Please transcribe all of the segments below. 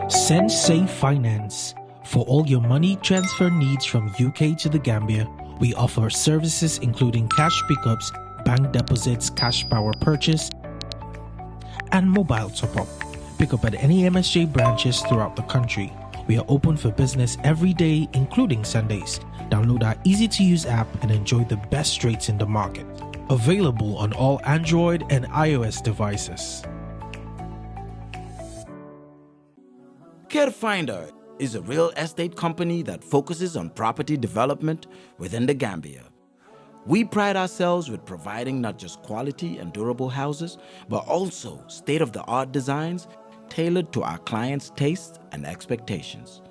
Sensei Finance. For all your money transfer needs from UK to the Gambia, we offer services including cash pickups, bank deposits, cash power purchase, and mobile top-up. Pick up at any MSJ branches throughout the country. We are open for business every day, including Sundays. Download our easy-to-use app and enjoy the best rates in the market. Available on all Android and iOS devices. CareFinder is a real estate company that focuses on property development within the Gambia. We pride ourselves with providing not just quality and durable houses, but also state-of-the-art designs tailored to our clients' tastes and expectations.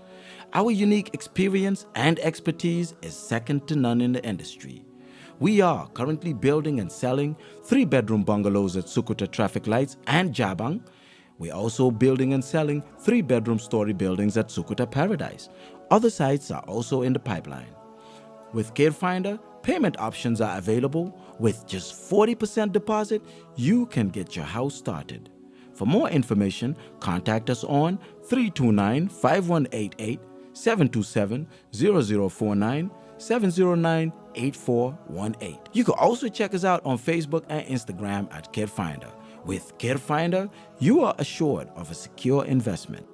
Our unique experience and expertise is second to none in the industry. We are currently building and selling 3-bedroom bungalows at Sukuta Traffic Lights and Jabang. We're also building and selling 3-bedroom story buildings at Sukuta Paradise. Other sites are also in the pipeline. With CareFinder, payment options are available. With just 40% deposit, you can get your house started. For more information, contact us on 329-5188, 727-0049, 709-8418. You can also check us out on Facebook and Instagram at CareFinder. With CareFinder, you are assured of a secure investment.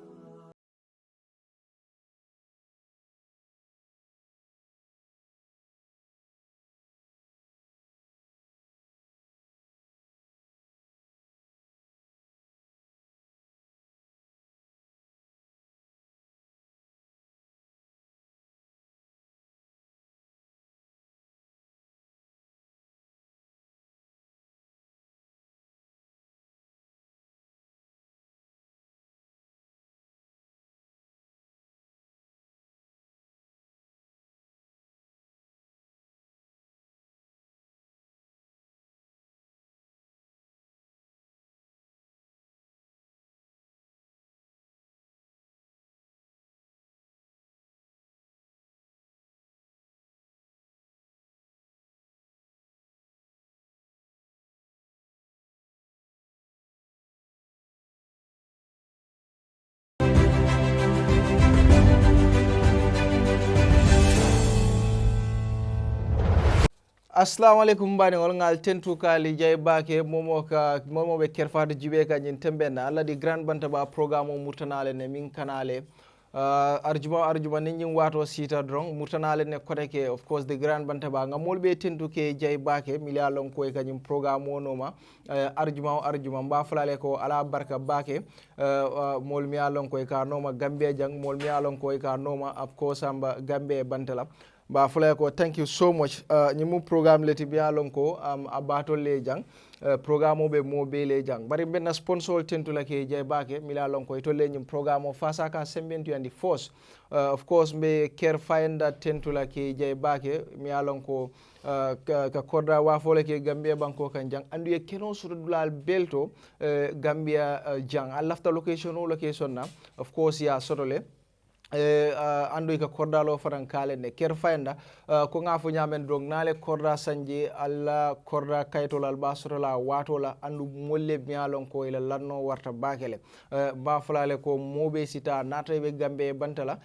Assalamu alaikum bani wal ngal tentu kali jay bake momo be kerfade jibe ka nyin tembenna alla di grand Bantaba programme murtanale ne min kanale arjuma ninyin wato sita drong murtanale ne koteke of course the grand Bantaba ngamol be tentu ke jay bake milalon ko kanyum programme wonoma arjuma mba fulale ko ala barka bake mol mialon ko ka noma Gambia jang mol mialon ko ka noma of course amba Gambia Bantala ba fulay ko thank you so much ñimu programme leti biya lonko abato le jang programme be mo be le jang bari ben sponsor tentu la ke jay bake mila lonko to le ñim programme fasa ka sembentu andi force of course be CareFinder tentu la ke jay bake mi lonko ka korda wa fole ke Gambia banko kan jang andu e keno sur dulal belto Gambia jang a lafta location na of course ya sotole andu ka kordalo faran kale ne CareFinder ko ngafo nyamen dog nale korda sanje alla korda kaytol al basrola watola andu molle mialon ko ila lanno warta bakele ba fulale ko mobe sita nata be Gambe Bantala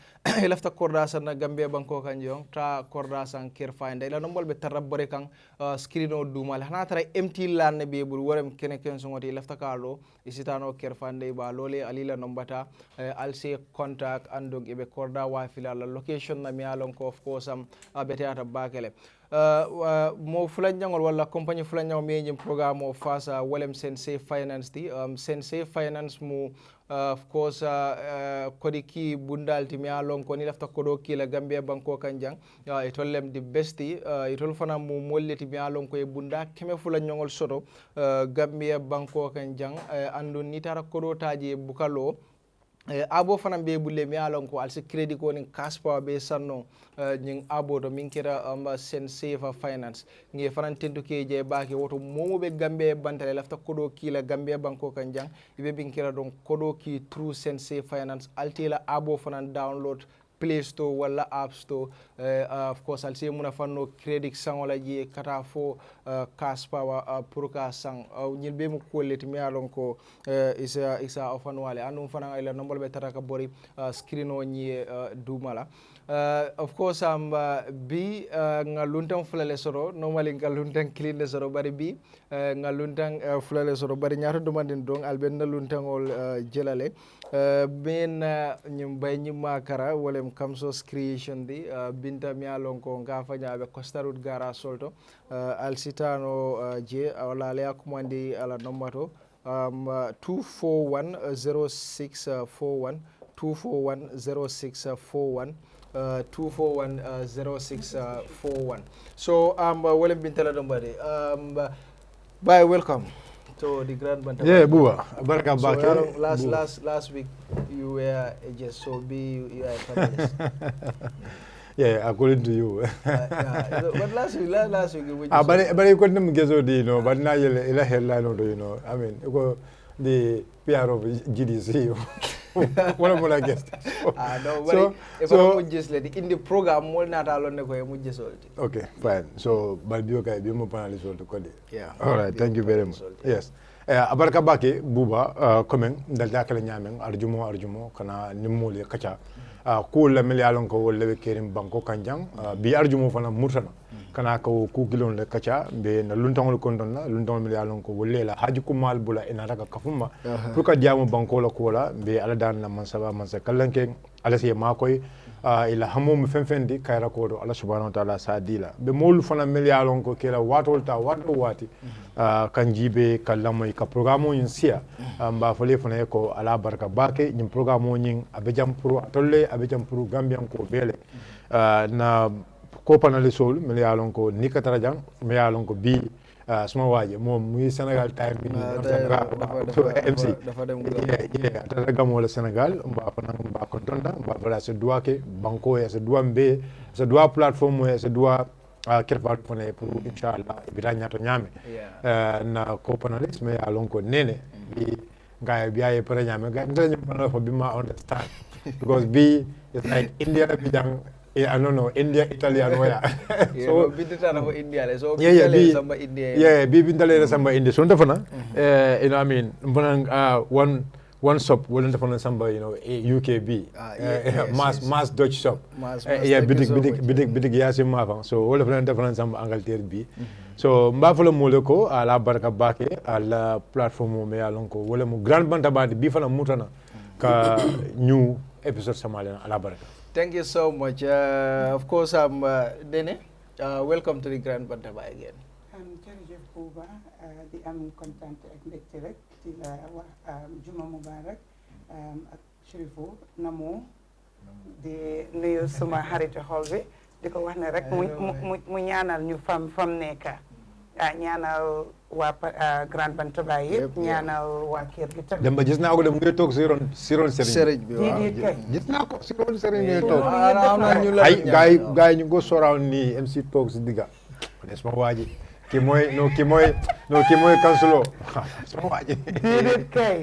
lafta korda san Gambe banko kanjong ta korda san CareFinder ila nombol be tarabbore kan screeno dumal hanatara empty lan be bur worem kene ken songoti lafta kalo isitano CareFinder ba lole alila nombata alse contact andog be korda wa filala location na mialon ko of course am beteata bakele mo fulanyangol wala compagnie fulanyang meñim programme o fasa walem Sensei Finance di Sensei Finance mu of course kodi ki bundalti mialon ko ni lafta kodo ki la Gambia banko kanjang e tollem di besti e tol fana mu molleti mialon ko e bunda keme fulanyangol soto Gambia banko kanjang andu ni tara kodo taji bukalo abo fana be bulle mi alon ko alse credit ko ni kaspa be sanno ning abo to min kira Sensei Finance ngi fana tentu ke je baake woto momo be Gambe Bantale lafta kodo kila Gambia banko kanjang ibe bin kira don kodo ki through Sensei Finance altila abo fana download Play Store wala App Store. Of course, I'll say muna fanno credit sang la je kata fo cash power pour ka sang ñil be mu kollet mi alon ko isa ofan wale andum fana ila nombol be taraka bori screen o ñi dumala. Of course bi ngaluntan fulale soro normally ngaluntan clean le soro bari bi ngaluntan fulale soro bari ñaata demandin dong alben ngaluntan ol jelale ben ñum bay ñi makara wolem kamso creation di binta mi alon ko nga fanya be costarut gara solto alsitano je wala le akumandi ala nombato 2410641 2410641 2410641. So wolem bintala dombade bye, welcome to the Grand Bantaba. Yeah, Buba. Baraka back. So last week you were a guest, so you are a panelist. Yeah, according to you. But last week but you couldn't get you know, but now you're headline, you know. I mean, the PR of GDC. One of my guests. No, but if I just let in the program, we'll not alone. Okay, fine. So, but you okay? Be more panelist to code. Yeah. All right. Thank you very much. Yes. Abarka bake Buba comment dalda kala nyameng arjumo kana nimole kacha ko la milyalon ko wolle kerim banko kanjang bi arjumo fana murtana kana ko ku kilon le kacha be na luntangol kondonna luntangol milyalon ko wolle la haji ko mal bula ina daga kafuma pour ka jamu banko la ko la be ala dan na mansaba mansa kallanke ala se makoy ila hamum fenfendi kayra ko do Allah subhanahu wa ta'ala sadila be mol fana milyalon ko kela watol ta wati kan jibe kallamoy ka programo yin sia mba fole fana ko ala barka bake nyim programo yin abejam pour atolle abejam pour gambian ko bele na ko panale sol milyalon ko nikatara jang milyalon ko bi suma waje mom muy Sénégal time bi MC dafa gamo le Sénégal mba fana mba ko tonda mba bala se doit ke banko ya se doit mbe se doit plateforme ya se doit kerfal fone pour inchallah bitanya to nyame na ko panelist me alon ko nene bi gaay biaye para nyame gaay ndanya pana ko bima understand because B is like India bijang I don't know India Italian waya so bidita ko India le so samba India bi bindale samba India so ndafana you know I mean one shop wala ndafana samba you know UKB mass Dutch shop bidig yasi mafa so wala ndafana samba Angleterre bi so mbafala mole ko ala baraka bake ala platform me alonko wala mu Grand Bantaba bi fana mutana ka new episode samale ala baraka. Thank you so much. Of course, Dene, welcome to the Grand Bantaba again. Jërëjëf Buba di am kontaan ak mbégte rek di la wax Juma Mubarak ak Chérifou Namo di nuyu suma xaritu xol bi di ko wax ne rek mu ñaanal ñu fam nekka ñaanal waa Grand Bantaba yëpp ñaanal waa kër gi tamit. Demba gis naa ko dem ngay toog si ron sëriñ bi waaw gis naa ko si ron sëriñ ngay toog ay gaay ñu ko soraaw nii MC toog si digga des ma waaji ki mooy kansulo sama waaji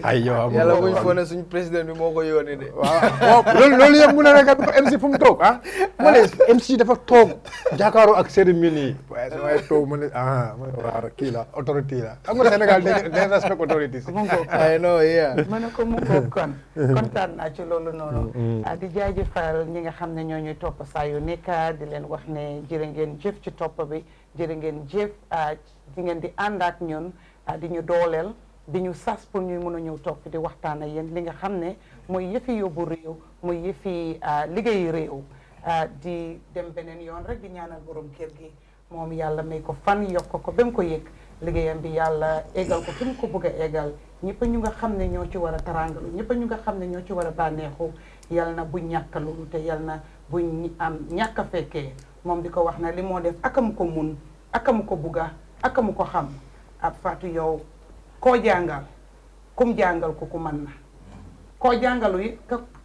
ay yow yàlla buñ fone suñu président bi moo ko yónnee de waaw loolu yëpp mu ne rek MC fu mu toog mu ne MC dafa toog jàkkaaroo ak cérémonie waaye sama toog mu ne waaw kii la autorité la xam nga Sénégal dañ respect autorité ay no ma ne ko mu ngoog kon kontaan naa ci loolu noonu di jaajëfal ñi nga xam ne ñoo ñuy topp saa yu nekk di leen wax ne jërë ngeen jëf ci topp bi jërë ngeen jëf di ngeen di ànd ak ñun di ñu dooleel di ñu sas pour ñuy mën a ñëw topp di waxtaan ak yéen li nga xam ne mooy yëfi yóbbu réew mooy yëfi liggéeyi réew di dem beneen yoon rek di ñaanal borom kër gi moom yàlla may ko fan yokk ko ba mu ko yëg liggéeyam bi yàlla eggal ko fi mu ko bëgg a eggal ñëpp ñu nga xam ne ñoo ci war a tarangalu ñëpp ñu nga xam ne ñoo ci war a bànneexu yal na bu ñàkk loolu te yal na buñ am ñàkk a fekkee moom di ko wax na li moo def akamu ko mun akamu ko bugga akamu ko xam ab Fatou yow koo jàngal kum jàngal ku mën na koo jàngalu yi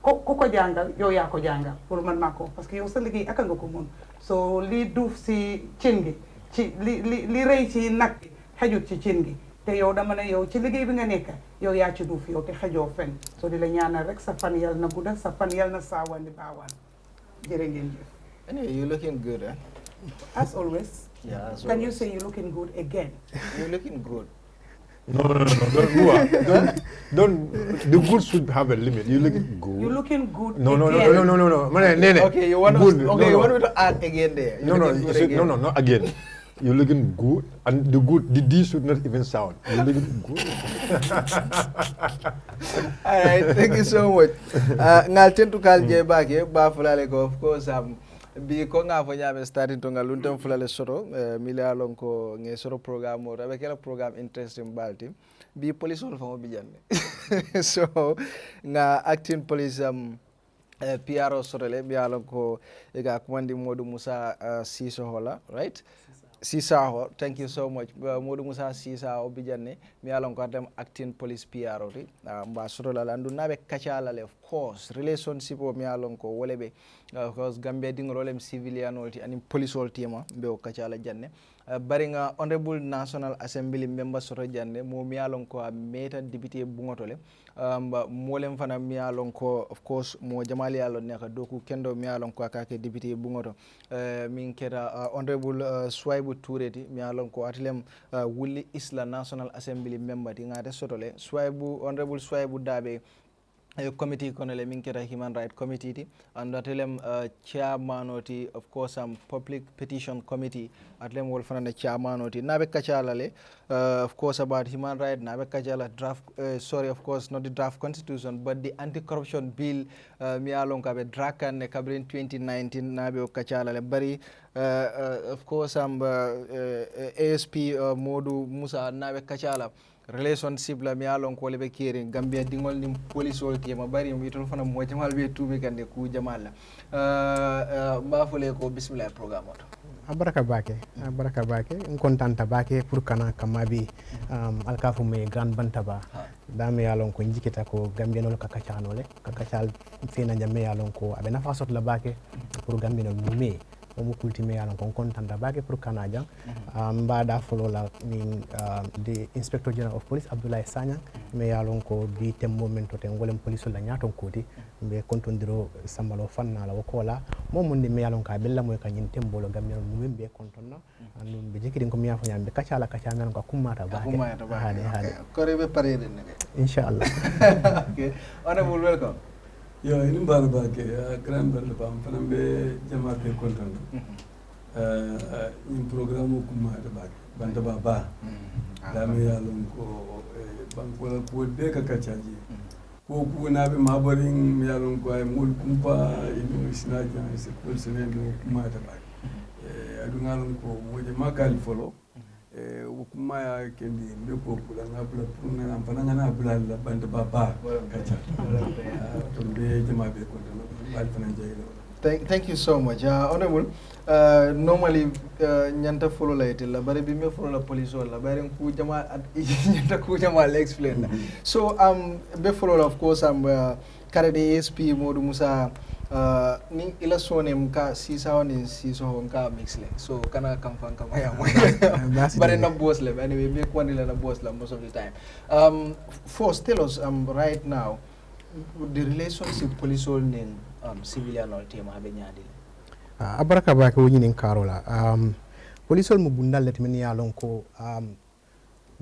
ku ko jàngal yow yaa ko jàngal pour mën naa ko parce que yow sa liggéey aka nga ko mun soo lii duuf si cin gi ci li rëy ci nag gi xejut ci cin gi te yow dama ne yow ci liggéey bi nga nekk yow yaa ci duuf yow te xejoo fen soo di la ñaanal rek sa fan yal na gudda sa fan yal na saawandi baawaan jërë ngeen jëf. Anyway, you're looking good, eh? As always. Yeah, as Can you always. say you're looking good again? You're looking good. No, don't. The good should have a limit. You look good. You're looking good No. again. Okay, you want good. to, okay, you want me to add again there? No, not again. You're looking good, and the D should not even sound. You're looking good. All right, thank you so much. Ngal tentu kal je bake ba fulale ko, of course bi ko nga fo nyame starting to ngal luntem fulale soto milia lon ko nge soto programme o avec la programme interesting balti bi police on famo bi janne. So nga acting police PRO sorole bi alon ko e ga commandi Modou Musa Sissaho la, right? Sissaho, thank you so much. Modou Musa Sissaho bijanne mi alon ko dem acting police PRO ri mba sorola landu nabe kachala le, of course relationship o mi alon ko wolebe of course Gambia dingolem civilian olti ani police olti ma be o kachala janne bari nga honorable national assembly member soro janne mo mi alon ko meta député bungotole molem fana mi alon ko of course mo jamali alon ne ka doku kendo mi alon ko akake député bungoto min kera honorable Suwaibou Touray mi alon ko atlem Wuli Isla national assembly member ti ngate sotole honorable Suwaibou Dabe committee konole min keta human right committee ti and atelem chairman oti of course public petition committee atlem wol fanana chairman oti nabe kachalale of course about human right nabe kachala draft sorry, of course not the draft constitution but the anti-corruption bill mi alon ka be drakan ne kabrin 2019 nabe kachalale bari of course ASP Modou Musa nabe kachala relationship la mi alon ko lebe kiri Gambia dingol ni police ol tema bari mi ton fana mo jamal be tumi kande ku jamal la ba fole ko bismillah programme oto abaraka bake en contenta bake pour kana kamabi alkafu me grand bantaba dame yalon ko jikita ko Gambia no kakacal fina jamme yalon ko abe nafa sot la bake pour Gambia no mume mo kultime yalon ko contenta bake pour kana jang mbada folo la min the inspector general of police Abdoulaye Sanyang me yalon ko bi tem momento ten golem police la nyaton koti be kontondiro sambalo fanna la wakola momunde me yalon ka bella moy kanyin tembolo Gambia no be kontonna andum be jikidin ko mi yafa nyambe kacala men ko kummata bake hade ko rebe parede ne inshallah. Okay, honorable, welcome. Yo, ini baru bagi grand berlepas, pernah be jamaah be konten. Ini program hukum ada bagi, Bantaba. Kami ya longko bangkola kude kakacaji. Kuku nabi mabaring ya longko ay mul kumpa ini isnaja sekul senen hukum ada bagi. Adungan longko mo jamaah kali follow. Hukuma ya kendi mbeko kula ngabula puna amfana na bula la Bantaba kacha tumbe jama be ko alfana jeylo. Thank you so much. Honorable, normally nyanta follow la itela bare bi me follow la police wala bare ku jama nyanta ku jama le explain. So be follow of course Cadet ASP Modou Musa ni ila sonem ka Sissaho ni Sissaho nka mix le so kana kamfan kama ya but na boss le anyway make one na boss la most of the time. First tell us right now the relationship police all nin civilian all team habe nyaadi abaraka ba ko nyinin karola police all mo bundal le men ya lon ko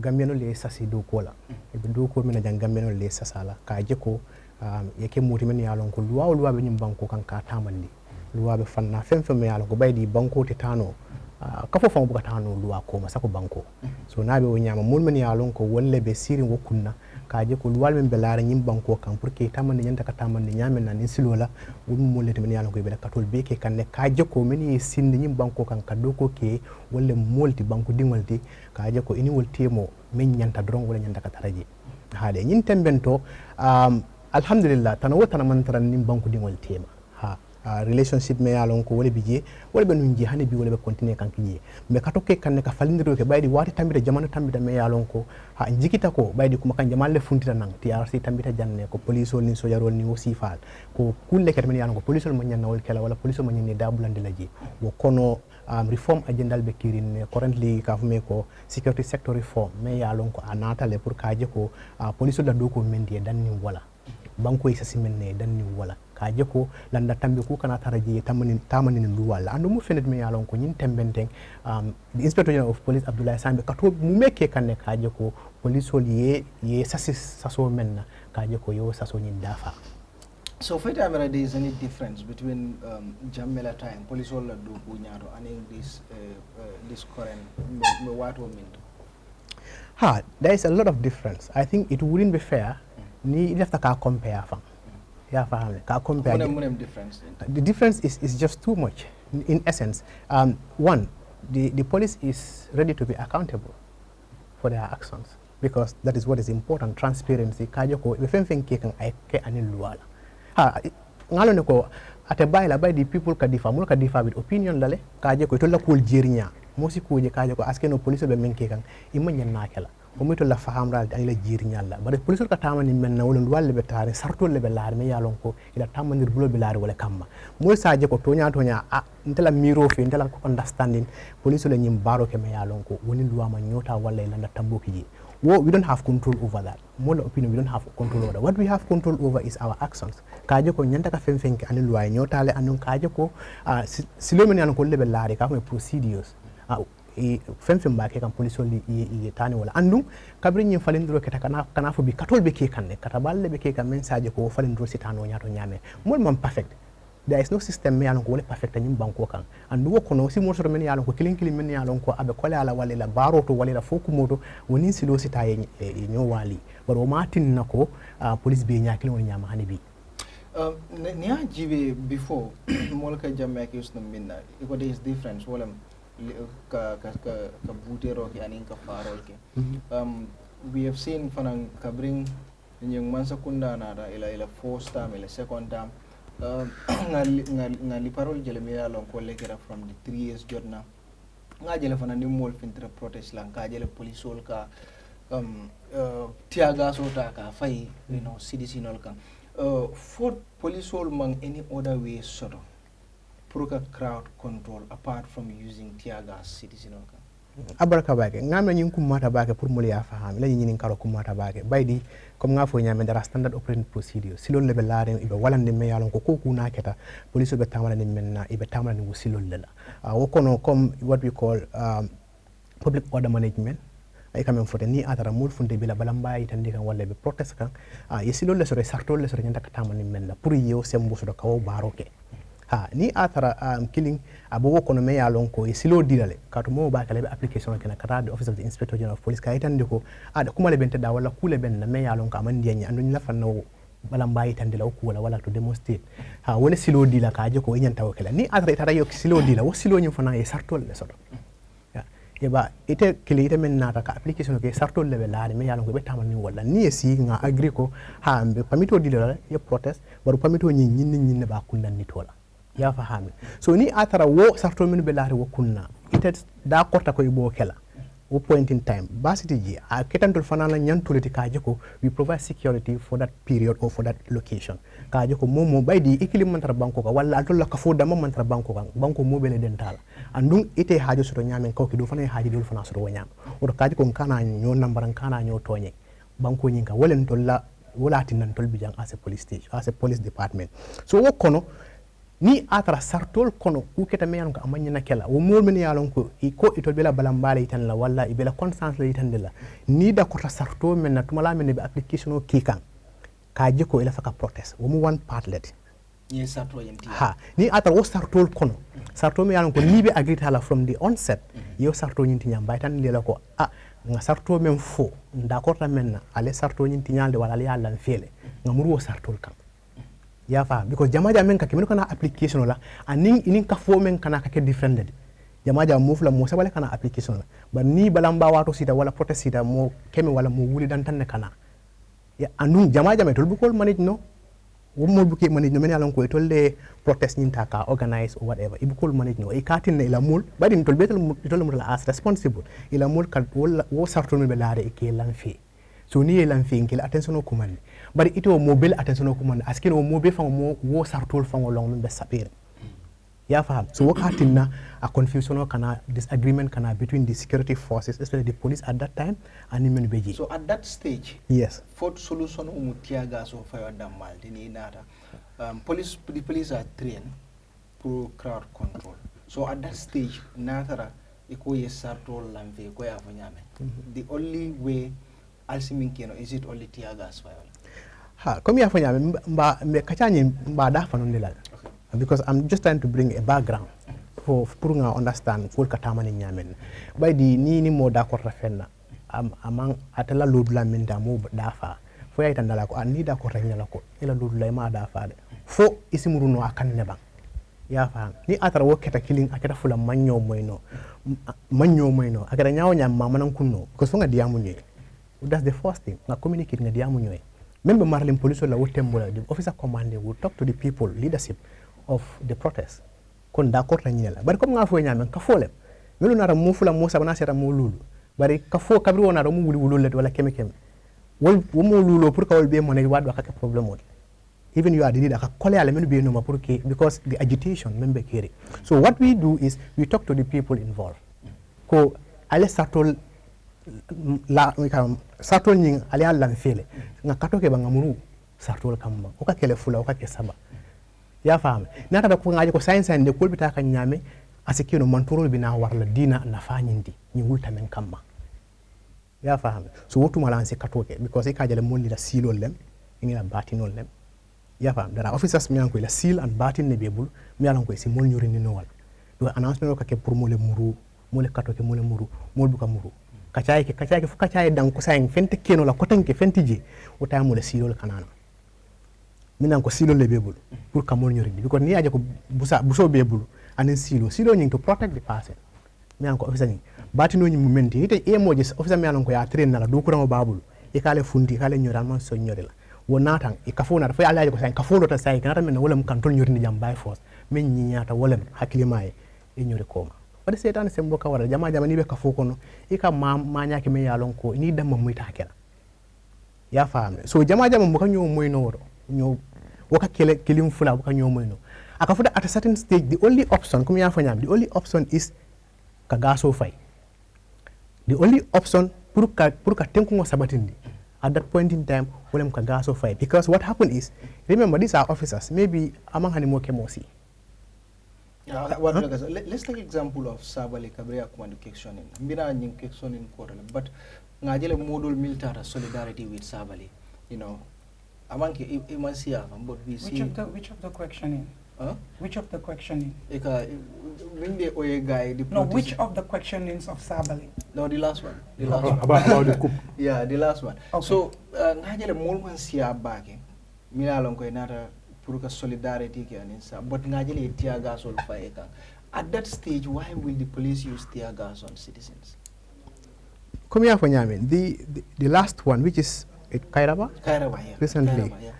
Gambia no le sasi do kola e do ko men jang Gambia no le sasala ka jeko yake muti men yalon ko luwa be nyim banko kan ka tamandi luwa be fanna fem yalon ko baydi banko te tano ka fo fam buka tano luwa ko masako banko so nabe o nyama mun men yalon ko wolle be siri wokunna ka je ko luwa men be laara nyim banko kan pour que tamandi nyanta ka tamandi nyamen nan ni silola wum mollete men yalon ko be katol be ke kan ne ka je ko men yi sindi nyim banko kan ka do ko ke wolle molti banko dingolti ka je ko ini woltemo men nyanta dron wala nyanta ka taraji haade nyin tembento alhamdulillah tana wotana mantara nim banku dingol tema relationship me yalon ko wala bije wala be nunji hani bi wala be continue kan kiye me katoke kan ne ka falindiro ke baydi wati tambita jamana tambita me yalon ko jikita ko baydi kuma kan jamalle funtita nan TRC tambita janne ko police ni sojarol ni wasifal ko kulle ket men yalon ko police mo nyanna wal kala wala police mo nyanni dabulande laji wo kono reform agenda be kirin currently kafume ko security sector reform me yalon ko anata le pour kaje ko police la do ko mendi danni wala banko isa simenne danni wala ka je ko landa tambe ku kana taraji tamani lu wala ando mu fenet me yalon ko nyin tembenten the inspector general of police Abdoulaye Sambe kato mu meke kanne ka je ko police hol ye saso menna ka je ko yo saso nyin dafa. So for there is any difference between Jamela time police hol do ku nyaado and this current me what mean? There is a lot of difference. I think it wouldn't be fair ni left ka compare fam. Yeah, ka compare. Difference. The difference is just too much. In essence, one, the police is ready to be accountable for their actions because that is what is important. Transparency. Kajo ko ifenfen kekan ay ke anil luwala. Ngalo ne ko ate bay the people ka difa with opinion lale kajo ko itola kul jirnya mosi kuje kajo ko aske no police be men kekan imanya nakela. Omito la fahamral ay la jirnyalla bare police ka tamani men na wala walle be tare sarto le be laar me yalon ko ila tamanir bulo be laar wala kamma mo saje ko tonya ntela miro fe ntela ko understanding police le nyim baro ke me yalon ko woni luwama nyota wala ila na tamboki ji we don't have control over that. More opinion, we don't have control over that. What we have control over is our actions. Kaje ko nyanta ka femfen ke anu luwa nyota le anu kaje ko silomeni anu ko le be laar ka ko procedures femfen ba ke kan police li i tani wala andum kabri nyi falindro ke kana fo bi katol be ke kanne kata balle be ke kan message ko falindro sitano nyato nyame mon man perfect. There is no system me yalon ko wala perfect nyim banko kan andu wo kono si morso men yalon ko kilin men yalon ko abe kole ala wala la baroto wala la foku moto woni silo sitaye nyo wali baro matin nako police be nyakil woni nyama hanibi niya jibe before molka jamme ke usna minna iko there is difference wala ka butero ke anin ka farol ke we have seen fanang kabring nyeng mansa kunda na da ila first time ila second time ngali parol jele me yalon ko lekera from the 3 years jotna nga jele fanang ni mol fintra protest lan ka jele police ol ka tiaga sota ka fay CDC nol kan for police ol mang any other way sort of crowd control apart from using tear gas citizen ka abaraka bake ngam nyin kumata bake pour mo ya faham la nyin karo kumata bake baydi comme nga fo nyame dara standard operating procedure silol lebe laare ibe walande me yalon ko koku na keta police be tamala ni menna ibe tamala ni silol lela wokono comme what we call public order management ay kamen fote ni atara mul funde bila balamba itandi kan walla be protest kan yesilol le sore sartol le sore nyanta ka tamani menna pour yew sembo so do kawo baroke ni atara killing abo kono me yalon ko silo dilale kato mo ba kala be application kana kata the office of the inspector general of police ka itande ko ada kuma le bente da wala kule ben na me yalon ka man dianya andu la fanno bala mbayi tande la ko wala to demonstrate woni silo dila ka je ko nyanta wakala ni atara itara yo silo dila wo silo nyum fana e sartol le sodo ba ite kili ite men nata ka application ke sartol le be laade me yalon ko be tamani wala ni si nga agree ko be pamito dila ye protest baru pamito nyinne ba kundan ni tola ya fahami so ni atara wo sarto min be laari wo kunna ite da korta ko ibo kela wo point in time basiti ji a ketantol fanana nyantuliti kaje ko we provide security for that period or for that location kaje ko momo baydi ikilim mantar banko ka walla altolla ka fo dama mantar banko kan banko mobile dental andum ite haajo soto nyamen ko ki do fana haaji dol fana soto wanyam o kaje ko kana nyo nambaran kana nyo tonye banko nyinga wolen tolla wala tinan tol bijang as a police station as a police department so wo kono ni atara sartol kono ku keta me yanko amanya kela wo mol men yalon ko ko itol bela balambale itan la walla ibela conscience la itan la ni da ko sarto men na tumala men be application o kikan ka jiko ila faka protest wo mu one part let ni sarto yenti ni atara wo sartol kono sarto me yalon ko ni be agree hala from the onset yo sarto nyinti nyam baytan lela ko nga sarto men fo nda ko ta men na ale sarto nyinti nyalde wala yalla fele ngamuru wo sartol kan ya fa because jamaja men ka kimeno kana application la anin inin ka fo men kana ka ke different jamaja move la mo sabale kana application la ba ni balamba wato sita wala protest sita mo kemi wala mo wuli dan tan kana ya andun jamaja me tol bukol manage no wo mo buke manage no men yalon ko tolle protest nyinta ka organize or whatever ibukol manage no e katin ila mul badin tol betel tol mul as responsible ila mul ka wo sarto me be laare e ke lan fi so ni elan fi ngil attention o command bari ito mobile attention o command askino mobile fango mo wo sartol fango long be sapere ya faham so wakatinna a confusion or kana disagreement kana between the security forces, especially the police at that time and the beji. So at that stage, yes, for solution umutiaga so fire damal dini nata. The police are trained for crowd control. So at that stage, natara ikoye sartol lamve koya fanyame. The only way alsiminkeno is it only tear gas fire. Ha, come here fanyame mba me kachani mba da fanondela. Because I'm just trying to bring a background for nga understand full katamani nyamen. By the ni mo da ko rafenna amang atala lodula minda mo dafa. Fo ya itandala ko ani da ko rafenna ko ila lodula ma dafa de. Fo isimuru no akan nebang. Ya faham. Ni atara wo keta killing aketa fula manyo moyno. Manyo moyno. Aketa nyawo nyam mamanan kunno. Because fo nga diamu nyoy. That's the first thing. Nga communicate nga diamu nyoy. Member Marlin police la wotembola the officer commanding will talk to the people leadership of the protest kon d'accord la ñela bari comme nga fo ñame ka folem melu nara mo fula mo sabana sera mo lulu bari ka fo kabri wona ro mo wuli wulul wala keme keme wol wo mo lulo pour ka wol be mo ne wadu ka problem wol even you are the leader ka kole ala melu be no ma pour que because the agitation member kere so what we do is we talk to the people involved ko ale satol la satol ñing ale ala fele nga katoke ba ngamuru satol kamba o ka kele fula o ka ke saba ya faham nata da ko ngaji ko science and de kolbita kan nyame asikino mantoro bina warla dina na fanyindi ni wulta men kamma ya faham so wotu malanse katoke because ka jale monni la silo lem ingina batinol lem ya faham dara officers mi anko la seal and batin ne bebul mi alan ko si mol nyori ni nowal do announcement ko ke pour mole muru mole katoke mole muru mol buka muru kacay fu kacay dan ko sayin fente keno la kotanke fentije wota mole silo kanana minan ko silo le bebul pour kamol nyori because ni aje ko buso bebul anen silo nying to protect the person minan ko officer ni batino ni mumenti ite emoji officer minan ko ya train na do ko ran babul e kale fundi kale nyoral man so nyori la wonatan e kafona fa alaje ko sayin kafondo ta sayin kanata men wala kan ton nyori ni jam by force men nyiata wala hakilima e nyori koma wadi setan sembo ka wala jama ni be kafo kono e ka ma nyaake me yalon ko ni damma muy ta kala ya faame so jama mo ka nyow moy no woro ñoo waka kilim fula waka ñoo moy no aka fuda at a certain stage the only option comme ya fanyam the only option is ka gaso fay the only option pour ka tenku ngo sabatindi at that point in time wolem ka gaso fay because what happened is remember these are officers maybe among hani mo kemosi let's take example of Sabali Kabria command kection in mbina nying kection in quarter but ngajele model military solidarity with Sabali you know among but we see which of the questioning? Which of the questioning? No, which of the questionings of Sabali? No, the last one. About the coup. Yeah, the last one. Okay. So, ngajele molman siya bake. Mina long ko inata puruka solidarity ke aninsa. But ngajele tear gas all fire. At that stage, why will the police use tear gas on citizens? Come here for Nyamin. The last one, which is Kairaba? Kairaba, yeah. Recently. Kairaba, yeah.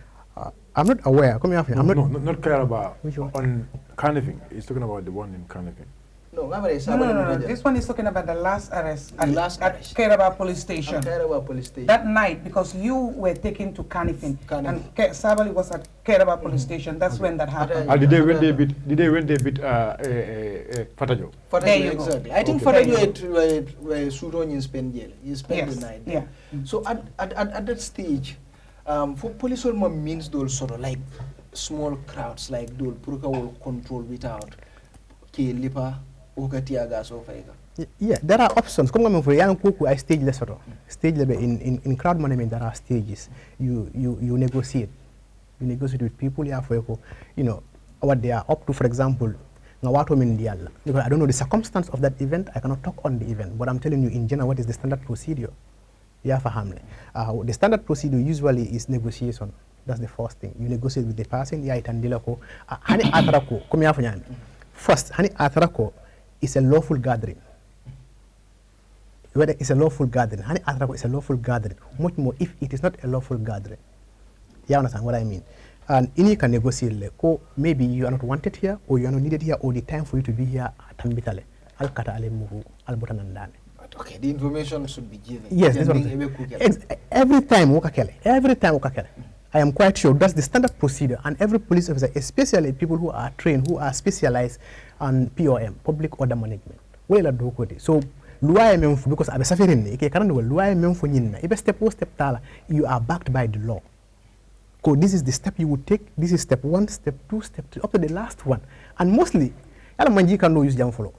I'm not aware. Come here. Not Kairaba. Which one? On Carnifing. He's talking about the one in Carnifing. No, This one is talking about the last arrest at Kairaba police station. Kairaba police station. That night, because you were taken to Carnifing and Sabali was at Kairaba police station. That's when that happened. Did they when they beat Fatajo? There you exactly. go. I think Fatajo were Suron in spend the night. Yeah. So at that stage, for police means those sort of like small crowds like those Puruka will control without Lipa. Yeah, there are options. Come on, for young people, I stage less stage level in crowd management. There are stages. You negotiate. You negotiate with people. Yeah, for you know what they are up to. For example, because I don't know the circumstance of that event. I cannot talk on the event, but I'm telling you in general what is the standard procedure. Yeah, for Hamlet. The standard procedure usually is negotiation. That's the first thing. You negotiate with the person. Yeah, it and Hani atarako. Come here for you. First, Hani atarako is a lawful gathering. Whether it's a lawful gathering, Hani atarako is a lawful gathering. Much more if it is not a lawful gathering. You understand what I mean? And you can negotiate. Maybe you are not wanted here, or you are not needed here, or the time for you to be here at Tambitale. Al kata ale muhu al botanandane. Okay, the information should be given. Yes, this one. Every time wakakele. I am quite sure that's the standard procedure, and every police officer, especially people who are trained, who are specialized on POM, public order management, so because abe safirin ne ke karande loi men fo nyinna ibe step tala, you are backed by the law. So this is the step you would take. This is step 1, step 2, step 3, up to the last one. And mostly, yala manji can use jam follow.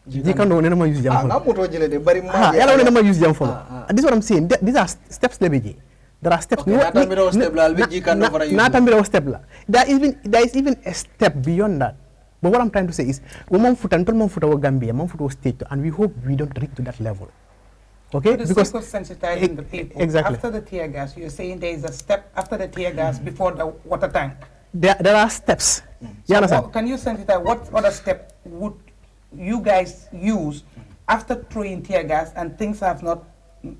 You can never use jam follow. Yala never use jam follow. This is what I'm saying. These are steps they begin. There are steps. There is even a step beyond that. But what I'm trying to say is, Gambia, state, and we hope we don't reach to that level. Okay, because sensitizing the people. Exactly. After the tear gas, you're saying there is a step after the tear gas before the water tank. There are steps. You understand? Can you sensitize what other step would you guys use after throwing tear gas and things have not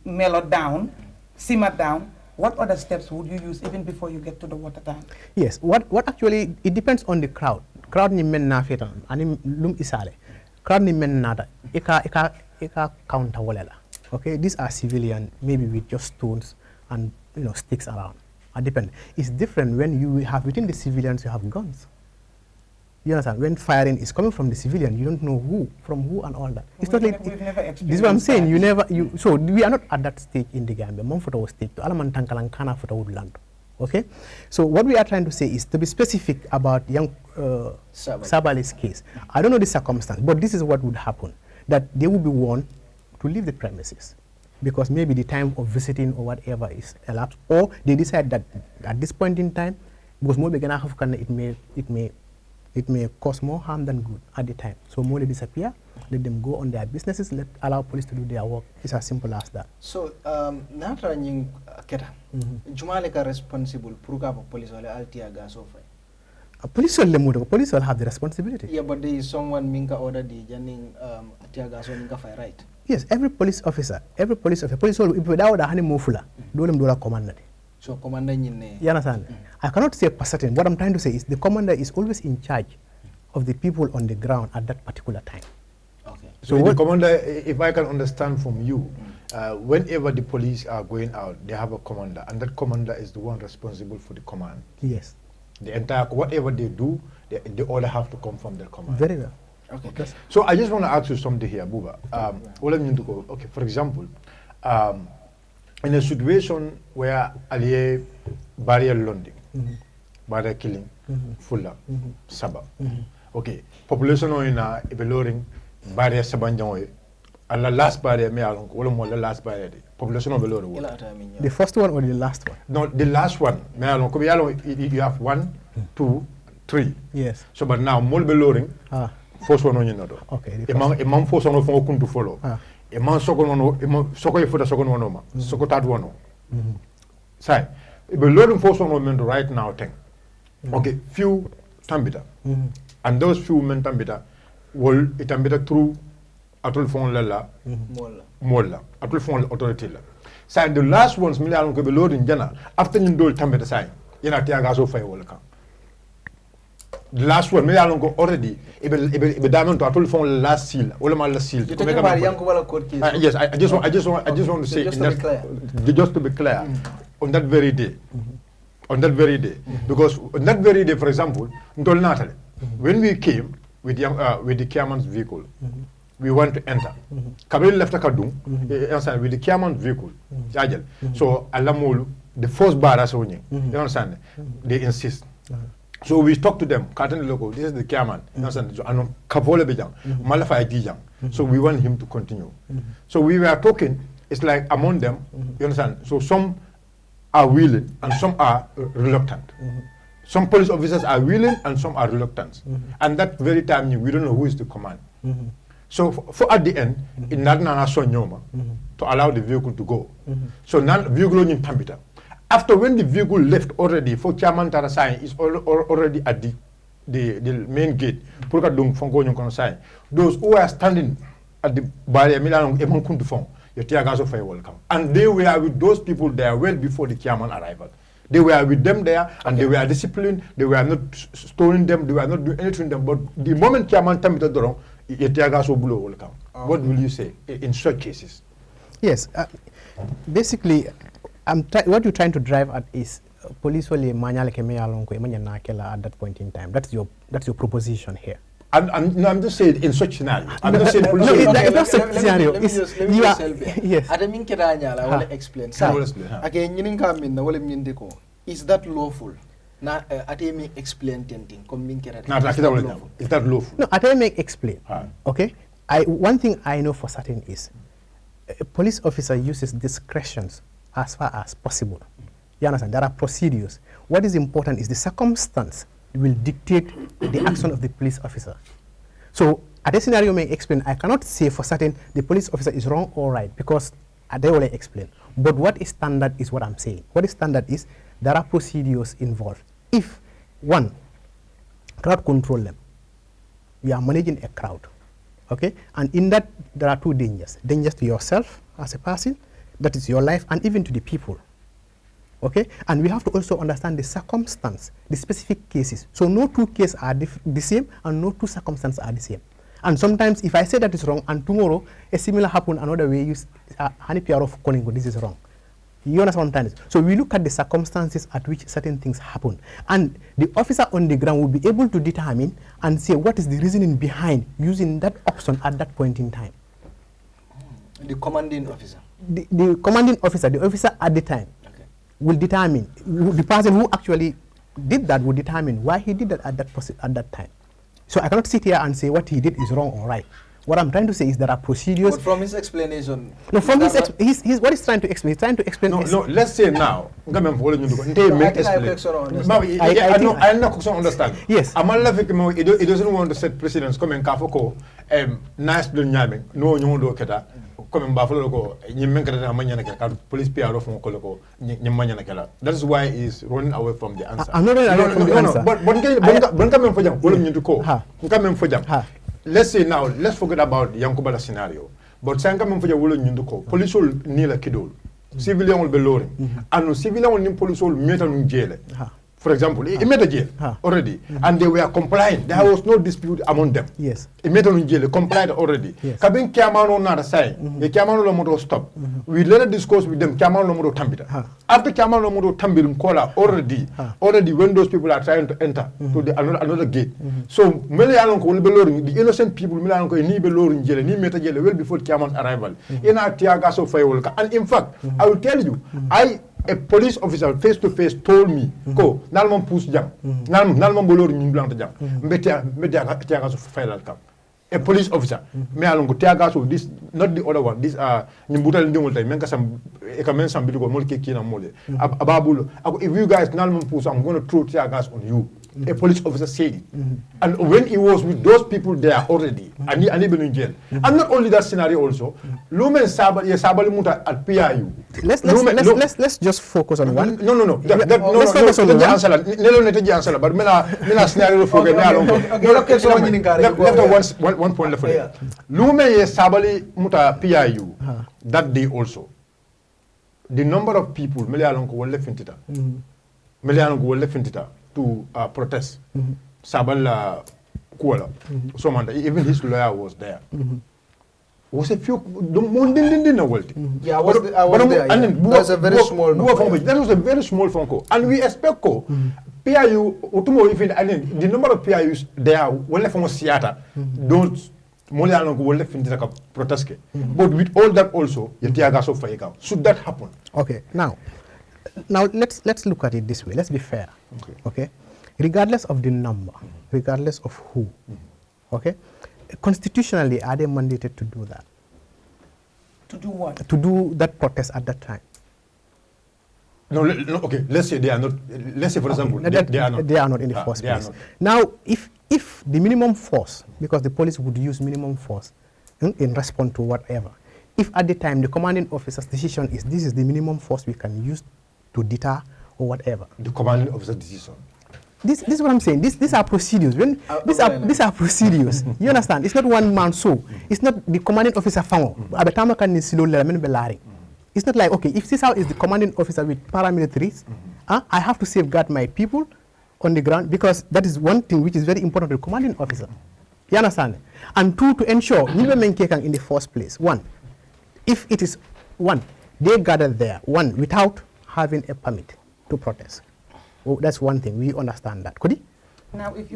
mellowed down, simmered down? What other steps would you use even before you get to the water tank? Yes. What actually, it depends on the crowd. Crowd ni men na fetan ani lum isale. Crowd ni men nada. Eka counter walela. Okay, these are civilian, maybe with just stones and sticks around. It depends. It's different when you have within the civilians you have guns. You understand? When firing is coming from the civilian, you don't know who and all that. It's we've never experienced this is what I'm saying. that. So we are not at that stage in the Gambia. Mamfuta stage to alaman tankalan futa would land. Okay, so what we are trying to say is to be specific about young Sabali's case. I don't know the circumstance, but this is what would happen: that they will be warned to leave the premises because maybe the time of visiting or whatever is elapsed, or they decide that at this point in time, because more it may cause more harm than good at the time. So more they disappear, let them go on their businesses, allow police to do their work. It's as simple as that. So, natra nying keta, jumale ka responsible pruka for police wale altia gas offer. Police will have the responsibility. Yeah, but there is someone minka order the jamming altia gas or minka fire, right? Yes, every police officer, police will, if without a honey mufula, do them do a commander. So commander you understand? I cannot say for certain. What I'm trying to say is the commander is always in charge of the people on the ground at that particular time. Okay. So the commander, if I can understand from you, whenever the police are going out, they have a commander, and that commander is the one responsible for the command. Yes. The entire, whatever they do, they all have to come from their command. Very well. Okay. So I just want to ask you something here, Buba. Okay, for example, in a situation where aliye barrier londing, barrier killing, fulla, saba. Okay, population oina ibeloring barrier sabanjangoy. And the last barrier me along, the last barrier. Population of the first one or the last one? No, the last one. Me along, you have 1, 2, 3. Yes. So but now more beloring. First one on you know. Okay. A man force on phone to follow. A man second one, soko for the second one, soko third one. Say, below force on right now, thing. Okay, few tambita. And those few men tambita will it tambita through atul phone lala mola atul phone authority la. Say the last ones me alon ko be loading jana after you do tambita say yana tiaga so fay wala kan. The last one, me along already. Ibe diamond to atul phone last seal. All my last seal. You talking about young court case? Yes, I just want to say just to be clear, on that very day, because on that very day, for example, when we came with the chairman's vehicle, we want to enter. Kabili left a kadung, with the chairman's vehicle, so alamolu the first bar as you understand, they insist. So we talk to them, Carton Loco, this is the chairman, so we want him to continue. So we were talking, it's like among them, you understand? So some are willing and some are reluctant. Some police officers are willing and some are reluctant. And that very time, we don't know who is the command. So for at the end, in Nadana Sonyoma, to allow the vehicle to go. So now vehicle in Tambita. After when the vehicle left already, for Chairman Tarasai is already at the main gate, those who are standing at the barrier, and they were with those people there well before the chairman arrival. They were with them there, and they were disciplined, they were not stoning them, they were not doing anything to them, but the moment Chairman Tamita Dorong, what will you say in such cases? Yes, basically, what you're trying to drive at is police wale manyale ke me alon ko emanya na kela at that point in time. That's your proposition here. I'm just saying in such scenario. I'm just saying Let me just yes. Ada min keda nyala wala explain. Okay, nyinin ka min na wala min ko. Is that lawful? Na ate me explain tenting comme min keda. Is that lawful? No, ate me explain. Okay? One thing I know for certain is a police officer uses discretions as far as possible. You understand? There are procedures. What is important is the circumstance will dictate the action of the police officer. So, at a scenario may explain, I cannot say for certain the police officer is wrong or right because they will explain. But what is standard is what I'm saying. What is standard is there are procedures involved. If one, crowd control them, you are managing a crowd, okay? And in that, there are two dangers. Dangers to yourself as a person, that is your life, and even to the people. Okay, and we have to also understand the circumstance, the specific cases. So no two cases are the same, and no two circumstances are the same. And sometimes, if I say that is wrong, and tomorrow a similar happen another way, honey PR of calling, this is wrong. You understand what I'm saying? So we look at the circumstances at which certain things happen, and the officer on the ground will be able to determine and say what is the reasoning behind using that option at that point in time. The commanding officer. The commanding officer, the officer at the time, will determine, the person who actually did that will determine why he did that at that time. So I cannot sit here and say what he did is wrong or right. What I'm trying to say is there are procedures. But from his explanation. No, from his what he's trying to explain. He's trying to explain. No, let's say now. I understand. Yes. It doesn't want to set precedents. Come and kafoko. Nice do nyame. No nyondo keda. Come Buffalo ko police PR that is why he's running away from the answer. I'm not running away from the answer. Let's say now, let's forget about Yankubala scenario. But police will kneel a kiddo. Civilian will be lowering. And civilian will need police will meet on jail. For example, he made a jail already, and they were compliant. There was no dispute among them. Yes. He made on jail, complied already. Kabin Kiamano not aside, the Kiamano Lomodo stop. We later discuss with them Kiamano Lomodo Tambita. After Kiamano Lomodo Tambil Kola already when those people are trying to enter to the another gate. So Melianko will be lowering the innocent people, Milanko need be lowering jail, need meta jail well before Kiaman arrival. In our Tiagaso Fayolka. And in fact, I will tell you, a police officer face to face told me, "Ko nalman pousse jam, nalman bolor ni blanc jam, mbete tiagaso fayal kam." A police officer, me alongo tiagaso this not the other one. This ni butal ndingol tay men ka sam e ka men sam bidugo mol ke kina mole. Ababulo, if you guys nalman pousse, I'm going to throw tiagas on you. A police officer said it. And when he was with those people there already, and he been in jail. And not only that scenario also, Lumen Sabali Muta at PIU. Let's just focus on one. No. Let's focus on the answer. But Mela scenario for one point left for you. Lumen Sabali Muta PIU that day also. The number of people Melialonko were left in Tita. Melialonko were left in Tita to protest. Sabala Kuala. Even his lawyer was there. Was a few Yeah, I was there. That was a very small number. That was a very small phone call. And we expect PIU even the number of PIUs there were from Seattle don't protest. But with all that also, should that happen? Okay, now let's look at it this way. Let's be fair. Okay? Regardless of the number, regardless of who, okay? Constitutionally, are they mandated to do that? To do what? To do that protest at that time. No, okay, let's say they are not, let's say for example, they are not. They are not in the first place. Now, if the minimum force, because the police would use minimum force in response to whatever, if at the time the commanding officer's decision is this is the minimum force we can use to deter or whatever. The commanding officer's decision. This is what I'm saying. These are procedures. These are procedures. You understand? It's not one man show. It's not the commanding officer fango. It's not like, okay, if Sissaho is the commanding officer with paramilitaries, I have to safeguard my people on the ground because that is one thing which is very important to the commanding officer. You understand? And two, to ensure in the first place. One, if it is one, they gathered there, one, without having a permit to protest. That's one thing. We understand that. Could he? Now, if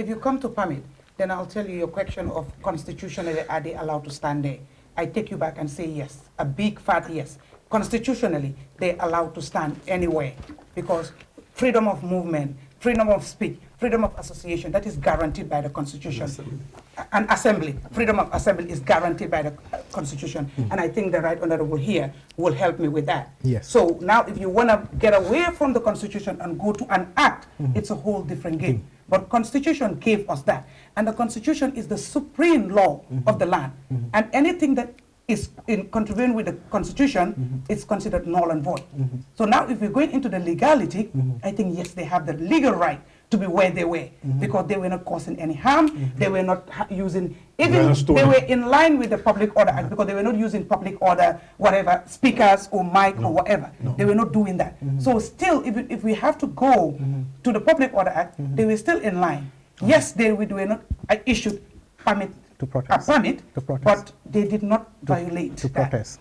you come to permit, then I'll tell you your question of constitutionally, are they allowed to stand there? I take you back and say yes, a big fat yes. Constitutionally, they're allowed to stand anywhere because freedom of movement, freedom of speech, freedom of association, that is guaranteed by the Constitution. An assembly, freedom of assembly is guaranteed by the Constitution. And I think the Right Honorable here will help me with that. Yes. So now if you want to get away from the Constitution and go to an act, it's a whole different game. But Constitution gave us that. And the Constitution is the supreme law of the land. And anything that is in contravening with the Constitution, it's considered null and void. So now if we're going into the legality, I think yes, they have the legal right to be where they were because they were not causing any harm. They were not using, even they were in line with the Public Order Act because they were not using public order, whatever, speakers or mic or whatever. They were not doing that. So still, if we have to go to the Public Order Act, they were still in line. Yes, they were not issued permit, to protest. But they did not violate to protest.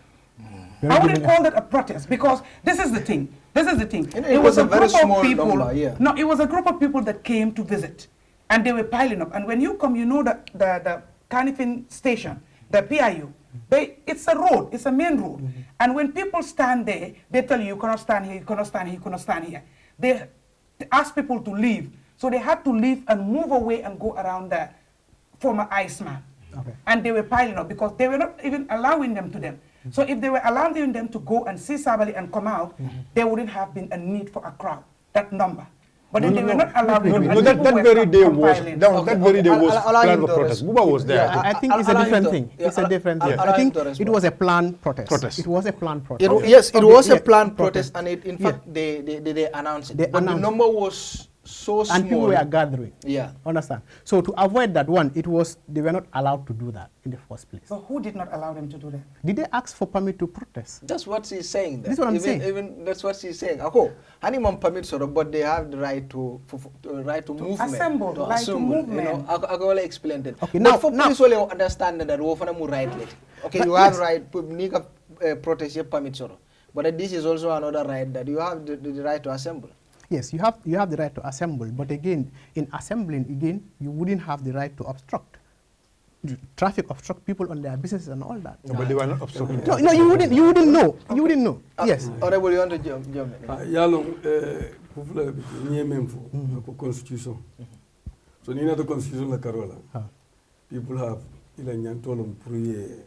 I wouldn't call that a protest because this is the thing. It was a very small number, yeah. No, it was a group of people that came to visit, and they were piling up. And when you come, you know that the Carnifin station, the PIU, it's a road, it's a main road. And when people stand there, they tell you cannot stand here, you cannot stand here, you cannot stand here. They ask people to leave. So they had to leave and move away and go around the former Iceman. Okay. And they were piling up because they were not even allowing them to them. So if they were allowing them to go and see Sabali and come out, there wouldn't have been a need for a crowd, that number. But then they were not allowing them. That very day was planned protest. Buba was there. Yeah, I think it's a different thing. It's a different thing. I think it was a planned protest. It was a planned protest. Yes, it was a planned protest, and in fact, they announced it. But the number was so small. And people were gathering. Yeah. Understand? So to avoid that one, they were not allowed to do that in the first place. So who did not allow them to do that? Did they ask for permit to protest? That's what she's saying. This is what I'm saying. Even that's what she's saying. Ako, anyone permit sort of, but they have the right to movement. Assemble, right to movement. You know, I will explain that. Okay, now for police only understand that we have right. Okay, you have right to protest your permit sort of, but this is also another right that you have the right to assemble. Yes, you have the right to assemble, but again, in assembling, you wouldn't have the right to obstruct. Traffic obstruct people on their businesses and all that. No, but they were not obstructing. No, you wouldn't know. Okay. You wouldn't know. Yes. Honorable, you want to jump? Yalong, popular for constitution. So in the constitution la Carola, people have ila nyantolom pruye.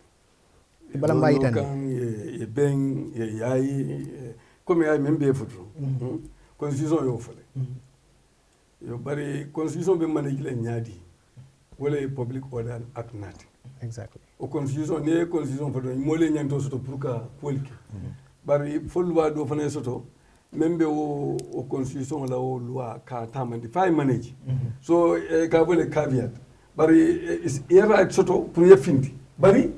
Ye beng ye yai, come I membe futro. Constitution yo fale. Yo bari constitution be manage la nyadi. Wala public order act nat. Exactly. O constitution ne constitution fado mole nyanto soto pour ka polki. Bari fo loi do fane soto membe o constitution la o loi ka tamandi fay manage. So ka vole caveat. Bari is right soto pour ye findi. Bari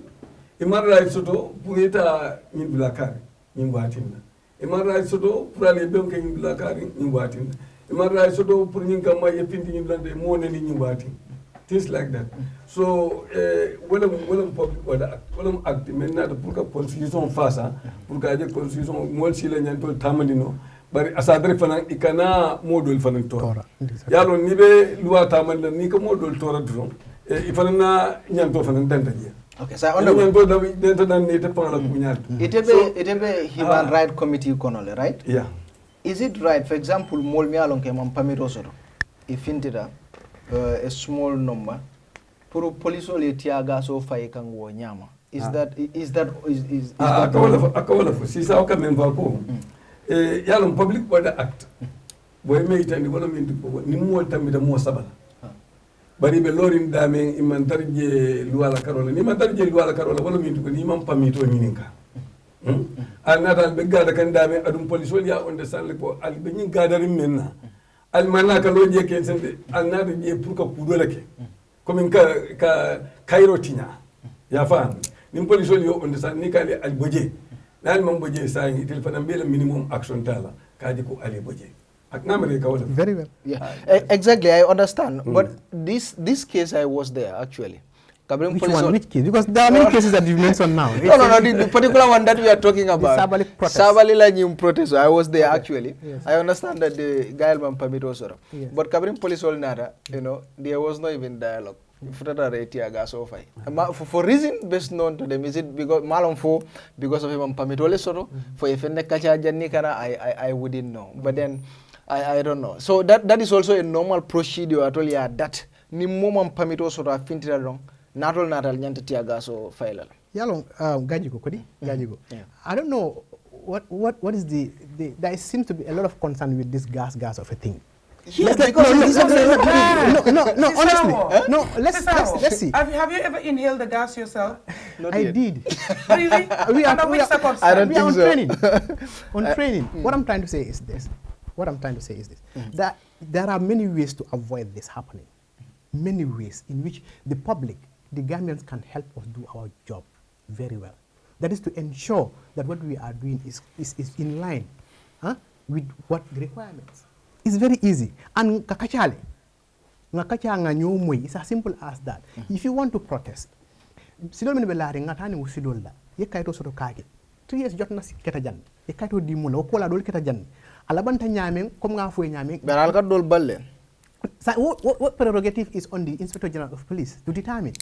imar right soto pour eta min blakari min watinna. Imar right soto pour aller benke min blakari min watinna. Imar right soto pour min kama ye findi min blande mo ne ni watinna. Things like that. So, well, public order act, well, act, maintenant, pour que constitution fasse, pour que la constitution, moi, si les gens veulent tamadino, bari asadre fana ikana modul fana tora. Yalo ni be loi tamadina ni ka modul tora dron. Ifana nyanto fana dandaje. Okay, so it be Human Rights Committee konole, right? Yeah. Is it right, for example, mol mi alon ke mam pamiro soro. Ifintida a small number pour police ole tiaga so fay kan wo nyama is that akola fo si sa ka men ba ko yalla public order act boy me tandi wala min ko ni mo tammi da mo sabala bari be lorin dame iman tarje luwala karola ni man tarje luwala karola wala min ko ni man pamito nyininka anata be gada kan dame adum police wol ya understand ko al be nyin gadarin menna almana ka loje ke sende alnade je pour ka kudola ke comme ka kairo tinya ya fa nim police yo on sa ni kali al boje dal mam boje sa ngi telephone am minimum action tala kaji ko ali boje ak namre ka wala very well. Yeah, exactly, I understand. But this case I was there actually. Kabrim Which one? Which case? Because there are many cases that you've mentioned now. No, the particular one that we are talking about. The Sabali protest. Sabali la nyum protest. I was there actually. Yes. I understand that the guy man permit also. Yes. But Kabrim police all nada, you know, there was not even dialogue. For reason best known to them, is it because because of him permit all sort for if I wouldn't know. But then I don't know. So that is also a normal procedure at all. Yeah, that ni moment permit also to finted wrong. Natal nyanta tiagaso file. Yalong gajigo kodi gajigo. I don't know what is the there seems to be a lot of concern with this gas of a thing. Yes, honestly. No, let's see. Have you ever inhaled the gas yourself? I did. Really? We are on training. On training. What I'm trying to say is this. That there are many ways to avoid this happening. Many ways in which the public, the Gambians, can help us do our job very well. That is to ensure that what we are doing is in line with what the requirements. It's very easy. And kakachale, it's as simple as that. If you want to protest, sidol men belari ngatani usidol la. Ye kaito soto kage. 3 years jotna keta jan. Ye kaito di muna okola dol keta jan. Alabanta nyameng kom nga fo nyameng. Beral ka dol balle. What prerogative is on the Inspector General of Police to determine?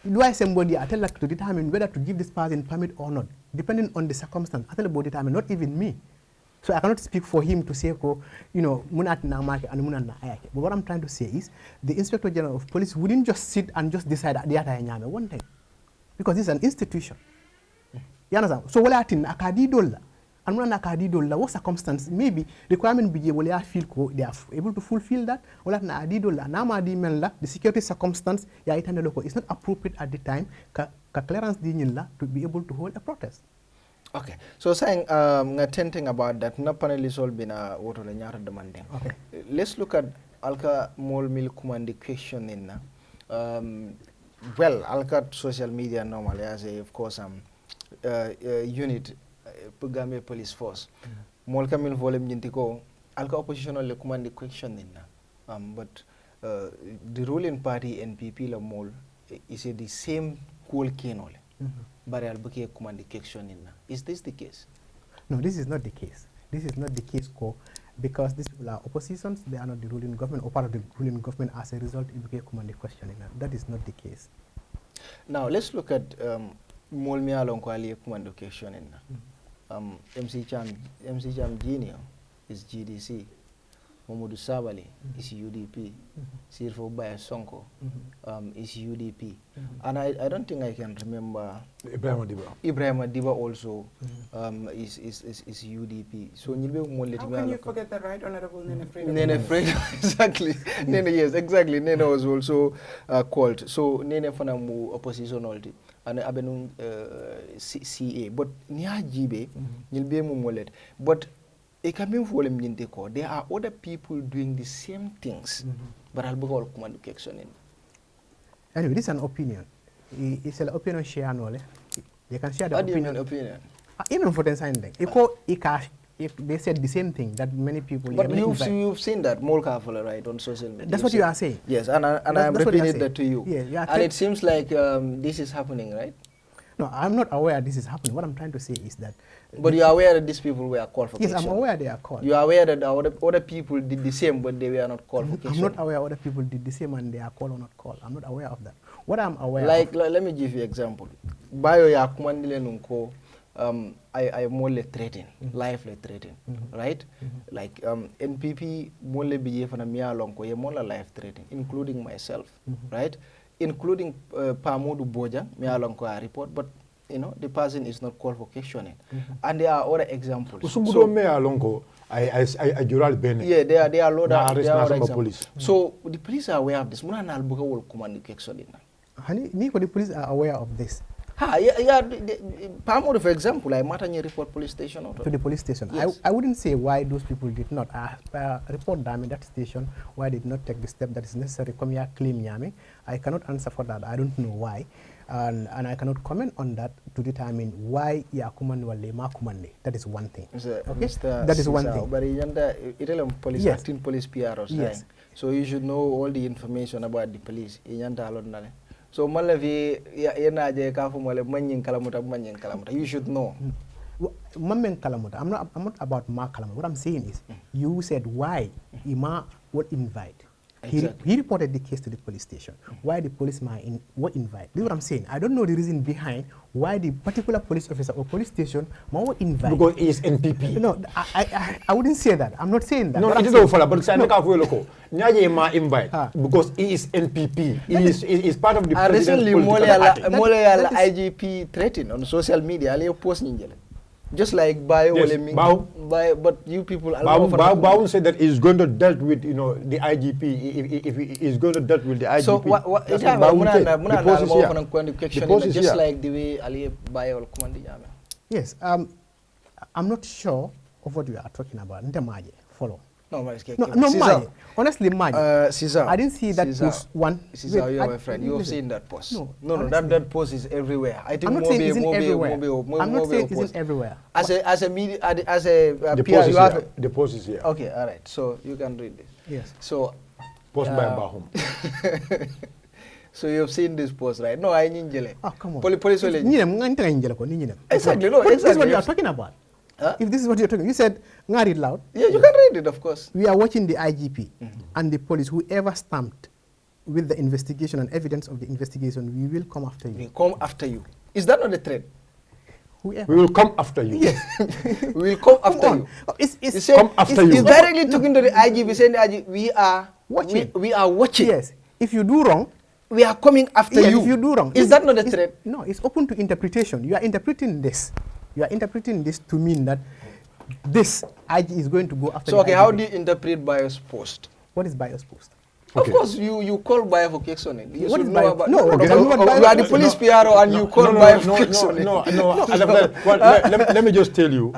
Do I somebody I tell to determine whether to give this person permit or not, depending on the circumstance. I tell about determine, not even me. So I cannot speak for him to say, you know, munat na market and munat na ayake. But what I'm trying to say is, the Inspector General of Police wouldn't just sit and just decide at the other one time, because it's an institution. You understand? So what I think, akadi dollar, and munat akadi dollar, what circumstance maybe requirement be able to feel they are able to fulfill that. What na adi dollar, na ma di menla the security circumstance ya itande loko is not appropriate at the time ka clearance di nyilla to be able to hold a protest. Okay, so saying thinking about that, na panelists all been water the nyara demanding. Okay, let's look at alka mol mil command question in well, alka social media normally as a of course unit Gambia police force. Mol kamil volume nyintiko alka oppositional le command question in but the ruling party NPP la mol is the same cool kenole. Is this the case? No, this is not the case. This is not the case, because these people are oppositions, they are not the ruling government or part of the ruling government. As a result, it became command questioning. That is not the case. Now, let's look at Molmia Lonkwali command questioning. MC Cham Junior is GDC. Momodu Sabali is UDP. Sirfo Baya Sonko is UDP. And I don't think I can remember Ibrahim Adiba also is UDP. So how can you forget the Right Honorable Nene Fredo? Nene Fredo, exactly. Nene, yes, exactly. Nene was also called. So Nene Fanamu opposition already. And Abenung CA. But Nia Jibe, Nilbe Mumolet. But there are other people doing the same things, but I'll be all command action in. Anyway, this is an opinion. It's an opinion share no. They can share the opinion. Even for the sign thing. If they said the same thing that many people. But you've seen that more carefully, right, on social media. That's what you are saying. Yes, and I'm repeating that to you. Yeah, and it seems like this is happening, right? No, I'm not aware this is happening. What I'm trying to say is that. But you are aware that these people were called for question? Yes, I'm aware they are called. You are aware that other people did the same, but they were not called for question? I'm not aware other people did the same and they are called or not called. I'm not aware of that. What I'm aware of... let me give you an example. Bayo ya kumandile nunko, I more threaten, life threaten, right? Like NPP more biye fana miya lonko ye more life threaten, including myself, right? Including Pamodu Boja, miya lonko a report, but you know, the person is not called for questioning. And there are other examples. So, yeah, there are other examples. So the police are aware of this. The police are aware of this. Pamodu, for example, I matter report police station. To the police station. Yes. I wouldn't say why those people did not report them in that station, why they did not take the step that is necessary. Come here, claim Yami. I cannot answer for that. I don't know why. And I cannot comment on that to determine why Yakuman wale makumane. That is one thing. Okay? That is one thing. But it police yes. Acting police PR. Yes. So you should know all the information about the police. So malavi yena je ka fu mole manyin kalamuta. You should know. I'm not about ma kalamuta. What I'm saying is, you said why Ima would invite. Exactly. He reported the case to the police station. Why the policeman would invite? This is what I'm saying. I don't know the reason behind why the particular police officer or police station would invite. Because he is NPP. No, I wouldn't say that. I'm not saying that. No, it is not for but Nyaye ma invite because he is NPP. He is part of the recently political Mole IGP threatened on social media. Ali post ninjele. Just like Bayo, yes, but you people Bao said that he's going to deal with the IGP if he is going to deal with the IGP. So what just like the way Ali Bayo command. Yes, I'm not sure of what you are talking about. Follow. No, honestly, Sissaho, I didn't see that post one. Sissaho, you're my friend. You have seen that post. No, that post is everywhere. I think I'm not saying it's everywhere. I'm not saying it's everywhere. As a media, as a PR, you have the post is here. Okay, all right. So you can read this. Yes. So post by Bahum. So you have seen this post, right? No, I ninjele. Oh, come on. Police Exactly. No, exactly. This is what you are talking about. Huh? If this is what you're talking, you said, read it loud. Yeah, you can read it, of course. We are watching the IGP and the police, whoever stamped with the investigation and evidence of the investigation, we will come after you. We come after you. Is that not a threat? Whoever. We will come after you. Yes. We will come after you. It's come after you. It's directly talking to the IGP, saying the IGP, we are watching. We are watching. Yes. If you do wrong, we are coming after you. If you do wrong. Is that not a threat? No, it's open to interpretation. You are interpreting this. You are interpreting this to mean that this IG is going to go after. So okay, how do you interpret bias post? What is bias post? Okay. Of course, you call bias for questioning. You should know about. No, okay. You are the police PRO and you call bias for questioning. No. Let me just tell you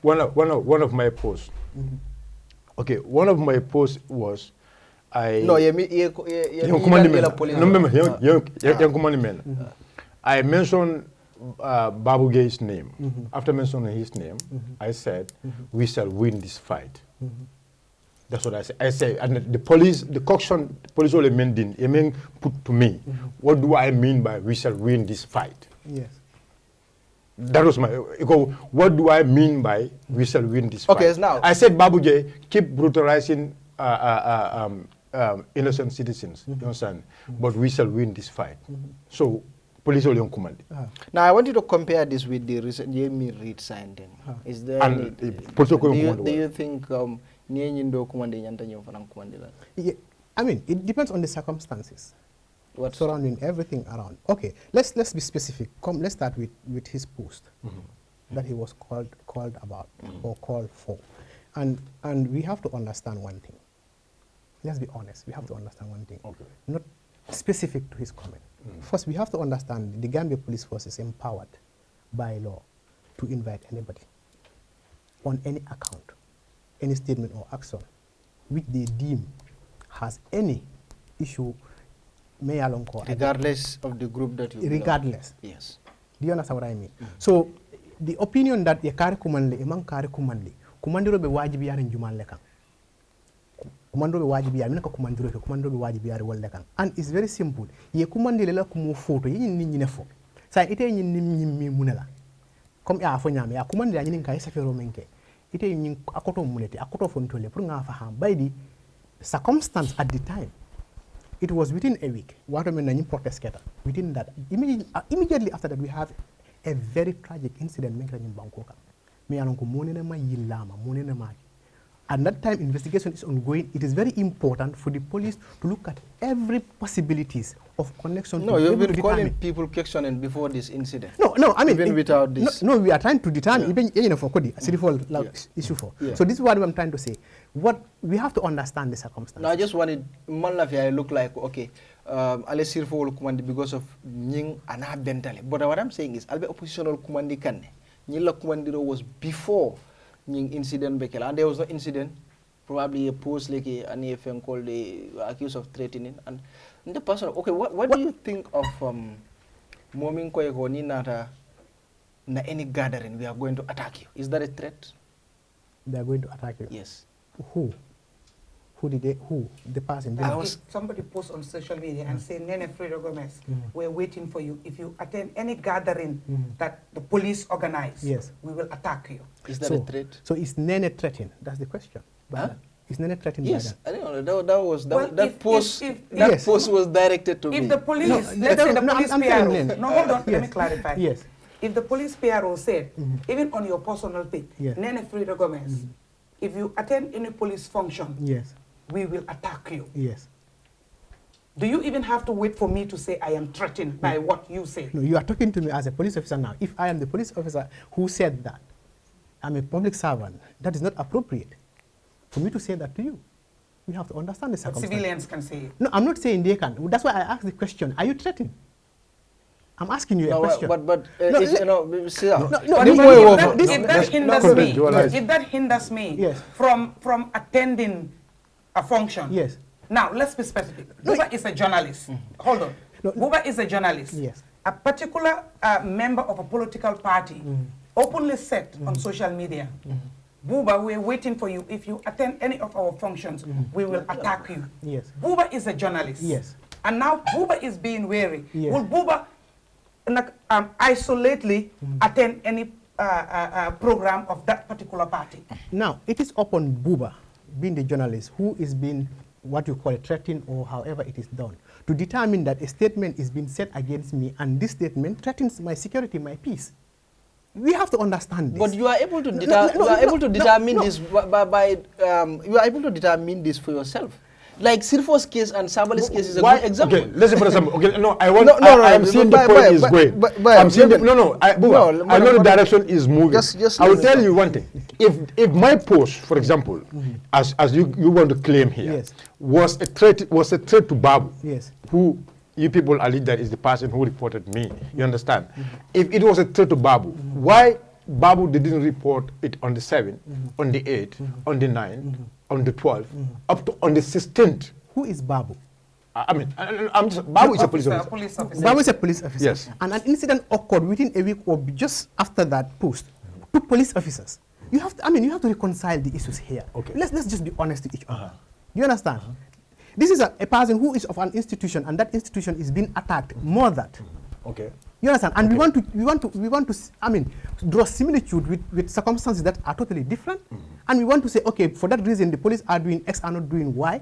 one of my posts. Okay, one of my posts was I mentioned Babu Gay's name. After mentioning his name, I said, we shall win this fight. That's what I said. I said, and the police, the coction, police only mean put to me, what do I mean by we shall win this fight? Yes. That was my, what do I mean by we shall win this fight? Okay, now. I said, Babu Gay, keep brutalizing innocent citizens, you understand? But we shall win this fight. So, police only on command. Now, I want you to compare this with the recent Jamie Reid signing. Is there any, do you think I mean, it depends on the circumstances. What surrounding everything around. Okay, let's be specific. Let's start with his post that he was called about or called for. And we have to understand one thing. Let's be honest, we have to understand one thing. Okay. Not specific to his comment. First, we have to understand the Gambia Police Force is empowered by law to invite anybody on any account, any statement or action which they deem has any issue, regardless of the group that you regardless. belong. Yes. Do you understand what I mean? So, the opinion that ye kare kumande, emang kare kumande, kumandiro be wajibi yari njuman lekan. Kumandiro be wajibi yari, minaka kumandiro be wajibi yari wal lekan. And it's very simple. Ye kumande lela kumu photo, ye nini nefo. Sa ite nini munela. Comme ya afo nyame, ya kumande ya nini nka yesa fero menke. Ite nini akoto munete, akoto fontole, pur nga faham. By the circumstance at the time, it was within a week. Within that, immediately after that, we have a very tragic incident in Bangkok. At that time, investigation is ongoing. It is very important for the police to look at every possibilities of connection. No, you've been calling people questioning before this incident. No, I mean, even without this. No, we are trying to determine even for Kodi, issue for. Yeah. So this is what I'm trying to say. What we have to understand the circumstances. No, I just wanted Malafia look like okay. Alessir for command because of Ning and Bentale. But what I'm saying is, Albe oppositional command can Nila commandiro was before Ning incident Bekela, and there was no incident. Probably a post like an AFM called the accused of threatening and the person. Okay, what do you think of Momin Koyeko Ninata na any gathering we are going to attack you? Is that a threat? They are going to attack you. Yes. Who Who did they? Who? The person? If somebody posts on social media and say, Nene Fredo Gomez, we're waiting for you. If you attend any gathering that the police organize, we will attack you. Is that a threat? So is Nene threatened? That's the question. Huh? Is Nene threatened yes, by I don't know. That post yes. was directed to me. If the police, let's say the police PRO, no, hold on, let me clarify. Yes. If the police PRO said, even on your personal thing, Nene Fredo Gomez, if you attend any police function, we will attack you. Yes. Do you even have to wait for me to say I am threatened by what you say? No, you are talking to me as a police officer now. If I am the police officer who said that, I'm a public servant, that is not appropriate for me to say that to you. You have to understand the circumstances. But civilians can say it. No, I'm not saying they can. That's why I asked the question, are you threatened? I'm asking you a question. If that hinders me from attending a function, now let's be specific. Buba is a journalist. Hold on. Buba is a journalist. Yes. A particular member of a political party openly said on social media, Buba, we're waiting for you. If you attend any of our functions, we will attack you. Yes. Buba is a journalist. Yes. And now Buba is being wary. Yes. Will Buba isolately attend any program of that particular party? Now, it is upon Buba, being the journalist, who is being what you call threatened or however it is done, to determine that a statement is being said against me and this statement threatens my security, my peace. We have to understand this. But you are able to determine this by you are able to determine this for yourself. Like Sirfo's case and Sabali's case is a good example. Okay, let's say for example. Okay, no, I'm seeing the point is going. I'm seeing the, I know the direction is moving. I will tell you one thing. If my post, for example, as you want to claim here, was a threat to Babu, who you people allege that is the person who reported me. You understand? If it was a threat to Babu, why Babu didn't report it on the 7th, on the 8th, on the 9th, on the 12th, up to on the 16th? Who is Babu? I mean, Babu is a police officer. Babu is a police officer. Yes. And an incident occurred within a week or just after that post. Two police officers. You have to, you have to reconcile the issues here. Okay. Let's just be honest to each other. You understand? This is a person who is of an institution, and that institution is being attacked more than that. Okay. You understand? And we want to draw similitude with circumstances that are totally different. And we want to say, okay, for that reason, the police are doing X, are not doing Y.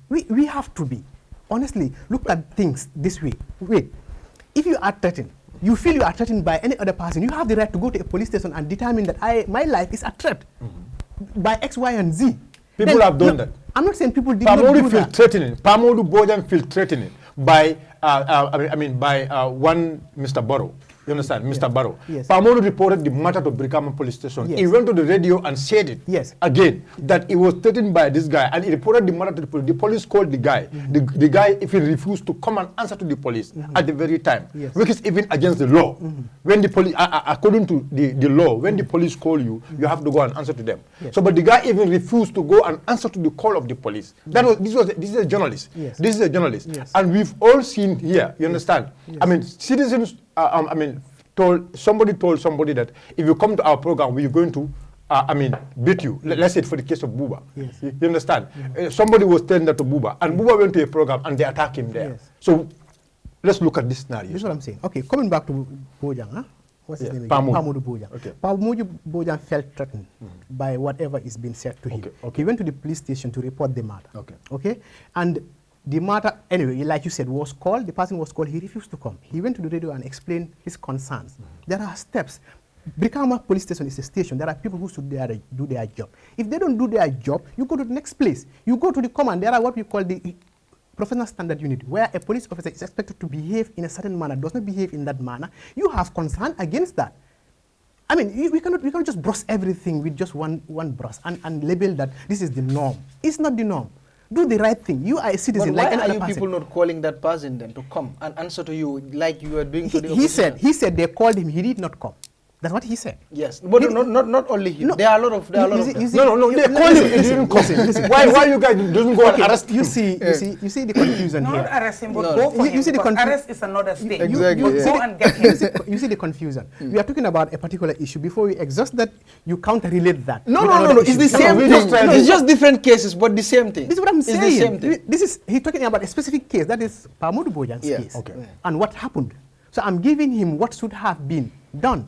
We have to be, honestly, look at things this way. Wait, if you are threatened, you feel you are threatened by any other person, you have the right to go to a police station and determine that my life is a threat by X, Y, and Z. People have done that. I'm not saying people did not do that. Threatening. Modou Bojan feel threatening by one Mr. Barrow. You understand? Mr. Barrow. Yes. Modou reported the matter to Brikama police station. Yes. He went to the radio and said it again, that he was threatened by this guy, and he reported the matter to the police. The police called the guy. The guy even refused to come and answer to the police at the very time, which is even against the law. When the police, according to the law, when the police call you, you have to go and answer to them. So, but the guy even refused to go and answer to the call of the police. This is a journalist. This is a journalist, and we've all seen here. You understand? I mean, citizens. Somebody told somebody that if you come to our program, we're going to, beat you. Let's say it for the case of Buba. You understand? Somebody was telling that to Buba, and Buba went to a program and they attacked him there. So let's look at this scenario. This is what I'm saying. Okay, coming back to Bojang, huh? What's his name? Modou Bojang. Okay. Modou Bojang felt threatened by whatever is being said to him. He went to the police station to report the matter. Okay? And the matter, anyway, like you said, was called. The person was called. He refused to come. He went to the radio and explained his concerns. There are steps. Brikama police station is a station. There are people who should do their job. If they don't do their job, you go to the next place. You go to the command. There are what we call the professional standard unit, where a police officer is expected to behave in a certain manner, does not behave in that manner. You have concern against that. I mean, we cannot just brush everything with just one brush and label that this is the norm. It's not the norm. Do the right thing. You are a citizen. But why like are you people not calling that person then to come and answer to you like you are doing to the opposition? He said they called him. He did not come. That's what he said. Yes, but not only him. No, there are a lot of them. No, they call him. He didn't call him. Why you guys doesn't go and arrest him? You see the confusion here. Not arrest him, but go for him. You see the arrest is another state. Exactly. You go and get him. You see the confusion. We are talking about a particular issue. Before we exhaust that, you counter-relate that. No. It's the same thing. It's just different cases, but the same thing. This is what I'm saying. It's the same thing. He's talking about a specific case. That is Modou Musa's case. Okay. And what happened. So I'm giving him what should have been done.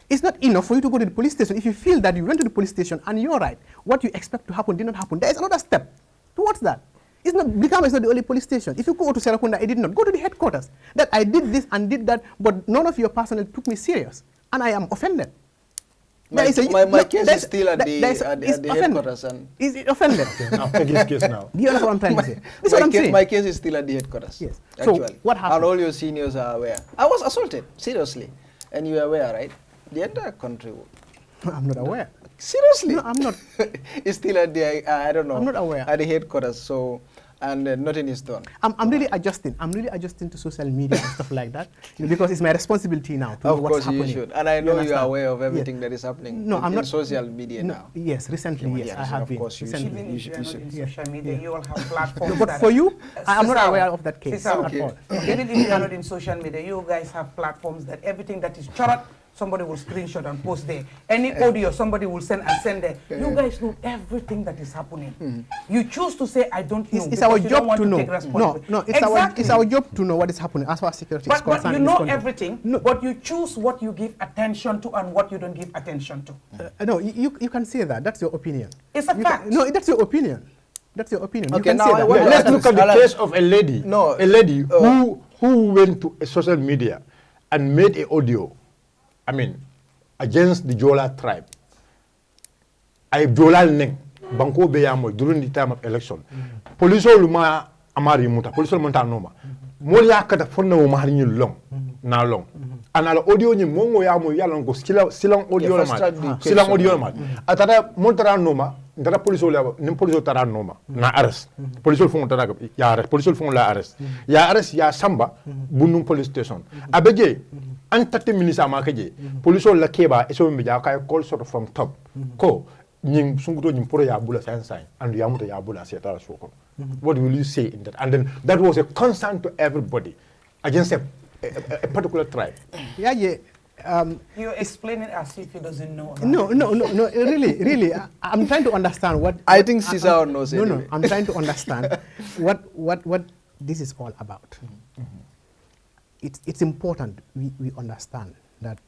It's not enough for you to go to the police station. If you feel that you went to the police station and you're right, what you expect to happen did not happen. There is another step towards that. It's not, Brikama is not the only police station. If you go to Serakunda, I did not. Go to the headquarters. That I did this and did that, but none of your personnel took me serious. And I am offended. My case is still at the headquarters. Is it offended? Now take his case now. Do you understand what I'm trying to say? This is what I'm saying. My case is still at the headquarters. Yes. Actually. So what happened? And all your seniors are aware. I was assaulted, seriously. And you are aware, right? The entire country. I'm not aware. Seriously? No, I'm not. It's still at the, I don't know. I'm not aware. At the headquarters, so, and nothing is done. I'm really adjusting. I'm really adjusting to social media and stuff like that, because it's my responsibility now to know what's happening. Of course you should. And I know you are aware of everything that is happening in social media now. Yes, recently, yes, I have been. Of course, Even if you are not in social media, you all have platforms. But for you, I'm not aware of that case at all. Even if you are not in social media, you guys have platforms that everything that is chorot, somebody will screenshot and post there. Any audio, somebody will send and send there. You guys know everything that is happening. You choose to say, I don't know. It's our job to know. No, it's our job to know what is happening as far as security is concerned. But you know everything, but you choose what you give attention to and what you don't give attention to. No, you can say that. That's your opinion. It's a fact. No, that's your opinion. That's your opinion. Okay, you can say that. Let's look at the case of a lady. A lady who went to a social media and made an audio. I mean, against the Jola tribe. I Jola neng banko beyamo during the time of election. Police luma amari muta. Police monta noma. Molia kata fonna o mahari long na long. Anala audio ni mongo ya mo yalon ko silang audio ma. Silang audio ma. Atara montara noma. Ndara police la nim police tara noma na arrest. Police fon tara ya arrest. Police fon la arrest. Ya arrest ya samba bunum police station. Abeje an 30 minutes ama kaje police la keba eso mi ja kay call sort of from top ko nying sunguto nyim pro ya bula sign and ya muta ya bula setara soko. What will you say in that? And then that was a concern to everybody against a particular tribe. You're explaining as if he doesn't know. No, really. I'm trying to understand what. I think Sissaho knows it. No, I'm trying to understand what this is all about. It's important we understand that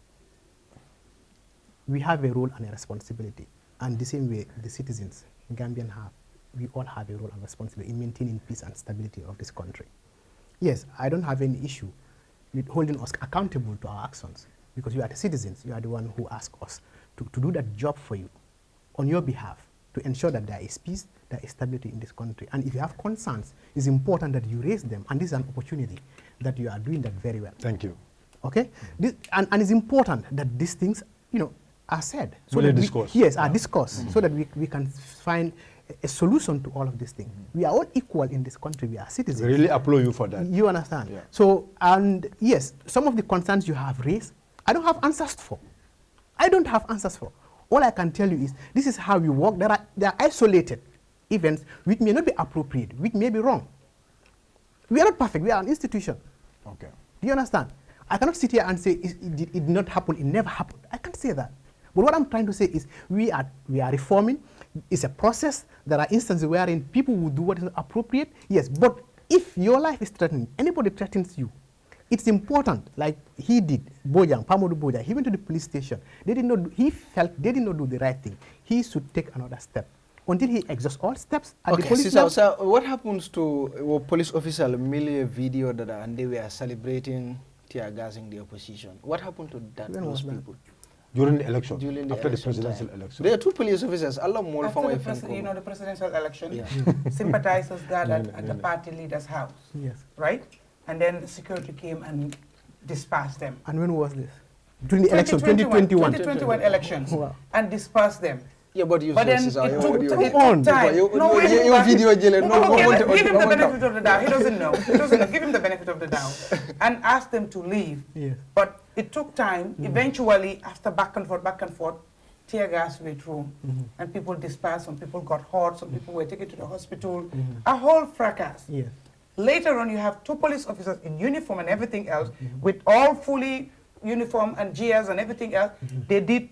we have a role and a responsibility, and the same way the citizens, Gambian we all have a role and responsibility in maintaining peace and stability of this country. Yes, I don't have any issue with holding us accountable to our actions, because you are the citizens, you are the one who ask us to do that job for you on your behalf, to ensure that there is peace, there is stability in this country. And if you have concerns, it's important that you raise them, and this is an opportunity that you are doing that very well. Thank you. Okay? And it's important that these things, are said. So that discourse. Yes, are discussed, so that we can find a solution to all of these things. We are all equal in this country. We are citizens. I really applaud you for that. You understand? Yeah. So, and yes, some of the concerns you have raised, I don't have answers for. All I can tell you is, this is how we work. There are isolated events which may not be appropriate, which may be wrong. We are not perfect. We are an institution. Okay. Do you understand? I cannot sit here and say it did not happen, it never happened. I can't say that. But what I'm trying to say is we are reforming. It's a process. There are instances wherein people will do what is appropriate. Yes, but if your life is threatened, anybody threatens you, it's important, like he did, Modou Bojang, he went to the police station. He felt they did not do the right thing. He should take another step until he exhausts all steps at the police level. So what happens to a police officer merely a video that and they were celebrating tear gassing the opposition? What happened to those people? During the election, after the presidential election. There are two police officers. After the presidential election, sympathizers gathered at the party leader's house. Yes. Right? And then the security came and dispersed them. And when was this? During the election, 2021. 2021 elections. Wow. And dispersed them. Yeah, but you But then it took time. No, you video jail. No, give him the benefit of the doubt. He doesn't know. He doesn't know. Give him the benefit of the doubt and ask them to leave. Yes. But it took time. Eventually, after back and forth, tear gas went through, and people dispersed. Some people got hurt. Some people were taken to the hospital. A whole fracas. Yes. Later on, you have 2 police officers in uniform and everything else, with all fully uniform and GS and everything else. They did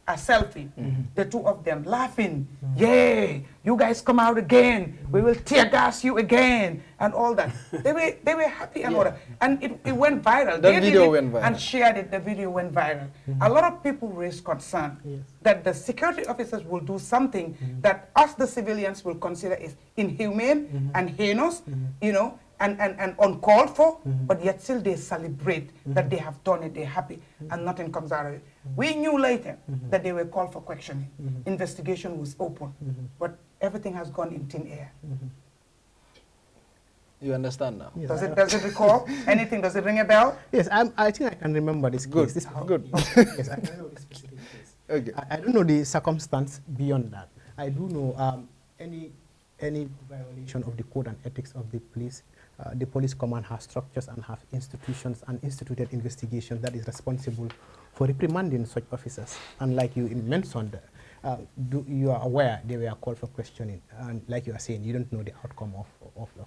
a selfie, the 2 of them laughing. Yay, you guys come out again. We will tear gas you again and all that. They were happy and all that. And it went viral. The video went viral. And shared it. The video went viral. A lot of people raised concern that the security officers will do something that us, the civilians, will consider is inhumane and heinous, you know, and uncalled for, but yet still they celebrate that they have done it, they're happy, and nothing comes out of it. We knew later that they were called for questioning. Investigation was open, but everything has gone in thin air. You understand now? Yes, Does it recall anything? Does it ring a bell? Yes, I think I can remember this case. This Good. Yes, I know this specific case. Okay. I don't know the circumstance beyond that. I do know any violation of the code and ethics of the police command has structures and have institutions and instituted investigation that is responsible for reprimanding such officers. And like you mentioned, you are aware they were called for questioning, and like you are saying, you don't know the outcome of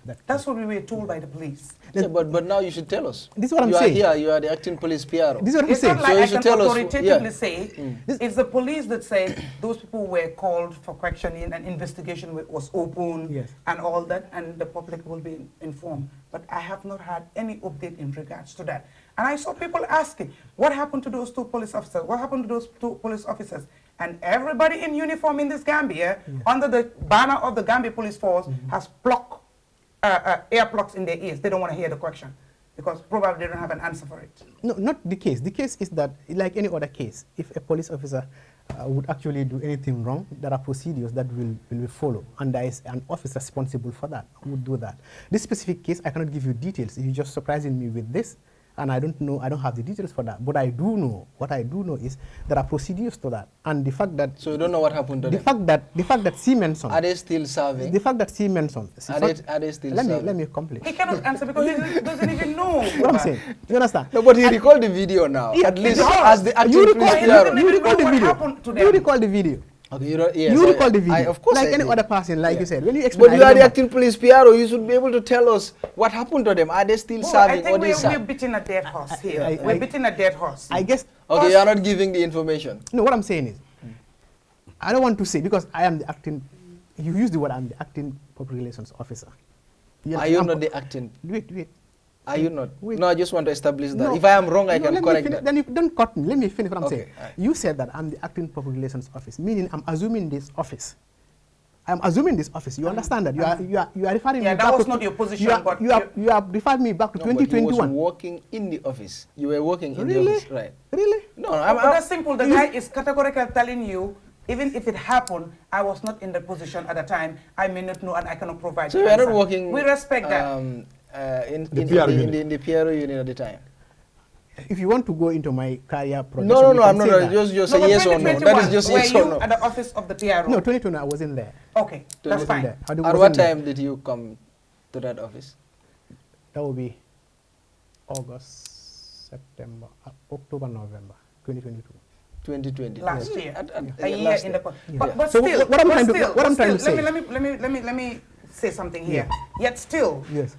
that. That's what we were told by the police. Yeah, but now you should tell us. This is what I'm saying. You are here, you are the acting police PRO. This is what I'm It's saying. not like So you I should can tell us, authoritatively say it's the police that said those people were called for questioning and investigation was open and all that, and the public will be informed. But I have not had any update in regards to that. And I saw people asking, what happened to those 2 police officers? What happened to those 2 police officers? And everybody in uniform in this Gambia, under the banner of the Gambia Police Force, has plugged ear plugs in their ears. They don't want to hear the question because probably they don't have an answer for it. No, not the case. The case is that, like any other case, if a police officer would actually do anything wrong, there are procedures that will be followed, and there is an officer responsible for that who would do that. This specific case, I cannot give you details. You're just surprising me with this, and I don't know, I don't have the details for that. But I do know, what I do know is there are procedures to that, and the fact that... So you don't know what happened to them? The fact that she mentioned... Are they still serving? The fact that she mentioned... Are they still serving? Let me complete. He cannot answer because he doesn't even know. What I'm saying, you understand? No, but he recalled the video now. Yeah, at least does. as the acting police PRO. You recall the What video. happened to them? You recall the video. Okay, yes, You recall the video. of course like I any did. other person, like you said. When you explain, But you are the acting police PRO, you should be able to tell us what happened to them. Are they still serving I or think they we're beating a dead horse here. We're beating a dead horse. I guess... Okay, you are not giving the information. No, what I'm saying is, I don't want to say, because I am the acting... You use the word, I'm the acting public relations officer. Are you not the acting? Wait. Are you not? Wait. No, I just want to establish that. No. If I am wrong, I No, can let me correct finish. that. Then you don't cut me. Let me finish what I'm Okay, saying. alright. You said that I'm the acting public relations office, meaning I'm assuming this office. I'm assuming this office. You understand that? You are referring me back that was to, not your position, but you have referred me back to No, but you 2021. was working in the office. You were working in the Really? office, right? Really? No, But that's simple. The guy is categorical telling you, even if it happened, I was not in the position at the time. I may not know and I cannot provide. So the you are not answer. working. We respect that. In the PRO unit at the time. If you want to go into my career project, No, I'm not. Just No, a but yes or no. That is just were yes you or no. at the office of the PRO? No, 2020 I wasn't there. Okay, that's Wasn't fine. there. I At wasn't what there. time did you come to that office? That will be August, September, October, November, 2022. 2020. Last year. A yeah, year last in year. the Yeah. but So still, what I'm trying to say. Let me say something here. Yet still, Yes.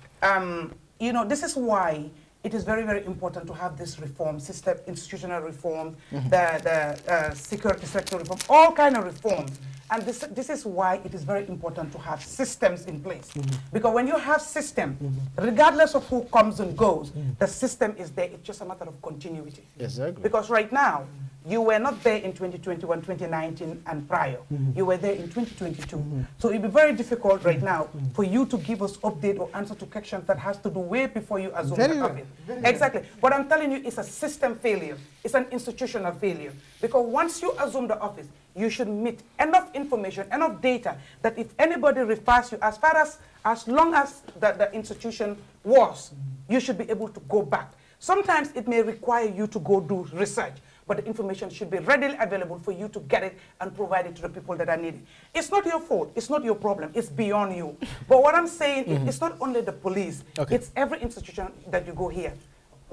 you know, this is why it is very, very important to have this reform, system, institutional reform, the security sector reform, all kind of reforms. And this is why it is very important to have systems in place. Because when you have system, regardless of who comes and goes, the system is there. It's just a matter of continuity. Exactly. Because right now, you were not there in 2021, 2019, and prior. You were there in 2022. So it'd be very difficult right now for you to give us update or answer to questions that has to do way before you assume the office. Exactly. What I'm telling you is a system failure. It's an institutional failure. Because once you assume the office, you should meet enough information, enough data, that if anybody refers you, as long as the institution was, you should be able to go back. Sometimes it may require you to go do research. but the information should be readily available for you to get it and provide it to the people that are needed. It's not your fault. It's not your problem. It's beyond you. But what I'm saying is it's not only the police. It's every institution that you go here.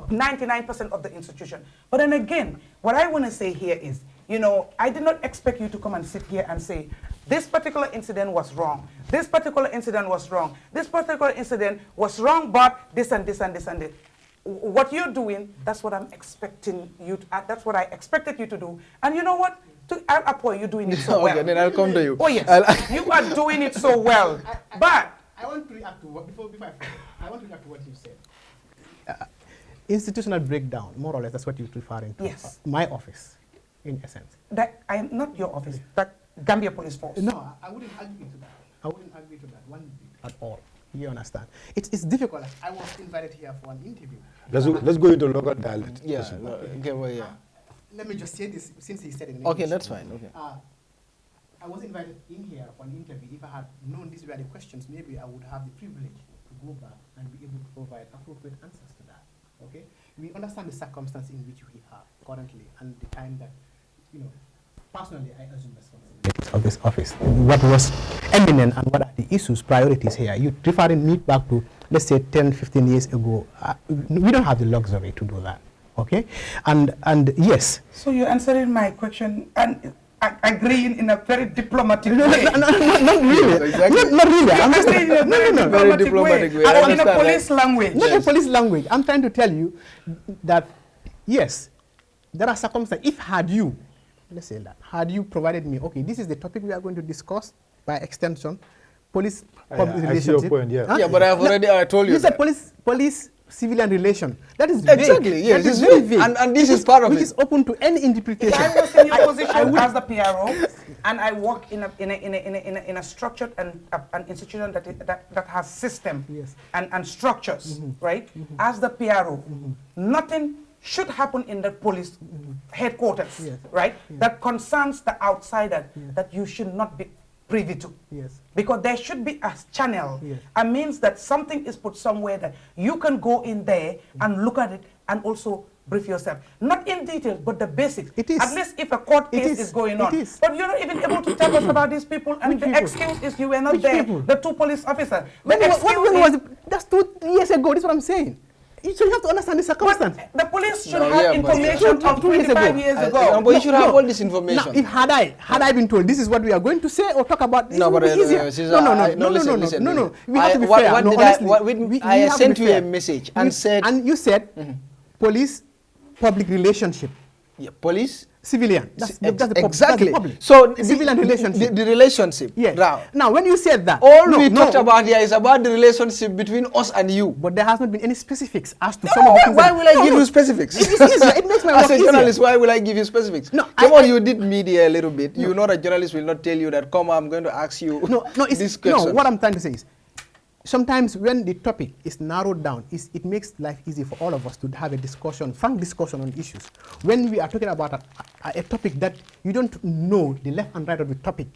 99% of the institution. But then again, what I want to say here is, you know, I did not expect you to come and sit here and say, this particular incident was wrong. This particular incident was wrong. This particular incident was wrong, but this and this and this and this. What you're doing, that's what I'm expecting you to, that's what I expected you to do. And you know what? I'll applaud you doing it so well. Okay, then I'll come to you. Oh yes, you are doing it so well. But I want to react to what, before I want to react to what you said. Institutional breakdown, more or less, that's what you're referring to. Yes. My office, in essence. That I am not your office. That Gambia Police Force. No, I wouldn't agree to that. I wouldn't agree to that one bit at all. You understand? It's difficult. I was invited here for an interview. Let's go into local dialect. Yeah. Okay, well, yeah. Let me just say this since he said it in Okay, English. that's fine. Okay. I was invited in here for an interview. If I had known these were the questions, maybe I would have the privilege to go back and be able to provide appropriate answers to that. Okay? We understand the circumstance in which we are currently and the time that, you know, personally I assume responsibility of this office. What was eminent and what are the issues, priorities here? You referring me back to, let's say, 10, 15 years ago. We don't have the luxury to do that. Okay? And yes. So you're answering my question and agreeing in a very diplomatic way. Not really. Exactly. Not really. I'm just agreeing in a very diplomatic way. I In a police language. Not a police language. I'm trying to tell you that, yes, there are circumstances. If had you, let's say that, had you provided me, okay, this is the topic we are going to discuss, by extension, police-public relationship. I see your point, yeah. Huh? Yeah, but I have already told you. You said police-civilian relation. That is exactly, vague. yes, That it's is very vague. vague. And this is part of which it. is open to any interpretation. If I was in your position as the PRO, and I work in a structured and an institution that has system and structures, right? As the PRO, nothing should happen in the police headquarters, right? That concerns the outsider that you should not be privy to. Because there should be a channel, a means that something is put somewhere that you can go in there and look at it and also brief yourself. Not in detail, but the basics. It is. At least if a court case is going on. But you're not even able to tell us about these people, and the excuse is you were not there. The two police officers. When was that's 2 years ago, that's what I'm saying. You should have to understand the circumstance. The police should have information of 25 years ago. But you should have all this information. Now, if had I been told this is what we are going to say or talk about, no, but listen. We have to be fair. I sent you a message and said, and you said police public relationship. Yeah, police civilian. That's exactly. That's the so civilian relationship. The relationship. Yeah. Now, when you said that, all we talked about here is about the relationship between us and you. But there has not been any specifics as to some of the things. Why will I give you specifics? It is easier. It makes my work easier. As a journalist, why will I give you specifics? No, come on, you did media a little bit. You know that journalists will not tell you that. Come, I'm going to ask you. This question. No, what I'm trying to say is, sometimes when the topic is narrowed down, it makes life easy for all of us to have a discussion, frank discussion on issues. When we are talking about a topic that you don't know the left and right of the topic,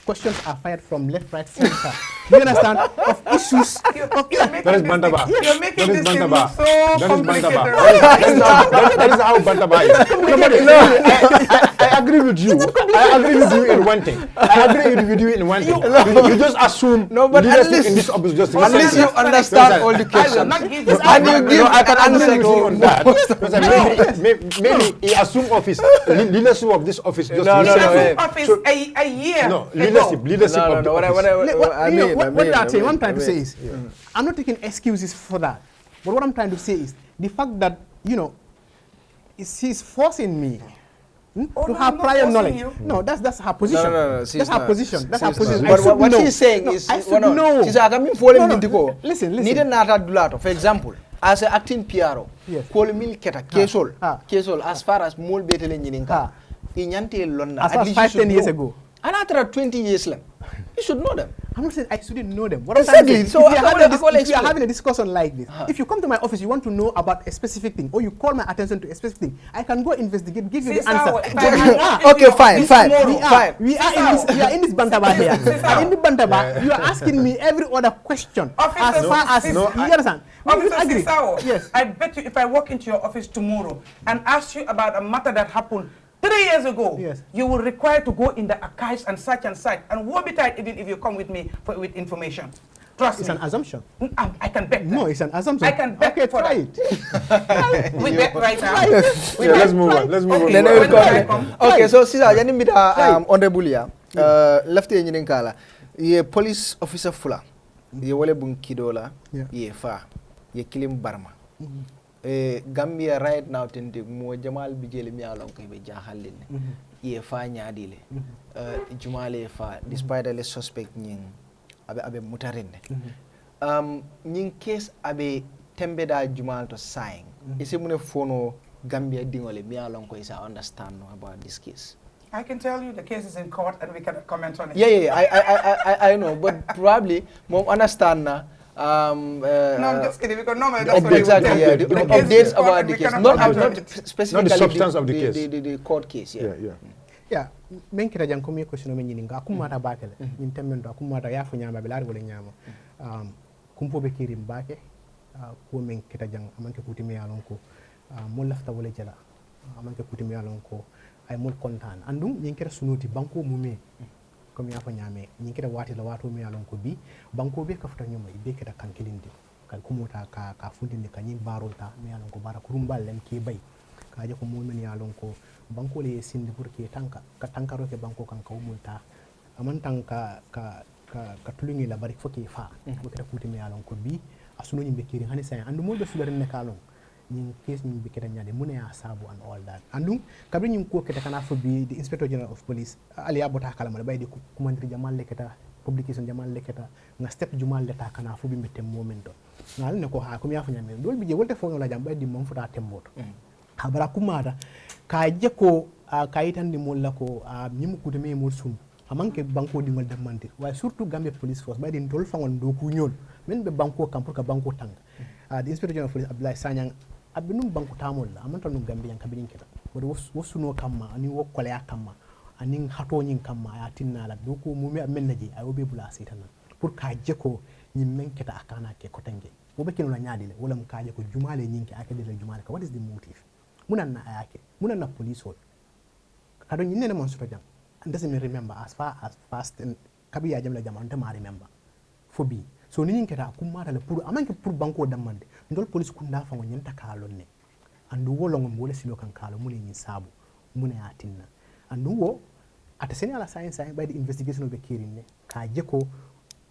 questions are fired from left, right, center. You understand? Of issues. That is Bantaba. You're making this thing look so complicated. That is how Bantaba is. I agree with you. I agree with you in one thing. I agree with you in one thing. You just assume leadership in this office just unless you understand all the questions. And you give I can answer on that. Maybe he assumed office, leadership of this office just office a year. No, leadership of the office. What I'm trying to say is, I'm not taking excuses for that. But what I'm trying to say is, the fact that, she's forcing me to have prior knowledge. No, that's her position. That's her position. That's her position. But what she's saying is, she's listen. For example, as an acting PRO, Kesol, as far as Mol Betele Nyininka, as far as 5-10 years ago. And after 20 years, You should know them. I'm not saying I shouldn't know them. What Exactly. I'm saying, So if we are having a discussion like this, if you come to my office, you want to know about a specific thing, or you call my attention to a specific thing, I can go investigate, give you the answer. Okay, fine. We are in this Bantaba here. In the Bantaba, you are asking me every other question as far as you understand. Officer agree. Sissaho, Yes. I bet you if I walk into your office tomorrow and ask you about a matter that happened 3 years ago, yes, you will require to go in the archives and such, and woe betide even if you come with me with information. Trust me. It's an assumption. I can bet that. No, it's an assumption. I can bet okay, for try that. it. We bet right now. Let's move on. Let's move on. Okay, so Sisa, yani mita honorable ya left ye nyinin kala. Ye police officer fula. Ye wale bun kidola. Ye fa. Ye kilim barma. Gambia right now tende mo jamal bijele mi alon ko be jahalin. Ye fa nyaadile. Jumale fa despite the suspect nying abe mutarinde. Nying case abe tembe da jumal to sign. Isi mune fono Gambia dingole mi alon ko isa understand about this case. I can tell you the case is in court and we can comment on it. Yeah, I know, but probably mom understand na. No, I'm just kidding because normally that's what exactly, yeah. The updates about the case, not specifically not the substance of the case. The court case, Yeah, men kita jang komi question men nyini nga kumata bakele min temendo kumata ya fu nyama be lari wala nyama kumpo be kirim bake ko men kita jang amanke kuti mi yalon ko mo lafta wala jala amanke kuti mi yalon ko ay mol kontan andum nyin kera sunuti banko mumi comme ya fa nyame nyin kera wati la wato mi yalon ko bi banko be ka futa nyuma be keda kankilindi kan kumota ka fundinde kanyin barolta mi yalon ko bara kurumbal len ke bay kaje ko mumen yalon ko banko le sindi pour que tanka ka tankaro ke banko kan kawmulta aman tanka ka tulungi la bari foki fa ko keda kuti mi yalon ko bi asuno nyimbe kiri hani say andu mo be fulare ne kalon nyin case nyin be keda nyade mune ya sabu and all that andu kabri nyin ko keda kana fo bi the inspector general of police ali abota kala mo bay di commandant jamal leketa publication jamal leketa nga step jumal leta kana fo bi metem momento ngal ne ko ha ko mi afa nyame dol bi je wolte fo la jam bay di mom futa temboto habara kumata ka je ko kayitandi mol la ko nyimu kude me mol sun amanke banko di ngol damante way surtout Gambia police force bay din tol fangon do ku nyol men be banko kam pour ka banko tang the inspector general of police Abdoulaye Sanyang abinum banko tamol la amanta no Gambia yan kabinin keta bodo wosuno kamma ani wokkole ya kamma ani hato nyin kamma ya tinna la do ko mumi men naji ay obe bula sitana pour ka je ko nyim men keta akana ke ko tange bo be kino la nyaadi le wala mu ka je ko jumale nyinki akade le jumale ka what is the motive munan na ayake munan na police hol kado nyine mon soto jam doesn't remember as far as fast and kabi ya jam la jam anta ma remember fobi so ni nyinke ta kumata le pour amanke pour banko damande ndol police kunda fango nyenta kalon ne andu wolo ngom wala silo kan kalo muni nyi sabu muni atinna andu wo ata seni ala science by the investigation of the kirin ne ka jeko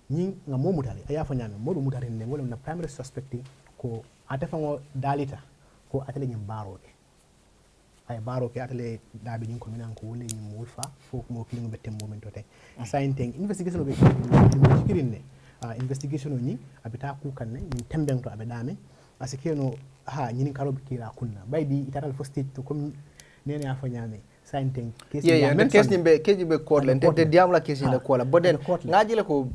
nyi nga mo mutale aya fa nyame modu mutare ne wala na primary suspect ko ata fango dalita ko atale nyim baroke ay baro ke atale dabi nyin ko minan ko wole nyim wolfa fo ko mo kilingo betem momento tay science investigation of the kirin ne investigation o ni abita ku kanne ni tembento abe dame asikeno ha nyini karobe kira kunna baydi itatal fo state to comme nene afa nyame sainten case the case be court len te diamla case ni ko la boden ngaji le ko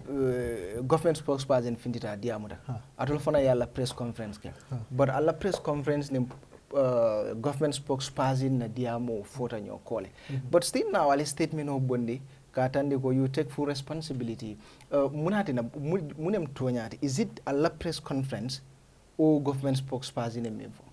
government spokesperson findita diamuda atol fana yalla press conference ke but alla press conference ni government spokesperson na diamo fota nyo kole but still now alle statement o bondi katande ko you take full responsibility munati na munem tonyati is it a press conference or government spokesperson in mevo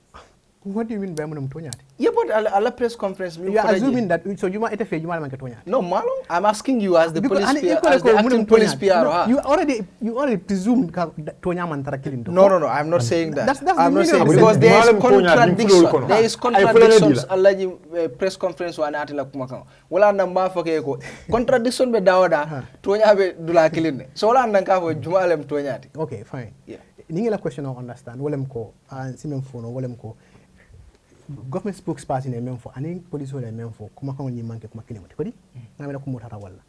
what do you mean by munem tonyati yeah but a press conference you are assuming that so you ite fe you man tonyati no malo I'm asking you as the police as the acting police PR you already presume tonya man tarakilin no I'm not saying that I'm not saying because there is contradictions allaji press conference wa natila kuma kan wala nan ba fake ko contradiction be dawada tonya be dula kilin so wala nan ka fo jumalem tonyati okay fine yeah ningi la question I understand wolem ko simem fono wolem ko government spokesperson e men fo ani police wala men fo kuma kan ni manke kuma kilimo ko di ngamela ko motata wala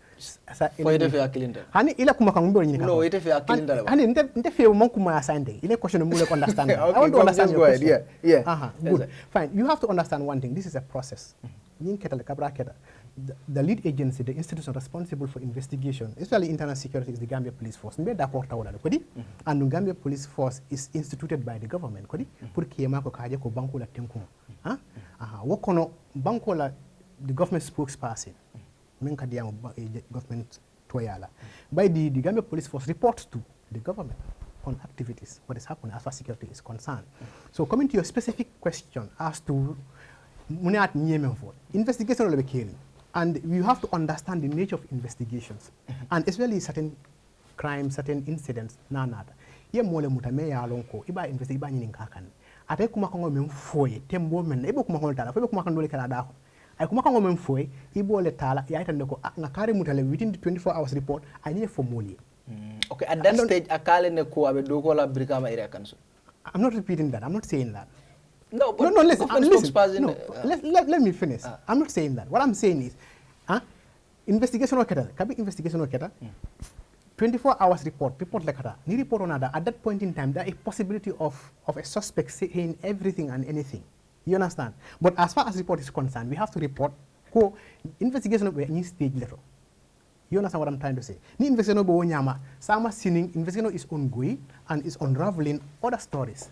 sa fo ite fe akilinda hani ila kuma kan mbo ni ka no ite fe akilinda la hani nte fe mon kuma asante ile question mo le understand okay, I want to understand your question yeah good fine you have to understand one thing this is a process yin ketal kabra keta the lead agency, the institution responsible for investigation, especially internal security, is the Gambia Police Force. And the Gambia Police Force is instituted by the government. The government spokesperson, government by the Gambia Police Force reports to the government on activities, what is happening as far as security is concerned. So coming to your specific question as to investigation will be killing. And you have to understand the nature of investigations, and especially certain crimes, certain incidents. Ye mole mutame ya lonko iba investigate iba nyini kakan. Ate kuma kongo memfoye tembo men ibo kuma kongo tala, febe kuma kongo le kala dako. Ay kuma kongo memfoye ibo le tala ya itande ko ngakare mutale within the 24 hours report I need for mole. Okay, at that stage akale ne ko abe doko la Brikama area council. I'm not repeating that. I'm not saying that. No, but listen. Let me finish. I'm not saying that. What I'm saying is, investigation oketa, kabi investigation oketa, 24 hours report like that. Ni report on that. At that point in time, there is a possibility of a suspect saying everything and anything. You understand? But as far as report is concerned, we have to report. Investigation of any stage level. You understand what I'm trying to say? Ni investigation of nyama, sama sinning investigation is ongoing and is unraveling other stories.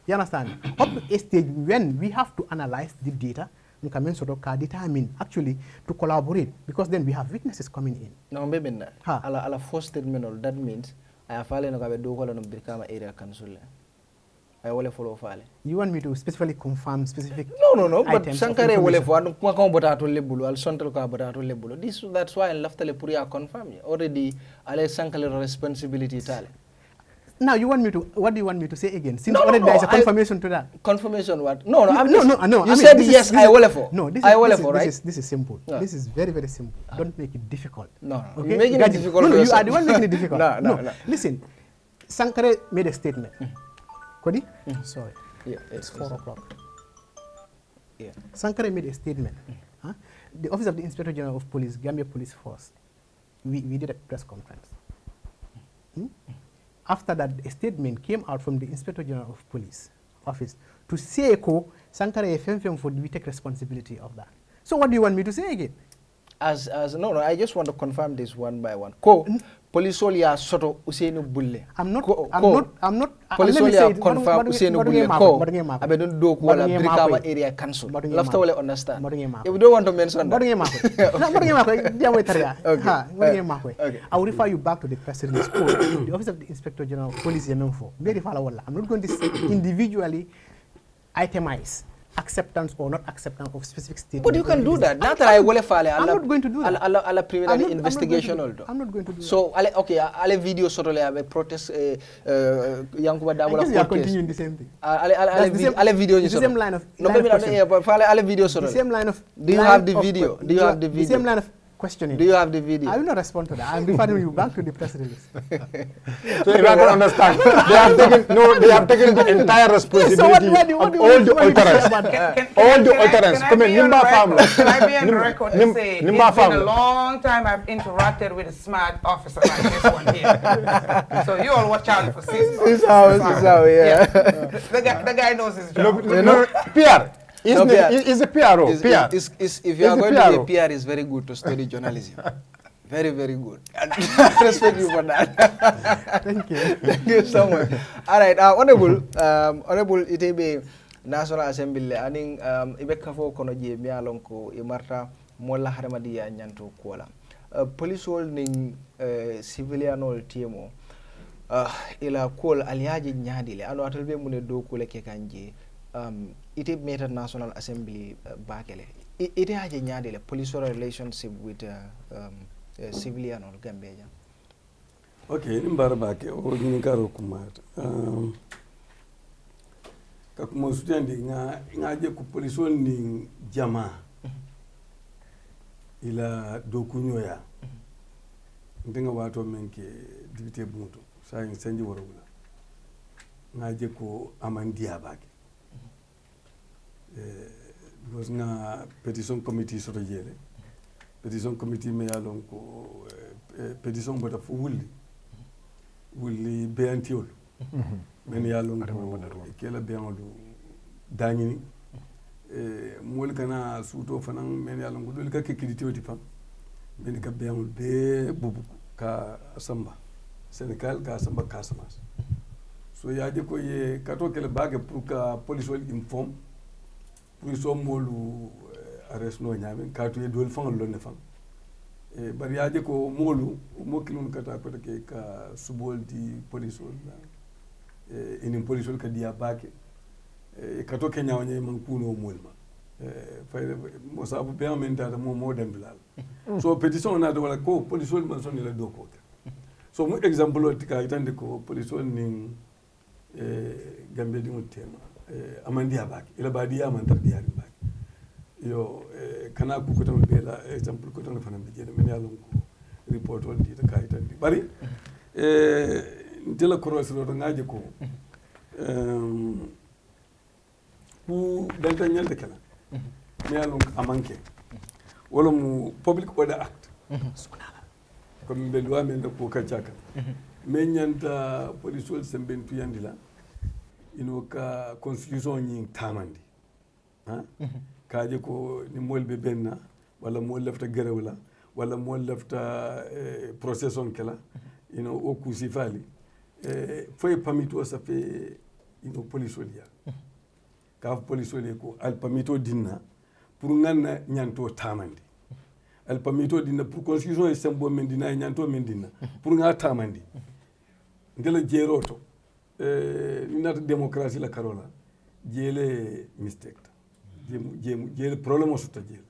You understand? Up to a stage when we have to analyze the data, we can determine actually to collaborate, because then we have witnesses coming in. No, maybe not. Ala first statement, that means I have fallen on the Brikama area council. I will follow file. You want me to specifically confirm specific? No. But Sankare will have this. That's why I left the Puria confirm already. Ale Sankare responsibility tale. Now you want me to? What do you want me to say again? Since already there is a confirmation to that. Confirmation what? No. You said yes. I will for. No, this is simple. No. This is very simple. Don't make it difficult. No. Okay? You're making it difficult. No, you are the one making it difficult. No. Listen, Sankare made a statement. Kodi? Sorry. Yeah. It's 4 o'clock. Yeah. Sankare made a statement. The Office of the Inspector General of Police, Gambia Police Force, we did a press conference. After that, a statement came out from the Inspector General of Police office to say, Sankare for we take responsibility of that. So what do you want me to say again? No, I just want to confirm this one by one. Police only are sort of Usainu Bulle. I'm not. Police only are confirm Usainu Bulle. I don't do Kuala Brikama area council. Love to understand. If we don't want to mention that. Okay. I will refer you back to the press release. The Office of the Inspector General of Police Yemenfo. Very follow. I'm not going to individually itemize acceptance or not acceptance of specific statements. But you can do that. I'm not going to do that. Ala preliminary investigation also. I'm not going to do that. So, ale video sort of protest Yankuba Damola protest. You are continuing the same thing. Ale video the same line of ale video sort of. The same line of. Do you have the video? Do you have the video? The same line of questioning. Do you have the video? I will not respond to that. I'm referring you back to the press release. So if I can understand, they have taken the entire responsibility of all the utterance. All the utterance. Can I be on the record to say it's been a long time I've interacted with a smart officer like this one here. So you all watch out for Sissaho, yeah. The guy knows his job. PR. Is a PRO. PR. If you are going to be a PR, it's very good to study journalism. Very, very good. I respect you for that. Thank you. Thank you so much. All right, Honorable Itebe National Assembly, I think Ibekafo Konoji Mialonko, Imarta, Mola Haramadia Nyanto Kuala. Police holding civilian or TMO. Ila call Aliaji Nyadile, I know Atalbe Munedo Kulekanje. It made a National Assembly bakele. It has a police relationship with civilian or Gambia. Okay, Nimbarbake or Ninkaro Kumat. Kakumosutendi ngaje ku police ni jama ila dokunyoya. Ndinga watu menke dibite buntu. Sa senji worogula. Ngaje ku amandia bake. Because na petition committee sort of yele. Petition committee me along ko petition bota fu Wuli beantiol. Men yalong ko kela beandu dangini mol kana suto fanan men yalla ngudul ka kekidité oti fam men ka beamul be bubu ka samba Sénégal ka samba Casamance so yaje ko ye kato kele bage pour ka police wol inform pour so molu arrest no nyame ka to ye dol fan lo ne fam e bari yaje ko molu mo kilun kata ko ke ka subol di police wol inin police wol ka dia bake kato kenya wanye man kuno molma fayde mo sabu be amenta mo dem bilal so petition na de wala ko police wol man sonni la do ko so mu example o tika itande ko police wol ni gambe di tema amandi abaki ila badi ya man tarbiya ri baki yo kana ku ko tan be la example ko tan fana be jede men yalon ko report wol di ka itande bari ndela cross ro ngaje ko ku dalta nyalde kala mi yalon amanke wala mu public order act comme be loi men ko kacaka men nyanta police wol sembentu yandila ino ka constitution nyi tamandi ha kaje ko ni molbe benna wala mol lafta garewla wala mol lafta procession kala ino o kusifali foi pamito sa fe ino police wol ya ka police wol ko al pamito dinna pour nganna nyanto tamandi al pamito dinna pour constitution e sembo men dinna nyanto men dinna pour nga tamandi ngela jeroto nata démocratie la karola jele mistake jele problème o sutta jele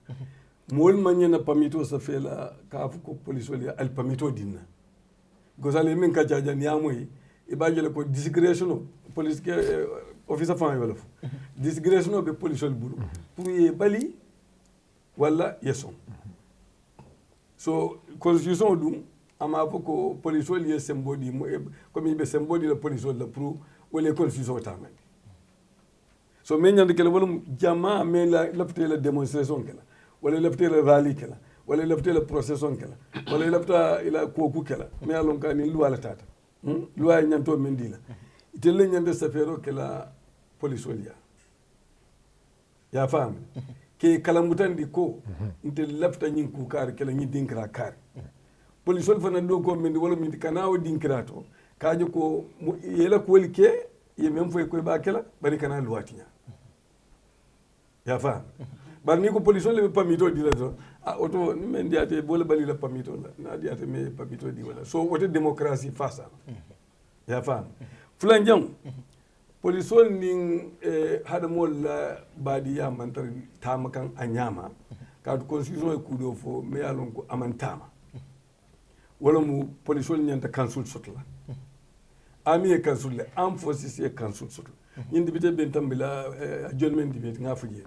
mol manyana pamito sa fela ka fu ko police wali al pamito dinna gozale men ka jaja niamoy e bajele ko discretion police ke officer fan wala fu discretion be police wal bulu pour ye bali wala yeson so constitution dum ama ko police wol ye sembodi comme be sembodi la police wol la pour wala constitution tamandi so men nyande kala wala jama men la lafte la démonstration kala wala lafte la rally kala wala lafte la procession kala wala lafta ila koku kala me alon ka ni loi la tata loi nyanto men dila itelle nyande safero kala police wol ya fam ke kala mutandi ko inte lafta nyin ku kar kala nyi dinkra kar police wol fana do ko min wala min kana o dinkirato kaje ko yela ko ke ye même foy ko ba kala bari kana luwatinya ya fa bar ni ko police wol le pamito di la do auto ni men diate bole bali la pamito la na diate me pamito di wala so wote démocratie face ya fa fulan jang police wol ni hada mol la badi ya mantar tamakan anyama ka constitution e kudo fo me yalon ko amantama wala mu police wol nyanta council sotla ami e council le am forces e council sotla ñin dibité ben tambila adjournment dibité nga fuje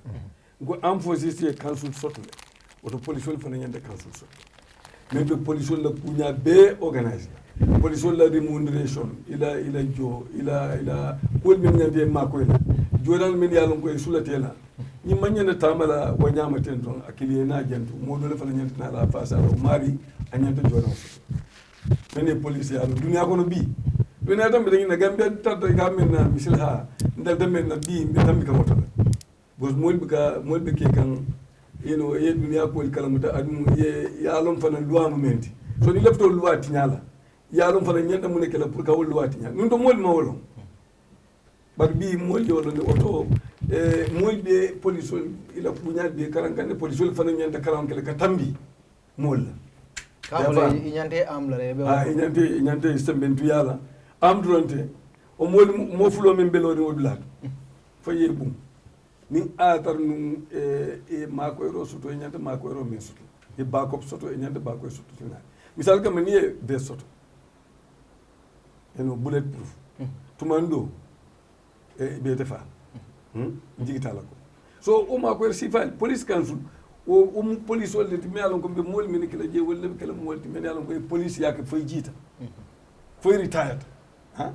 ko am forces e council sotla auto police wol fana nyanta council sotla mais be police wol la kunya be organize police wol la remuneration ila jo ila kol min nyande mako ila jodan min yalon ko e sulatela ñi mañana tamala wanyama tenton akili na jantu modo le fana nyanta na la fasa o mari anyanta jodan mene police ya dunia kono bi dunia tambe na gambe tata gamen na misil ha ndal dambe na bi be tambi ka motala bos mol be ke kan yeno ye dunia ko kala muta adum ye ya lom fana loi mo menti so ni lefto loi tinyala ya lom fana nyanda mun kala pour ka wol loi tinyala nun to mol ma wolon bar bi mol yo lo auto mol be police ila bunya be karankane police fana nyanda karankale ka tambi mol kamule inyante amla rebe inyante sembentu yala am dronte o mo fulo men belori odula fa yebum ni atar num mako ero soto inyante mako ero men soto e backup soto inyante backup soto tuna misal kam ni be soto eno bulletproof tumando be defa digitala ko so o mako er sifal police council o police wol de me alon ko be mol min kala je wol be kala mol me alon ko police yak fay jita fay retired ha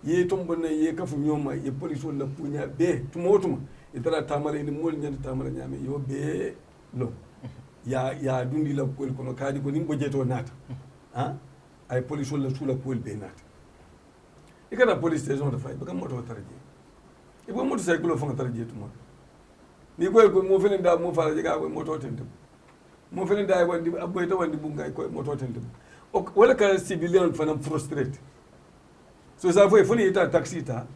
ye tombo na ye kafu nyoma ye police wol la punya be tumotuma itara tamara ni mol nyande tamara nyame yo be lo ya dundi la ko kono kadi ko nimbo jeto nata ha ay police wol la sula ko be nata ikana police station de fay be kam moto tarje e bo moto cycle fo tarje tuma ni ko mo felen da mo fala jiga ko moto tente mo felen da wandi aboyta wandi bunga ko moto tente wala ka civilian fana frustrate so ça foi foni ita taxi ta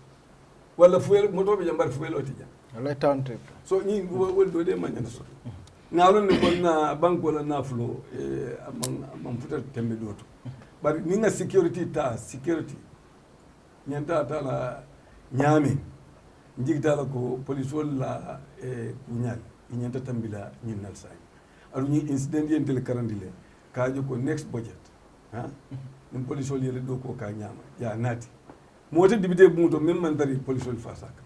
wala fuel moto be jambar fuel otija wala town trip so ni wol do de manya so ngalon ne kon na bank wala na flo amang futa tembe doto bari ni nga security nyanta ta la nyame njigta la ko police wala kunyal nyanta tambila nyinnal sai alu ni incident yentel karandile kaajo ko next budget ha nim police wala yele do ko ka nyama ya nati mota dibite buto même man dari police wala fasaka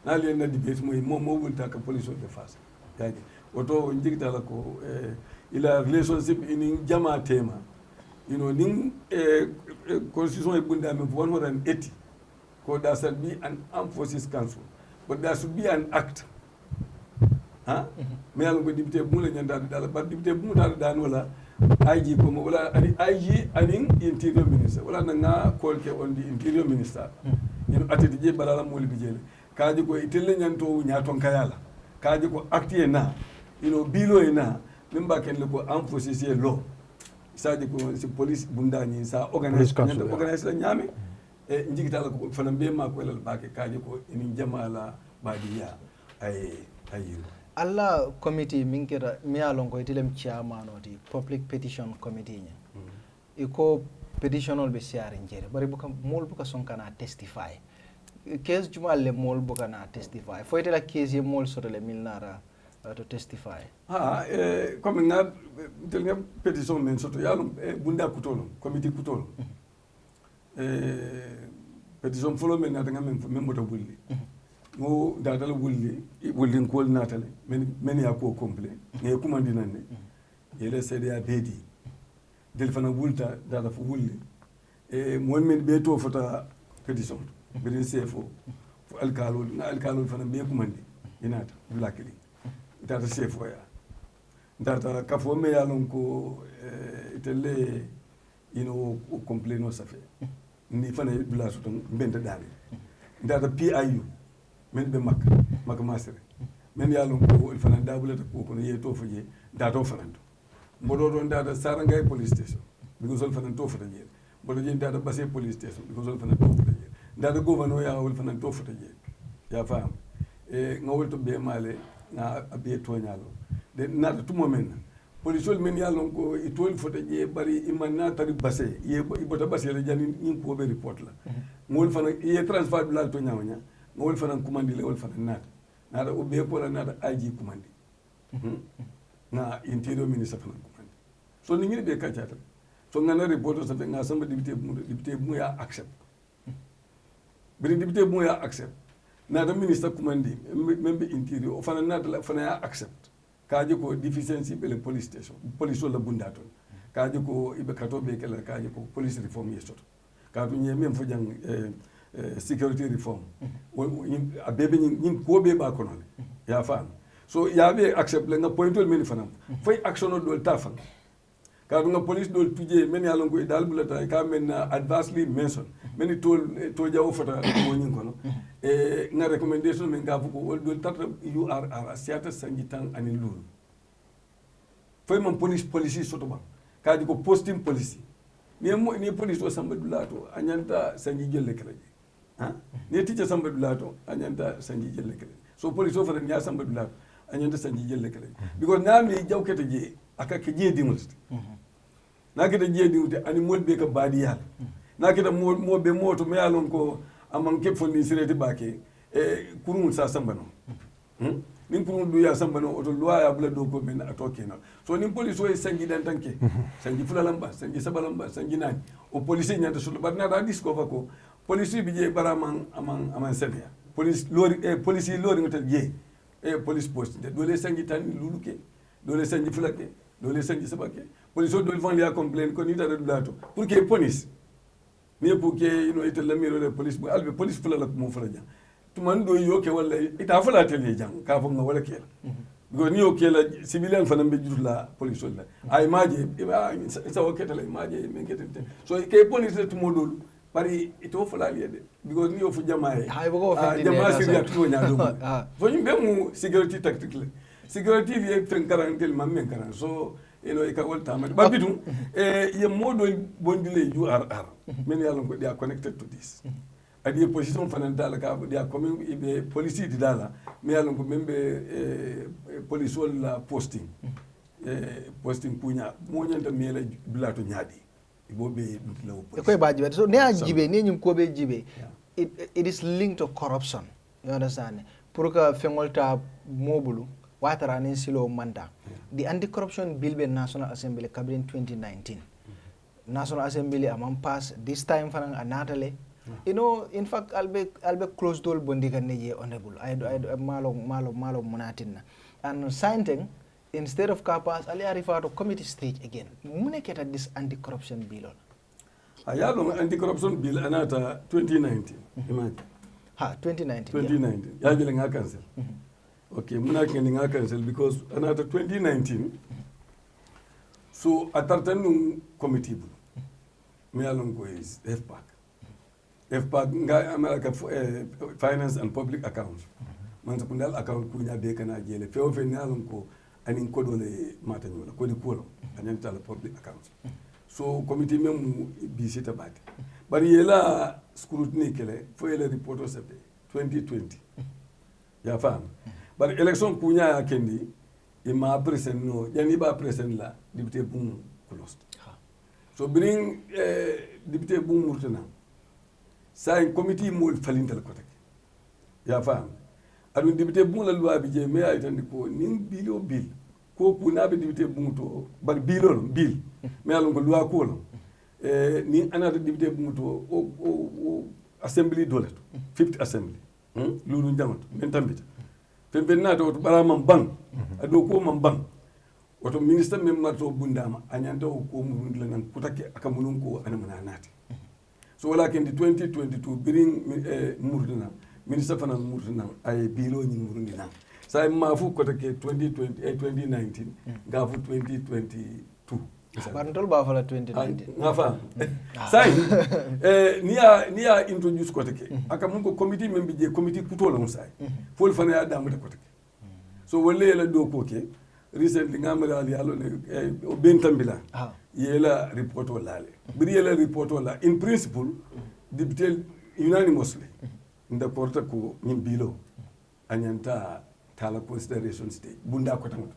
na le na dibite moy mo wulta ka police wala fasa yaji oto njigta la ko ila relationship in jama tema nin constitution e bunda me 180 ko there shall be an armed forces council but there should be an act me yalla ko député bu la ñanda dal ba député bu dal dan wala IG ko mo wala IG anin interior minister wala nga call ke on the interior minister atati je balala mo libi jele kaaji ko itelle ñanto ñaton kayala kaaji ko acte na bilo na nimba ken le ko armed forces e law isaji ko si police bundani sa organize la nyame njigita la ko fana be ma ko la baake kaaji ko ini jamala badiya ay alla committee minkira mi alon ko itilem chairman oti public petition committee nya iko petitionol be siare njere bari buka mol buka sonkana testify case jumal le mol buka na testify fo itela case ye mol soto le milnara to testify comme nga tel nga petition men soto yalum bunda kutolo committee kutolo petition folo men na nga men moto bulli mo dadal wulli ko natale men ya ko complet ngay commandi nanne yele cda bedi del fana wulta dada fu wulli mon men be to fota petition bedin cfo fu alkalol fana be commandi inata blakili data cfo ya data kafo me yalon ko itelle o complet no safe ni fana blasu ton benta dali data piu men be makka masere men yalon ko il fana dabulata ko kono yeto faje dato fanando mbodo don data sarangay police station because all fana to fata je mbodo je data basse police station because all fana to fata je data governor ya wol fana to fata je ya fam ngawol to be male na abe to nyalo de nata tumo men police men yalon ko itol fata je bari imanna tari basse ye ibota basse la jani nim ko be report la ngol fana ye transfer bilal to nyawnya ngol fana commandi le wol fana nada o be ko la nada aji commandi na interior minister fana commandi so ni ngi be kachata so ngana report so nga samba député bu ya accept bi député bu ya accept nada minister commandi membe interior o fana nada fana ya accept kaji ko deficiency be le police station police la bundato kaji ko ibe kato be kala kaji ko police reform yesoto kaatu nye même fo jang security reform a bebe ñing ko be ba kono ya fam so ya be accept le nga pointol men fanam fay action do ta fan ka nga police do tuje men ya longo dal bulata ka men adversely mention men to jaw fota mo ñing kono nga recommendation men ga fu ko do tata URR asiata sangitan ani lulu fay man police soto ba ka di ko posting police ni police do samba dulato anyanta sangi jelle kala ni teacher samba dulato anyanta sangi jelle kala so police offer ni samba dulato anyanta sangi jelle kala because na mi jawkete je aka ke je dimul na ke je dimul ani modbe ka badiyal na ke mo be moto me alon ko amman ke fonni sireti bake kurun sa samba no nin kurun du ya samba no oto loi ya bula do ko men atoke na so nin police o sangi dan tanke sangi fulalamba sangi sabalamba sangi nani o police nyanta so bar na da discover ko police bi je baraman aman sebia police lori ngata je police post de dole sangi tan luluke dole sangi fulake dole sangi sabake police o dole van ya complain ko ni da dulato pour que police mais pour que ite lamiro le police bu albe police fulala mo fulaja tuman do yoke wala ita fula tele jang ka fo nga wala kela go ni yoke la civilian fana be jurla police wala ay maje sa waketa la maje men ketete so ke police le tumo dol pari ito fulali de because ni ofu jamae jama'a sirga to nya do fo yimbe mu security tactique security li fen karantel mam men karan so eno e ka wolta ma ba bitum ye modo bondile URR men yalla ko dia connected to this adi position fanantala ka dia comme be police di dala me yalla ko membe police wala posting posting punya mo nyanta mela bilato nyaadi so it is linked to corruption, you understand? Purka fengolta mobulu watara nin silo manda. The anti-corruption bill be National Assembly cabinet 2019. National Assembly among pass this time for anatale. You know, in fact, I'll be close door bondiga neje honorable. I malo munatina and signing. Instead of CAPAS, Ali refer to committee stage again. Muneketa this anti-corruption bill. Ayalo anti-corruption bill anata 2019. Imagine. 2019. 2019. Yeah. Yajile nga cancel. Okay, munake nga cancel because anata 2019. So atartanu committee bill. Meyalon ko is FPAC. FPAC nga America Finance and Public Accounts. Man sakundal account kunya beka na jele. Feo fe nyalon ko anin kodole matanyola kodi kolo anyanta la public accounts so committee memu bisita bati bari yela scrutiny kele fo yela report o 2020 ya fam bari election kunya ya kendi ima present no yani ba present la député bum closed so bring député bum murtana sa committee mol falintal ko take ya fam adun député bum la loi bi je me ay tan ko nin bilo bil ko kuna be député bum to bar bilol bil me alon ko loi ko lo ni anata député bum to o assembly doleto fifth assembly lulu jamat men tambita fembe nata to bara mam bang ado ko mam bang oto ministre mem marto bundama anyanta ko mundula nan kutake akamunun ko anamana nati so wala kendi 2022 bring murdina ministre fana murdina ay bilo ni murdina say mafu ko take 2019 gafu 2022 barntol ba fala 2019 ngafa say niya introduce ko take akamun ko committee membe je committee kutola musay fol fana ya damu ko take so wolle la do ko ke recently ngamala ali alo ne o bentambila yela report wala le bir yela report wala in principle député unanimously nda korta ko nyim bilo anyanta tala consideration stage bunda ko tan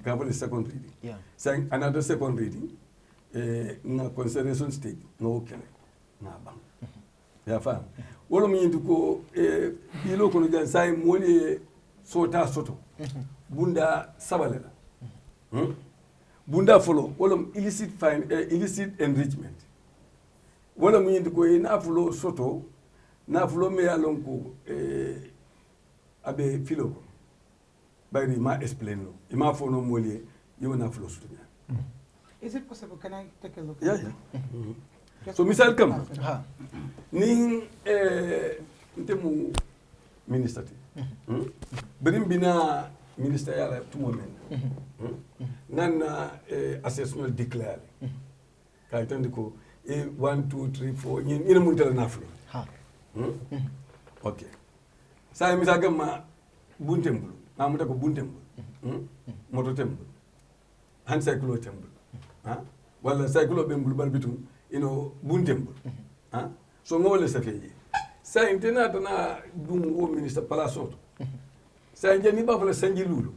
ka wala second reading sang another second reading na consideration stage no kele na bang ya fam wolo mi yindi ko bilo ko no jan say moni sota soto bunda sabalela bunda folo wolo illicit enrichment wolo mi yindi ko na folo soto na folo me yalon ko abe filo ko bayri ma explain no ima fono molier yo na folo soto nya. Is it possible? Can I take a look? Yeah. So misal kam ni ntemu minister berim bina minister yala tumo men nan assessment declare kay tan ko 1 2 3 4 ñi mun tala naflo okay sa mi sagam ma buntembul amuta ko buntembul moto tembul han cycle tembul wala cycle bembul barbitum buntembul so ngole sa feji sa intena tana dum o ministre palasoto sa njani ba fala sanji lulu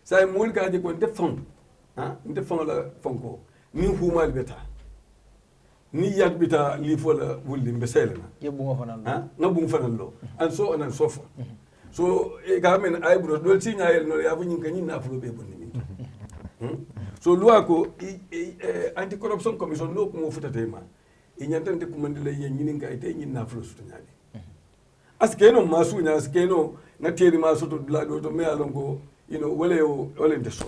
sa mo ka je ko defon la fonko ni humal beta ni yat bita li fola wulli mbeselena yebbu ngo fanal ngabbu fanal lo and so on and so forth so ga men ay bro dol ci nyaayel no ya fu ñin kanyi na fulo be bonni min so loi ko anti corruption commission no ko mo futate ma inyantante kumandile ye ñinin ka ite ñin na fulo suto nyaade askeno masu nya askeno na teri masu to la do to me alon ko wala ndeso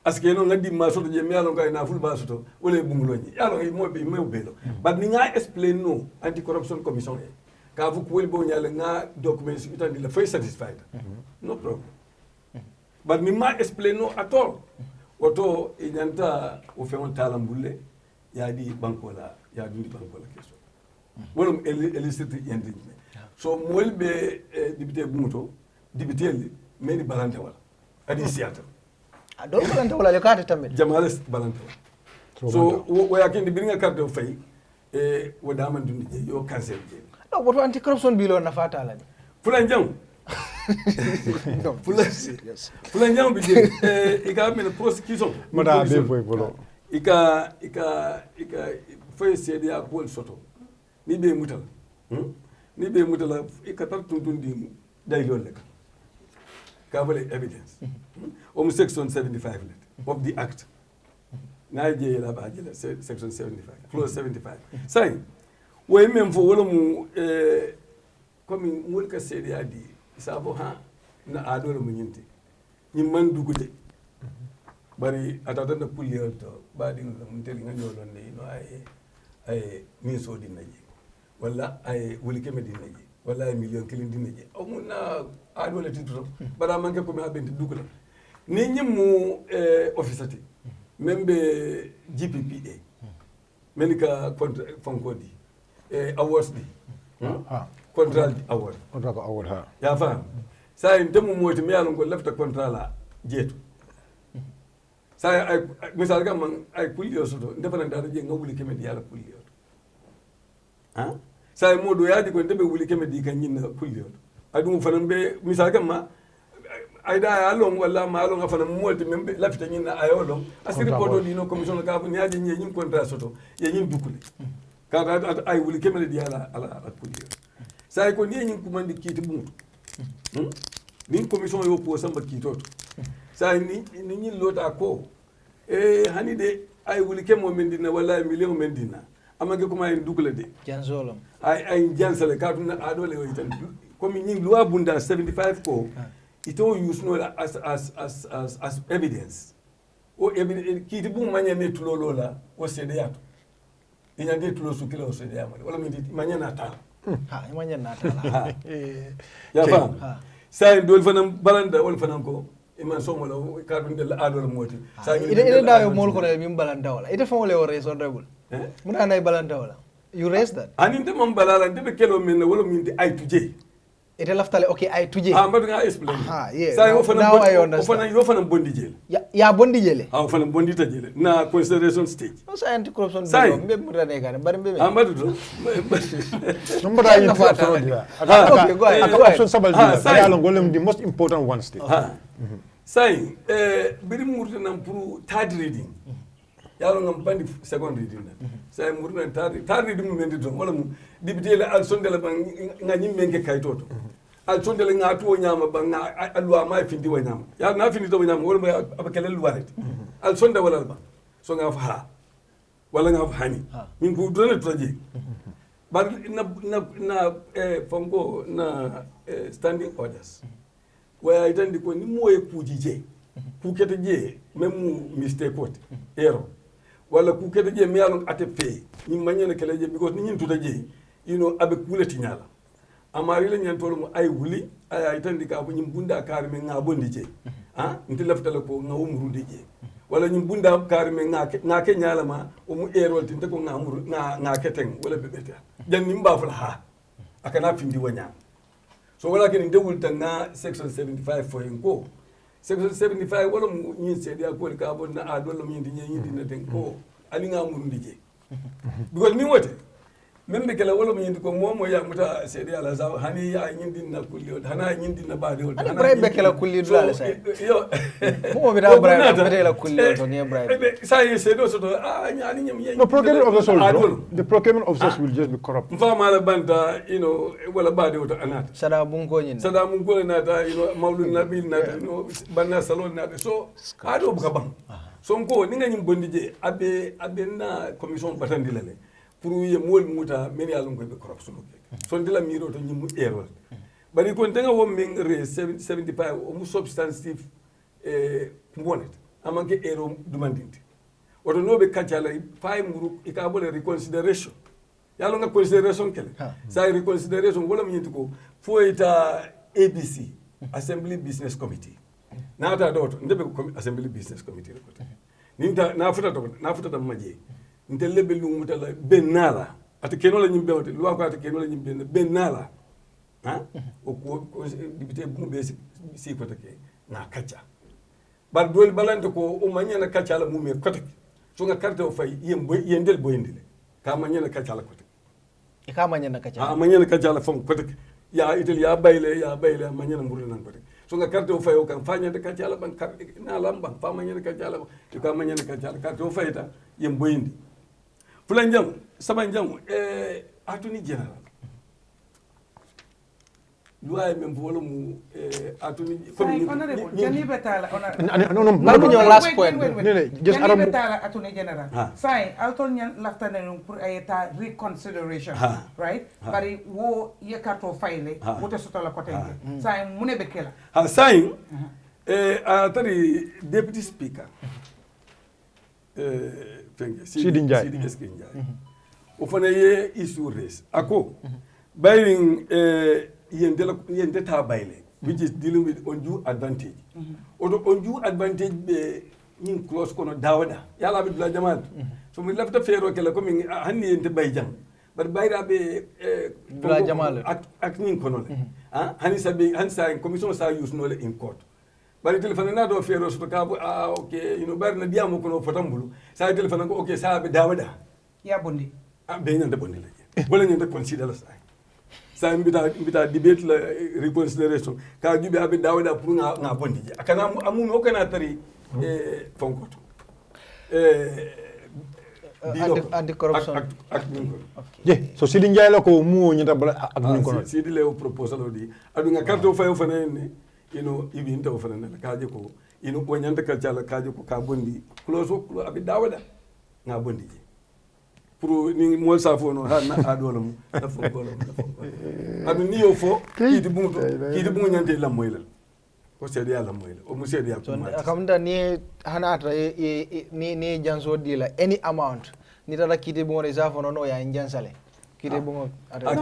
askeno ngadi masu to je me alon ka na fulo basu to wala bungulo ñi alon mo be me belo but ni nga explain no anti corruption commission ka fu ko bo nyale nga documents itandi la fay satisfied no problem but ni ma explain no at all oto inyanta o fe on talambulle yaadi banko la ya dundi banko la keso wolum electricity yendi so mol be député bumuto député li meni balante wala adi siata do balante wala le kata tambe jamales balante wala so wo yakindi biringa carte fay wo daman dundi je yo cancel je no boto anti corruption bill on nafata la fulan jang fulan jang bi je ika men prosecution mada be boy bolo ika fay sedia pol soto ni be mutal ni be mutala ika tar tundundi day yolle ka vale evidence section 75 of the act na je la ba je section 75 clause 75 say way même fo wala mu comme mulka sedia di sabo ha na adolo mu nyinti ñi man dugude bari atata na pulliyol to baadi ngam tel nga ñolon ne no ay min so di naji wala ay wuli keme di naji wala ay million kilin di naji amuna adole titro bara manke ko mi habenti dugula ni ñimu officati membe GPPA menika fonko di awards di contract award ha ya fam say ndemu moti mi yalon ko lefta contrat la jeetu say ay misal ga man ay kulliyo soto ndefana dara je nga wuli keme di yala kulliyo ha say modo yaadi ko ndebe wuli keme di kan nyinna kulliyo adu fanan be misal ga ma ay da ya long wala ma long afana molti membe lafita nyinna ayolo asiri kodo di no commission ka bu nyaaje nyin contrat soto ye nyin dukule ka ay wuli keme di yala ala kulliyo say ko ni nyin kumandi kiti buntu ni commission yo po samba kitoto say ni nyin lota ko hani de ay wuli kemo mendina wala million mendina amage ko may dukule de jansolam ay jansale ka tuna adole o itan comme nyin loi bunda 75 ko ito use no as evidence o evidence kiti bu manya ne tulolola o sede yato inya de tulo su kilo sede yamale wala mi manya na ta ha manya na ta ya fam say dol fanam balanda wal fanam ko iman somo la ka dun de adol moti sa ida dawo mol ko re min balanda wala ida famo le wore sondable mun anay balanda wala you raise that ani de mom balala de kelo men wala min de ay tuje ite laftale okay ay tuje mbadu nga explain yeah sa yo fana bondi jele ya bondi jele fana bondi ta jele na consideration stage no sa anti corruption bill mbe murane kan bari mbe mbadu do nombra yi fo dia okay go ahead option sabal dia ya lo golem the most important one stage say biri murte nam pour third reading yalo ngam bandi second reading na say murna third reading mu mendi do wala mu député la al sondela ba nga nyimmenge kaytoto al sondela nga to nyama ba nga alwa ma findi wa nyama ya na findi to nyama wala ma abakele luwaret al sonda wala ba so nga fa wala nga fa hani min ko dona traje ba na fongo na standing orders waya itandi ko ni moye kujije ku kete je même mistake kote error wala ku kete je mi yalon ate fe ni manyene kele je because ni nyin tuta je abe kuleti nyala amari le nyan tolo mo ay wuli ay itandi ka bu nyim bunda kar me nga bondi je nti laftala ko nga umru de je wala nyim bunda kar me nga ke nyala ma o mu error tin ko nga umru nga keteng wala bebeta jan ni mbaful ha akana findi wanya so wala ken ndewul tanga section 75 fo en ko section 75 wala mu nyin sedi akol ka bon na adol mu yindi nyindi na den ko ali nga muru ndije because ni wote membe kala wala mu yindi ko momo ya muta sedi ala za hani ya yindi na kulli hana yindi na baade wala hana bribe kala kulli dula sa yo mo be da bribe be la kulli to ne bribe sa yi sedo so to nyani nyam no procurement officers the procurement officers will just be corrupt mfama la banta wala baade wala anata sada mun ko nyin sada mun ko nata mawlud nabil nata banna salon nata so ado buka bang so ko ninga nyim bondije abe na commission batandi lale pour ye mol muta men yalon ko be corruption so ndila miro to nyim error bari ko tenga wo min re 75 o mu substantive component amanke error demanding oto nobe kachala fay muru ikabole reconsideration yalon nga consideration kele sa reconsideration wala mi ko fo ita ABC Assembly Business Committee nata dot ndebe assembly business committee ko ninta na futa to maje ntelle be lunguta la benala ata keno la nyimbe wote loi ko ata keno la nyimbe benala ha o ko député bu be si ko take na kacha bar dol balante ko o manyana kacha la mumé ko take so nga carte o fay yendel boyendile ka manyana kacha la ko take e ka manyana kacha a manyana kacha la fam ko take ya itel ya bayle manyana mburu nan ko take so nga carte o fay o kan fanya de kacha la ban na lamba fa manyana kacha la to ka manyana kacha la carte o fayta yem boyindi fulan jang saban jang attorney general loi même volume attorney honorable jani betala no last point just jani betala attorney general sai alton nyan laftane pour ayeta reconsideration right bari wo yekato file wote sotola kotenge sai mune bekela sai atari deputy speaker Sidi Njai o fana ye issue raise ako bayring yende ta bayle which is dealing with undue advantage odo undue advantage be nin close kono dawada yala be dula jamal so mi lafta fero kala ko min hanni yende bayjang bar bayra be dula jamal ak nin kono le hani sabi han sa commission sa use no le in court bari telephone na do fero so ka okay you know bari na diamo kono fotambulu sa telephone ko okay sa be dawada ya bondi be nyande bondi la wala nyande consider la sa mbita debate la reconsideration ka jube abe dawada pour nga bondi akana amu o kana tari fonkoto anti corruption so Sidi Njai la ko mu nyata bala ak ñu ko Sidi le proposal di adu nga carte o fayo fana ne ino ibi inta o fana ne kaje ko ino ko nyanta ka cala kaje ko ka bondi close ko abe dawada nga bondi pour ni mol sa fo no ha na adolum da fo golum adu ni yo fo kiti bungu nyante la moylal ko sedi yalla moyla o mu sedi yakuma akamda ni hanata ni janso dila any amount ni tata kiti bungu za fo no ya njansale kiti bungu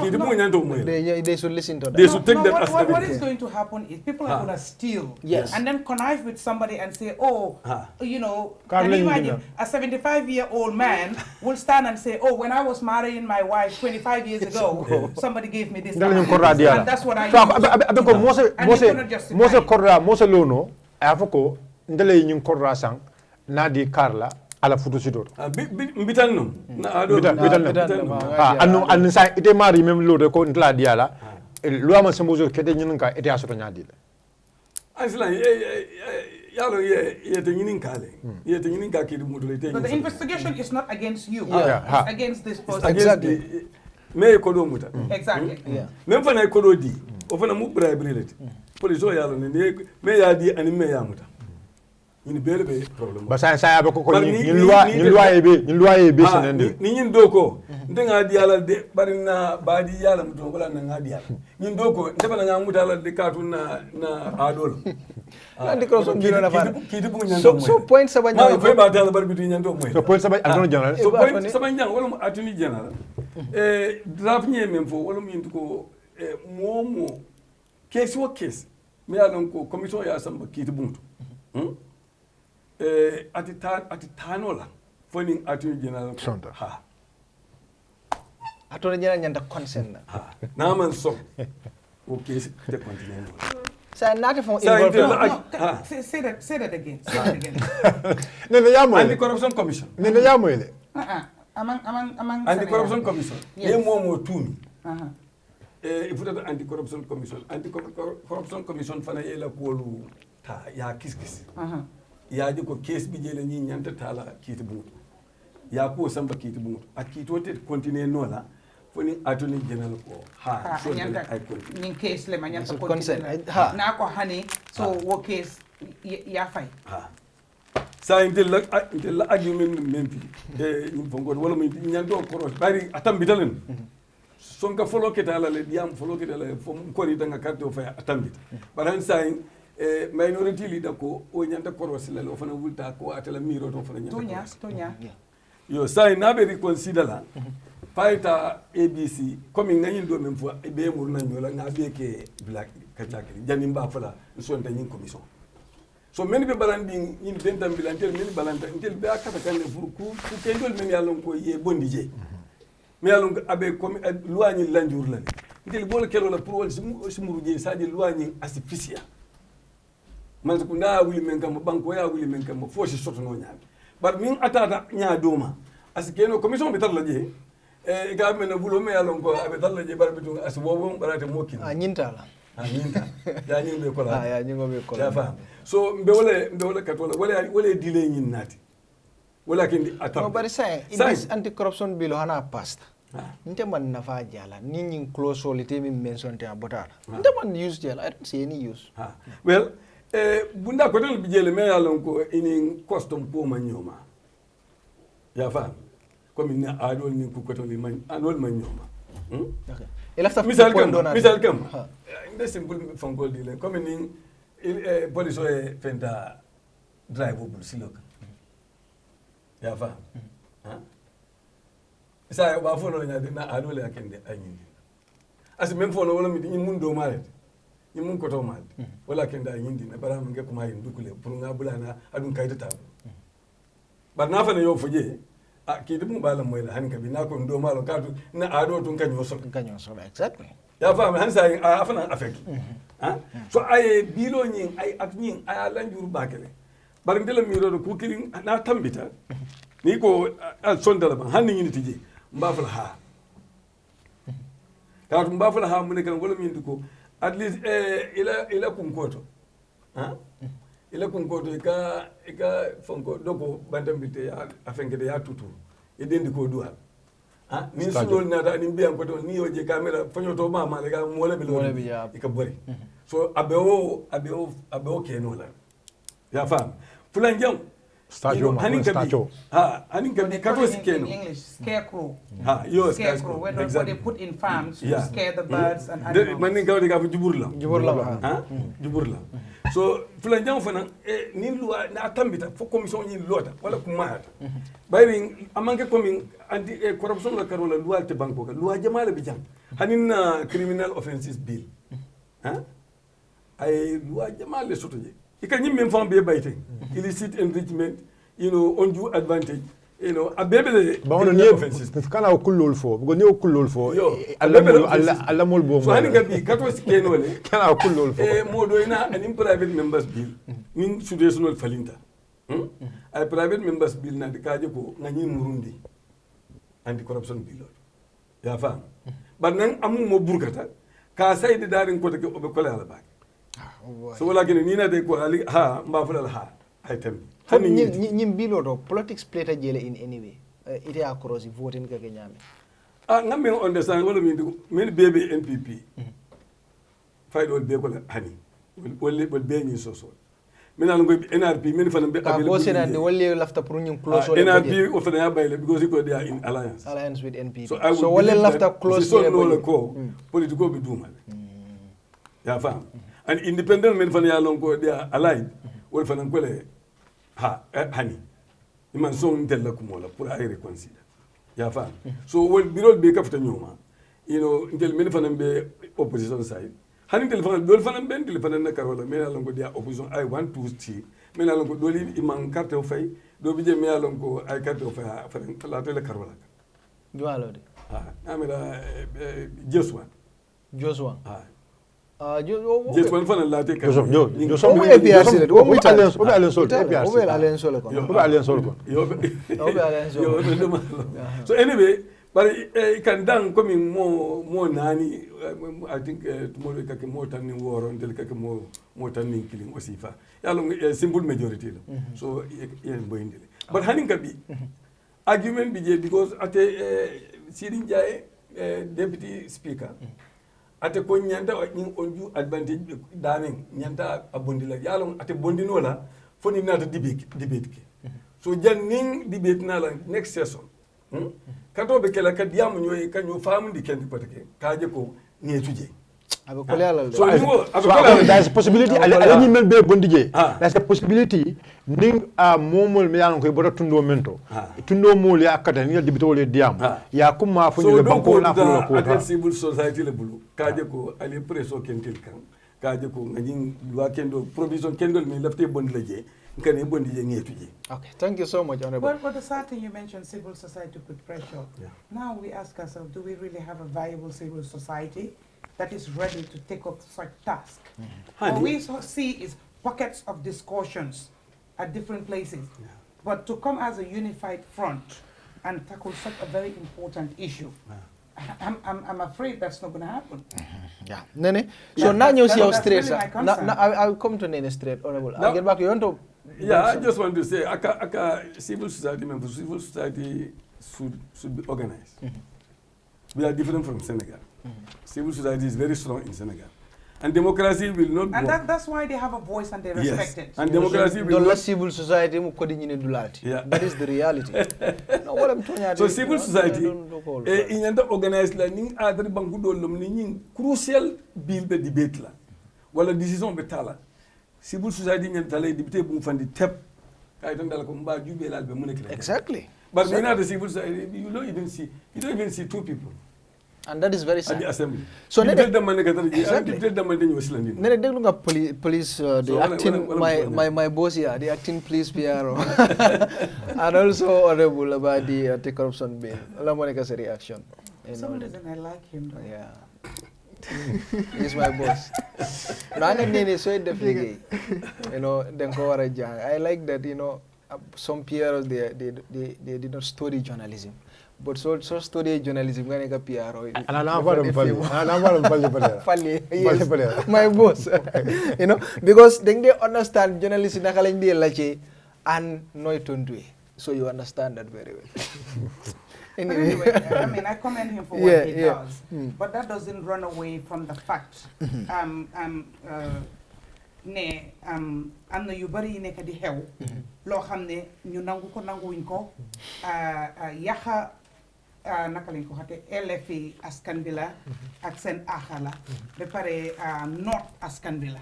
kiti bungu nyanto moyla they should listen to that. They should take that as what is going to happen is people are going to steal and then connive with somebody and say, oh, you know, can you imagine a 75-year-old man will stand and say, oh, when I was marrying my wife 25 years ago, somebody gave me this and that's what I used. Mose lono afoko ndele nyin korra sang nadi karla ala futu sidor bitan no na ado bitan anu sa ite mari même lode ko ndla diala lo ama sembozo kete nyin ka ite asoto nyadi asla yalo ye te nyin kale ye te nyin ka kidi mudule te but the investigation is not against you it's against this person exactly me ko do muta exactly même fana ko do di o fana mu bribery police o yalo ne me ya di ani me ya muta ni bele be problème ba sa ya be ko ni loi be senende ni nyin doko ndenga di yala de bari na badi yala muto wala na ngadi yala nyin doko ndeba na mutala de katu na adol andi ko so biro na fa kiti bu nyando so point sabanya fe ba dala bari bitu nyando moy so point sabanya attorney general so point sabanya wala attorney general draft nye memfo wala min ko momo case wo case me alon ko commission ya samba kiti buntu ati tanola foni attorney general ha attorney general nyanda consent na man so okay te continue say not from say that again ne ya mo anti corruption commission ne ya mo ile among anti corruption commission ye mo tumi ifuta anti corruption commission fana yela ko ta ya kiskis ya ji ko case bi jele ni nyanta tala kiti bungu ya ko samba kiti bungu a kiti wote continue nola foni attorney general ko so nyanta ni case le manyanta consent na ko hani so wo case ya fay sa intel argument mempi ni bongo wala mi nyanto ko bari atambitalen sonka follow ketala le diam follow ketala fom ko ri danga carte o fay atambita baran sa minority leader ko o nyanta korosila o fana wulta ko atala miro to fana nyanta tonya yo sai na be reconsider la fighter ABC comme ngani do même fois be mur na nyola nga be ke black kachakiri jani mba fala so nta nyin commission so many be balandi in bentam bilantel many balanta intel be akata kan ku kendol men yalon ko ye bondi je me yalon abe comme luani lanjour la intel bol kelo la pour wal simuru je sadi luani asifisia man ko nda wuli men kam banko ya wuli men kam fo ci soto no nyaami bar min atata nya doma asikeno commission be tar la je e ga men bulo me yalon ko abe tar la je bar bitu asbobo barate mokin nyintala nyinta ya nyimbe ko la ya nyingo be ko la ya fam so mbe wala katola wala delay nyin nati wala kendi atam no bari say in this anti corruption bill hana passed nte man nafa jala nyin close solite min mention te abotara nte man use jala I don't see any use well bunda ko tel bijele me yalon ko ini custom po manyoma ya fam comme ni adol ni ku ko to ni man anol manyoma okay elafta misal kam inde simple fangol dile comme ni police o fenta drive bul siloka ya fam sa ba fono nya na adol ya kende anyi as même fono wala mi ni mun do malet ni mun ko to mal wala kende anyi na bara mun ge kuma yin dukule pour nga bulana adun kayta tab bar na fa ne yo fuje ki dum balam moy la han ka bi na ko ndo malo ka na ado tun kanyo so exactly ya fa han sa afana afeki so ay bilo nyin ay ak nyin ay lanjur bakele bar ndela mi do ko kirin na tambita ni ko al sondala ban han ni tije mbafal ha ka tum mbafal ha mun kan wala min ko at least ila kum koto ila kun ko to ka fonko doko bandambite ya afengede ya tutu e dendi ko dual ni sulol nata ni biyan ko to ni oje camera fanyo to mama le ga mole be lo e ka bori so abewo keno la ya fam fulan jam statue hanin kabi kato sikeno in English scarecrow scarecrow what they put in farms to scare the birds and animals man ni gawde ga juburla so fulan jam fana ni loi na tambita fo commission ni lota wala kumata bayri amanke komi anti corruption la karola loi te banko ka loi jamala bi jam hanin criminal offenses bill ay loi jamala sotoje ikanyim men fam be bayte illicit enrichment undue advantage abebe ba wono ni kana kullol fo go ni kullol fo alla mol bo so hani gabi kato sikenole kana kullol fo modo ina an private members bill min sudesonol falinta ay private members bill na dikaje ko ngani murundi anti corruption bill ya fam banan amu mo burkata ka sayde darin ko take obe kola ala bak so wala gene ni na de ko ali mba fulal ay tem ñim bilo do politics play ta jele in any way ite across voting ka kenyame ngam men understand wala min bebe NPP faydo be ko hani wol be ni soso min al ngoy NRP min fa be abel ko senande wolle lafta pour ñim close NRP o fa ya bayle because ko they are in alliance with NPP so wolle lafta close so no ko politico be duma ya fam and independent men fa ya lon ko they are allied wol fa nan ko le hani iman so ntella kumola pour ay reconsider ya fa so wol birol be kafta nyoma ntel men fanan be opposition side hani ntel fanan dol fanan ben ntel fanan nakar wala men alon ko dia opposition I want to see men alon ko doli iman carte o fay do bi je men alon ko ay carte o fay fanan la tele kar wala do alode amira Joshua Joshua fanan la te kar so anyway but kan dan komi mo nani I think tomorrow kake mo tan ni woro ndel kake mo tan ni killing osifa yalo simple majority so yen boyndele but hanin kabi argument bije because ate Sirin Jaye deputy speaker ate ko nyanta ni undue advantage daning nyanta abondila yalo ate bondino la foni nata debate ke so janning debate na la next session kato be kala ka diamu nyoy kanyo famu di kendi patake kaje ko ngetuje abe ko lealal so there's a possibility ala ni men be bondije there's a possibility ning momol me yan ko bodo tundo mento tundo mol ya akata ni debito le diam ya kuma fu ni le banko na fu ko civil society le bulu kaje ko ali presso kentil kan kaje ko ngani loi kendo provision kendo mi lafte bon laje ngane bon je ngetuje. Okay, thank you so much, Honorable. But the sad thing you mentioned, civil society put pressure. Yeah. Now we ask ourselves, do we really have a viable civil society that is ready to take up such task? What we see is pockets of discussions at different places. Yeah. But to come as a unified front and tackle such a very important issue, I'm afraid that's not going to happen. Yeah, Nene. Yeah, So now you see how that's straight. really my concern. I'll come to Nene straight, Honorable. I'll get back. You want to? Yeah, I just want to say, civil society members, civil society should be organized. We are different from Senegal. Civil society is very strong in Senegal. And democracy will not And that's why they have a voice and they respect it. And democracy will not... civil society, yeah. That is the reality. No, what I'm telling you, so civil society, in the organized learning, other bankudo lomni crucial bill be debate la, wala decision betala. Civil society nyen tale debate bung fandi tep, kay tan dala ko mba jube lal be munekle. Exactly. But when at the civil society, you don't even see two people. And that is very At sad. the assembly. So Nene exactly. Police, the acting, my boss here, the acting police PRO, and also honorable about the anti-corruption bill. Alamonika said reaction. For some reason I like him though. Yeah. He's my boss. You know, I like that, you know, some PROs, they did not study journalism. But so study journalism, gonna PRO. My boss. You know, because then they understand journalism and no it. So you understand that very well. Anyway, I mean, I commend him for what he does, but that doesn't run away from the fact. Am na yu bari nekk di xew loo xam ne ñu nangu ko nanguwuñ ko yaxa naka lañ ko xate elefi askan bi la ak seen aaxa la ba pare noot askan bi la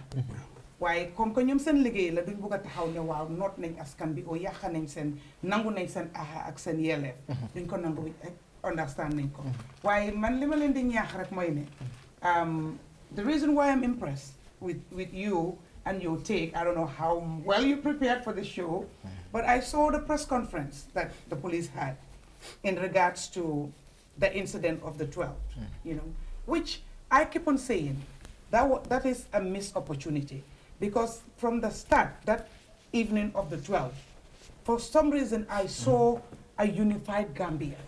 waaye comme que ñoom seen liggéey la duñ bëgg a taxaw ne waaw noot nañ askan bi o yaxa nañ seen nangu nañ seen aaxa ak seen yelleef duñ ko nangu understand nañ ko waaye man li ma leen di ñaax rek mooy ne the reason why I'm impressed with you and your take, I don't know how well you prepared for the show, but I saw the press conference that the police had in regards to the incident of the 12th, you know, which I keep on saying that is a missed opportunity, because from the start, that evening of the 12th, for some reason I saw a unified Gambia.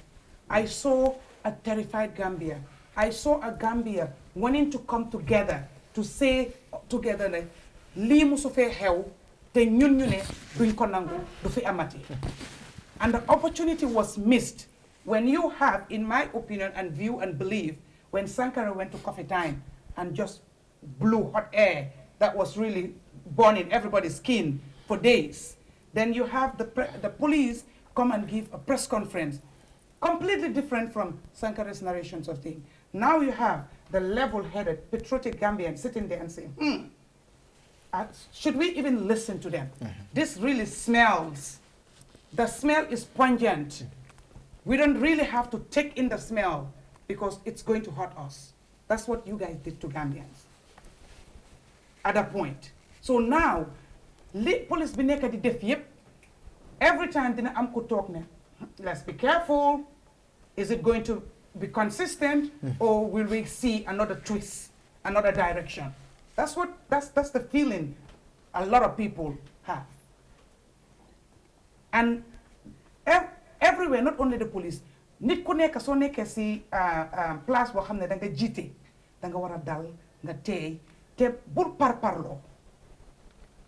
I saw a terrified Gambia. I saw a Gambia wanting to come together to say together like, lii musu fee xew te ñun ñu ne duñ ko nangu du fi amati. And the opportunity was missed when you have, in my opinion and view and belief, when Sankara went to coffee time and just blew hot air that was really burning everybody's skin for days. Then you have the police come and give a press conference, completely different from Sankara's narrations of things. Now you have the level-headed, patriotic Gambian sitting there and saying, should we even listen to them? This really smells. The smell is pungent. We don't really have to take in the smell because it's going to hurt us. That's what you guys did to Gambians at that point. So now, police be nekk di def yep. Every time dina am ko talk ne, let's be careful. Is it going to be consistent, or will we see another twist, another direction? That's the feeling a lot of people have. And everywhere, not only the police, nit ku nekk soo nekkee si place boo xam ne da nga jiite da nga war a dal nga teey te bul parparloo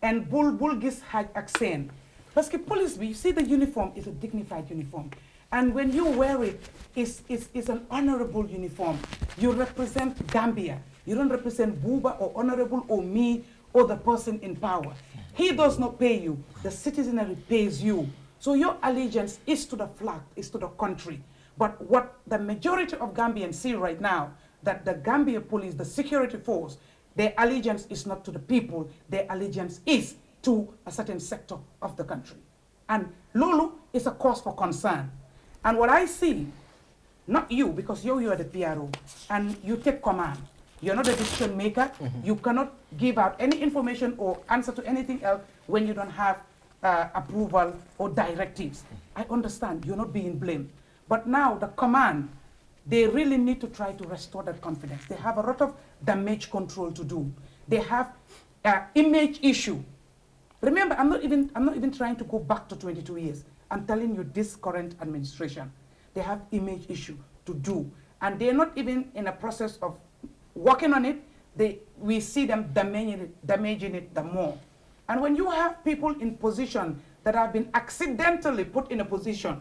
and bul gis xaaj ak seen parce que police bi, you see the uniform is a dignified uniform, and when you wear it, it's an honorable uniform. You represent Gambia. You don't represent Buba or Honorable or me or the person in power. He does not pay you. The citizenry pays you. So your allegiance is to the flag, is to the country. But what the majority of Gambians see right now, that the Gambia police, the security force, their allegiance is not to the people. Their allegiance is to a certain sector of the country. And Lulu is a cause for concern. And what I see, not you, because you are the PRO, and you take command. You're not a decision maker. You cannot give out any information or answer to anything else when you don't have approval or directives. I understand you're not being blamed. But now the command, they really need to try to restore that confidence. They have a lot of damage control to do. They have image issue. Remember, I'm not even trying to go back to 22 years. I'm telling you this current administration. They have image issue to do. And they're not even in a process of working on it. We see them damaging it the more. And when you have people in position that have been accidentally put in a position,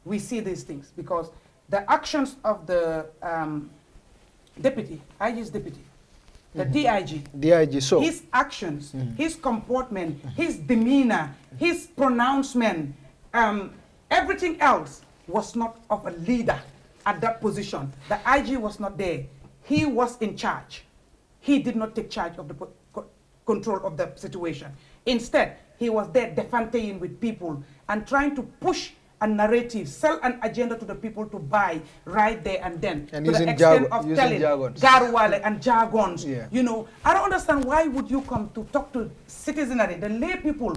we see these things because the actions of the deputy, IG's deputy, the DIG, so his actions, his comportment, his demeanor, his pronouncement, everything else was not of a leader at that position. The IG was not there. He was in charge. He did not take charge of the control of the situation. Instead, he was there defanting with people and trying to push a narrative, sell an agenda to the people to buy right there and then. And to using the extent of using telling jargons. garwale and jargons. Yeah. You know, I don't understand why would you come to talk to citizenry, the lay people.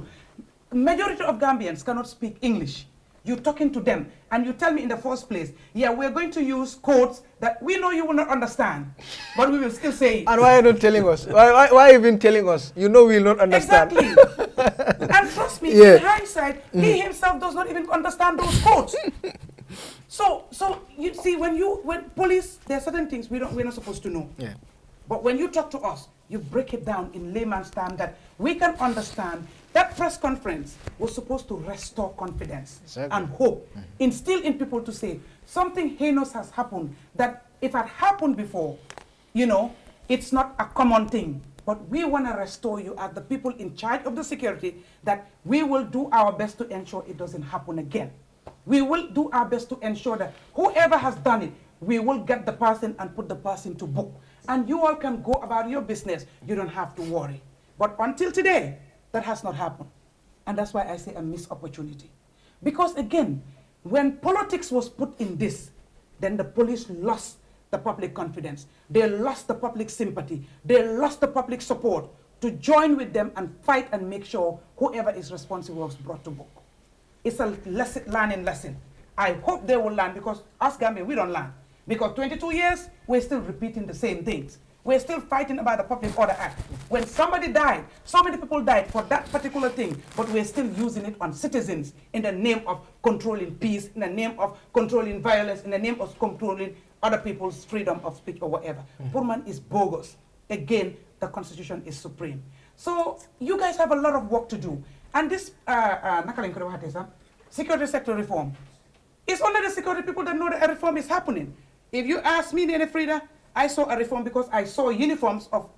Majority of Gambians cannot speak English. You're talking to them and you tell me in the first place, yeah, we're going to use codes that we know you will not understand, but we will still say it. And why are you not telling us? Why even telling us? You know we will not understand. Exactly. And trust me, in hindsight, he himself does not even understand those codes. So you see, when police, there are certain things we're not supposed to know. Yeah. But when you talk to us, you break it down in layman's terms that we can understand. That press conference was supposed to restore confidence and hope, instill in people to say something heinous has happened, that if it had happened before, you know, it's not a common thing. But we want to restore you as the people in charge of the security, that we will do our best to ensure it doesn't happen again. We will do our best to ensure that whoever has done it, we will get the person and put the person to book. And you all can go about your business. You don't have to worry. But until today, that has not happened. And that's why I say a missed opportunity. Because again, when politics was put in this, then the police lost the public confidence. They lost the public sympathy. They lost the public support to join with them and fight and make sure whoever is responsible was brought to book. It's a learning lesson. I hope they will learn, because us Gambians, we don't learn. Because 22 years, we're still repeating the same things. We're still fighting about the Public Order Act. When somebody died, so many people died for that particular thing, but we're still using it on citizens in the name of controlling peace, in the name of controlling violence, in the name of controlling other people's freedom of speech or whatever. Purman is bogus. Again, the Constitution is supreme. So you guys have a lot of work to do. And this security sector reform, it's only the security people that know that a reform is happening. If you ask me, Nene Frida, I saw a reform because I saw uniforms of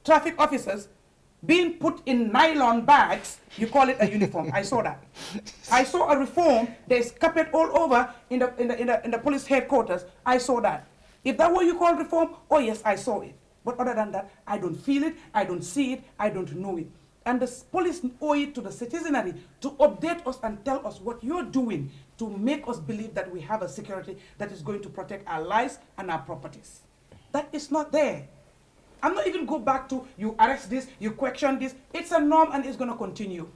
traffic officers being put in nylon bags. You call it a uniform. I saw that. I saw a reform. There's carpet all over in the police headquarters. I saw that. If that what you call reform, oh yes, I saw it. But other than that, I don't feel it. I don't see it. I don't know it. And the police owe it to the citizenry to update us and tell us what you're doing to make us believe that we have a security that is going to protect our lives and our properties. That is not there. I'm not even go back to you arrest this, you question this. It's a norm and it's going to continue.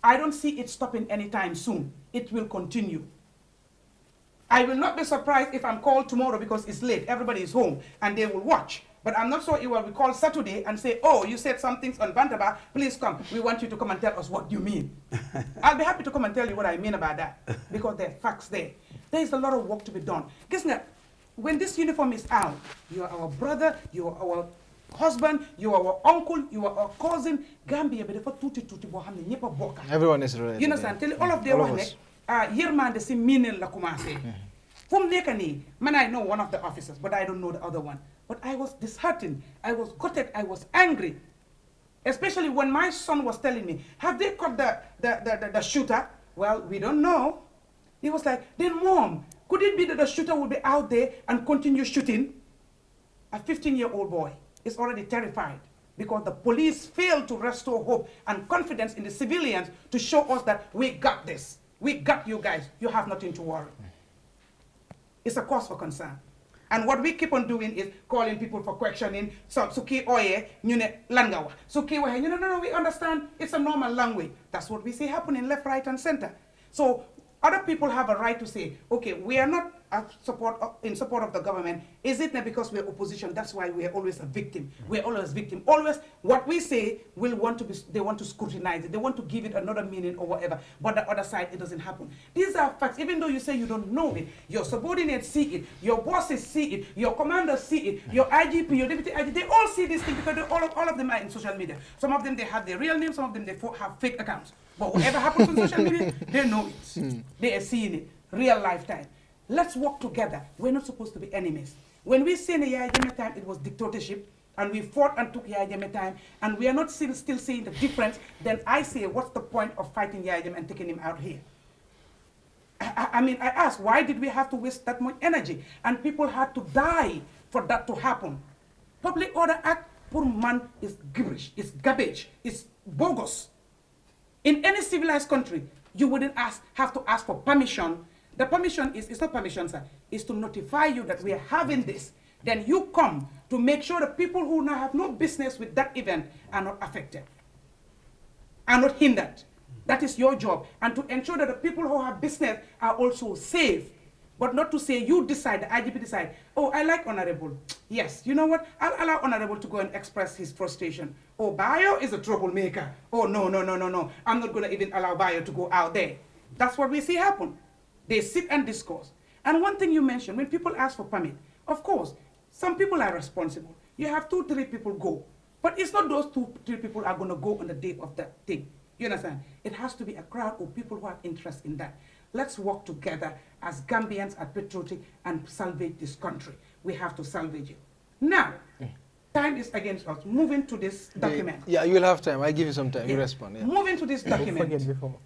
I don't see it stopping anytime soon. It will continue. I will not be surprised if I'm called tomorrow because it's late. Everybody is home and they will watch. But I'm not sure it will be called Saturday and say, oh, you said some things on Bantaba, please come. We want you to come and tell us what you mean. I'll be happy to come and tell you what I mean about that, because there are facts there. There is a lot of work to be done. Guess what? When this uniform is out, you are our brother, you are our husband, you are our uncle, you are our cousin. Gambia, everyone is related. You understand? Tell all of them, Yerman, the meaning la commencé. Man, I know one of the officers, but I don't know the other one. But I was disheartened, I was gutted, I was angry. Especially when my son was telling me, have they caught the shooter? Well, we don't know. He was like, then mom, could it be that the shooter will be out there and continue shooting? A 15-year-old boy is already terrified because the police failed to restore hope and confidence in the civilians to show us that we got this. We got you guys. You have nothing to worry. It's a cause for concern. And what we keep on doing is calling people for questioning. So, suki oye, nyune langawa. Suki oye, no, we understand. It's a normal language. That's what we see happening left, right, and center. So other people have a right to say, okay, we are not in support of the government. Is it not because we're opposition? That's why we are always a victim. We're always victim. Always what we say they want to scrutinize it. They want to give it another meaning or whatever. But the other side, it doesn't happen. These are facts. Even though you say you don't know it, your subordinates see it, your bosses see it, your commanders see it, your IGP, your deputy IGP, they all see this thing because all of them are in social media. Some of them, they have their real name. Some of them, they have fake accounts. But whatever happens on social media, they know it. They are seeing it, real lifetime. Let's work together. We're not supposed to be enemies. When we say in the Yaya Jammeh time, it was dictatorship, and we fought and took Yaya Jammeh time, and we are not still seeing the difference, then I say, what's the point of fighting Yaya Jammeh and taking him out here? I mean, I ask, why did we have to waste that much energy? And people had to die for that to happen. Public Order Act, poor man, is gibberish, it's garbage, it's bogus. In any civilized country, you wouldn't have to ask for permission. The permission it's not permission, sir, is to notify you that we are having this. Then you come to make sure the people who now have no business with that event are not affected, are not hindered. That is your job. And to ensure that the people who have business are also safe. But not to say you decide, the IGP decide, oh, I like Honorable. Yes, you know what? I'll allow Honorable to go and express his frustration. Oh, Bayo is a troublemaker. Oh, no. I'm not going to even allow Bayo to go out there. That's what we see happen. They sit and discuss. And one thing you mentioned, when people ask for permit, of course, some people are responsible. You have 2-3 people go. But it's not those 2-3 people are going to go on the day of that thing. You understand? It has to be a crowd of people who have interest in that. Let's work together as Gambians, as patriotic, and salvage this country. We have to salvage it. Now, time is against us. Moving to this document. Yeah, you'll have time. I give you some time. Yeah. You respond. Yeah. Moving to this document.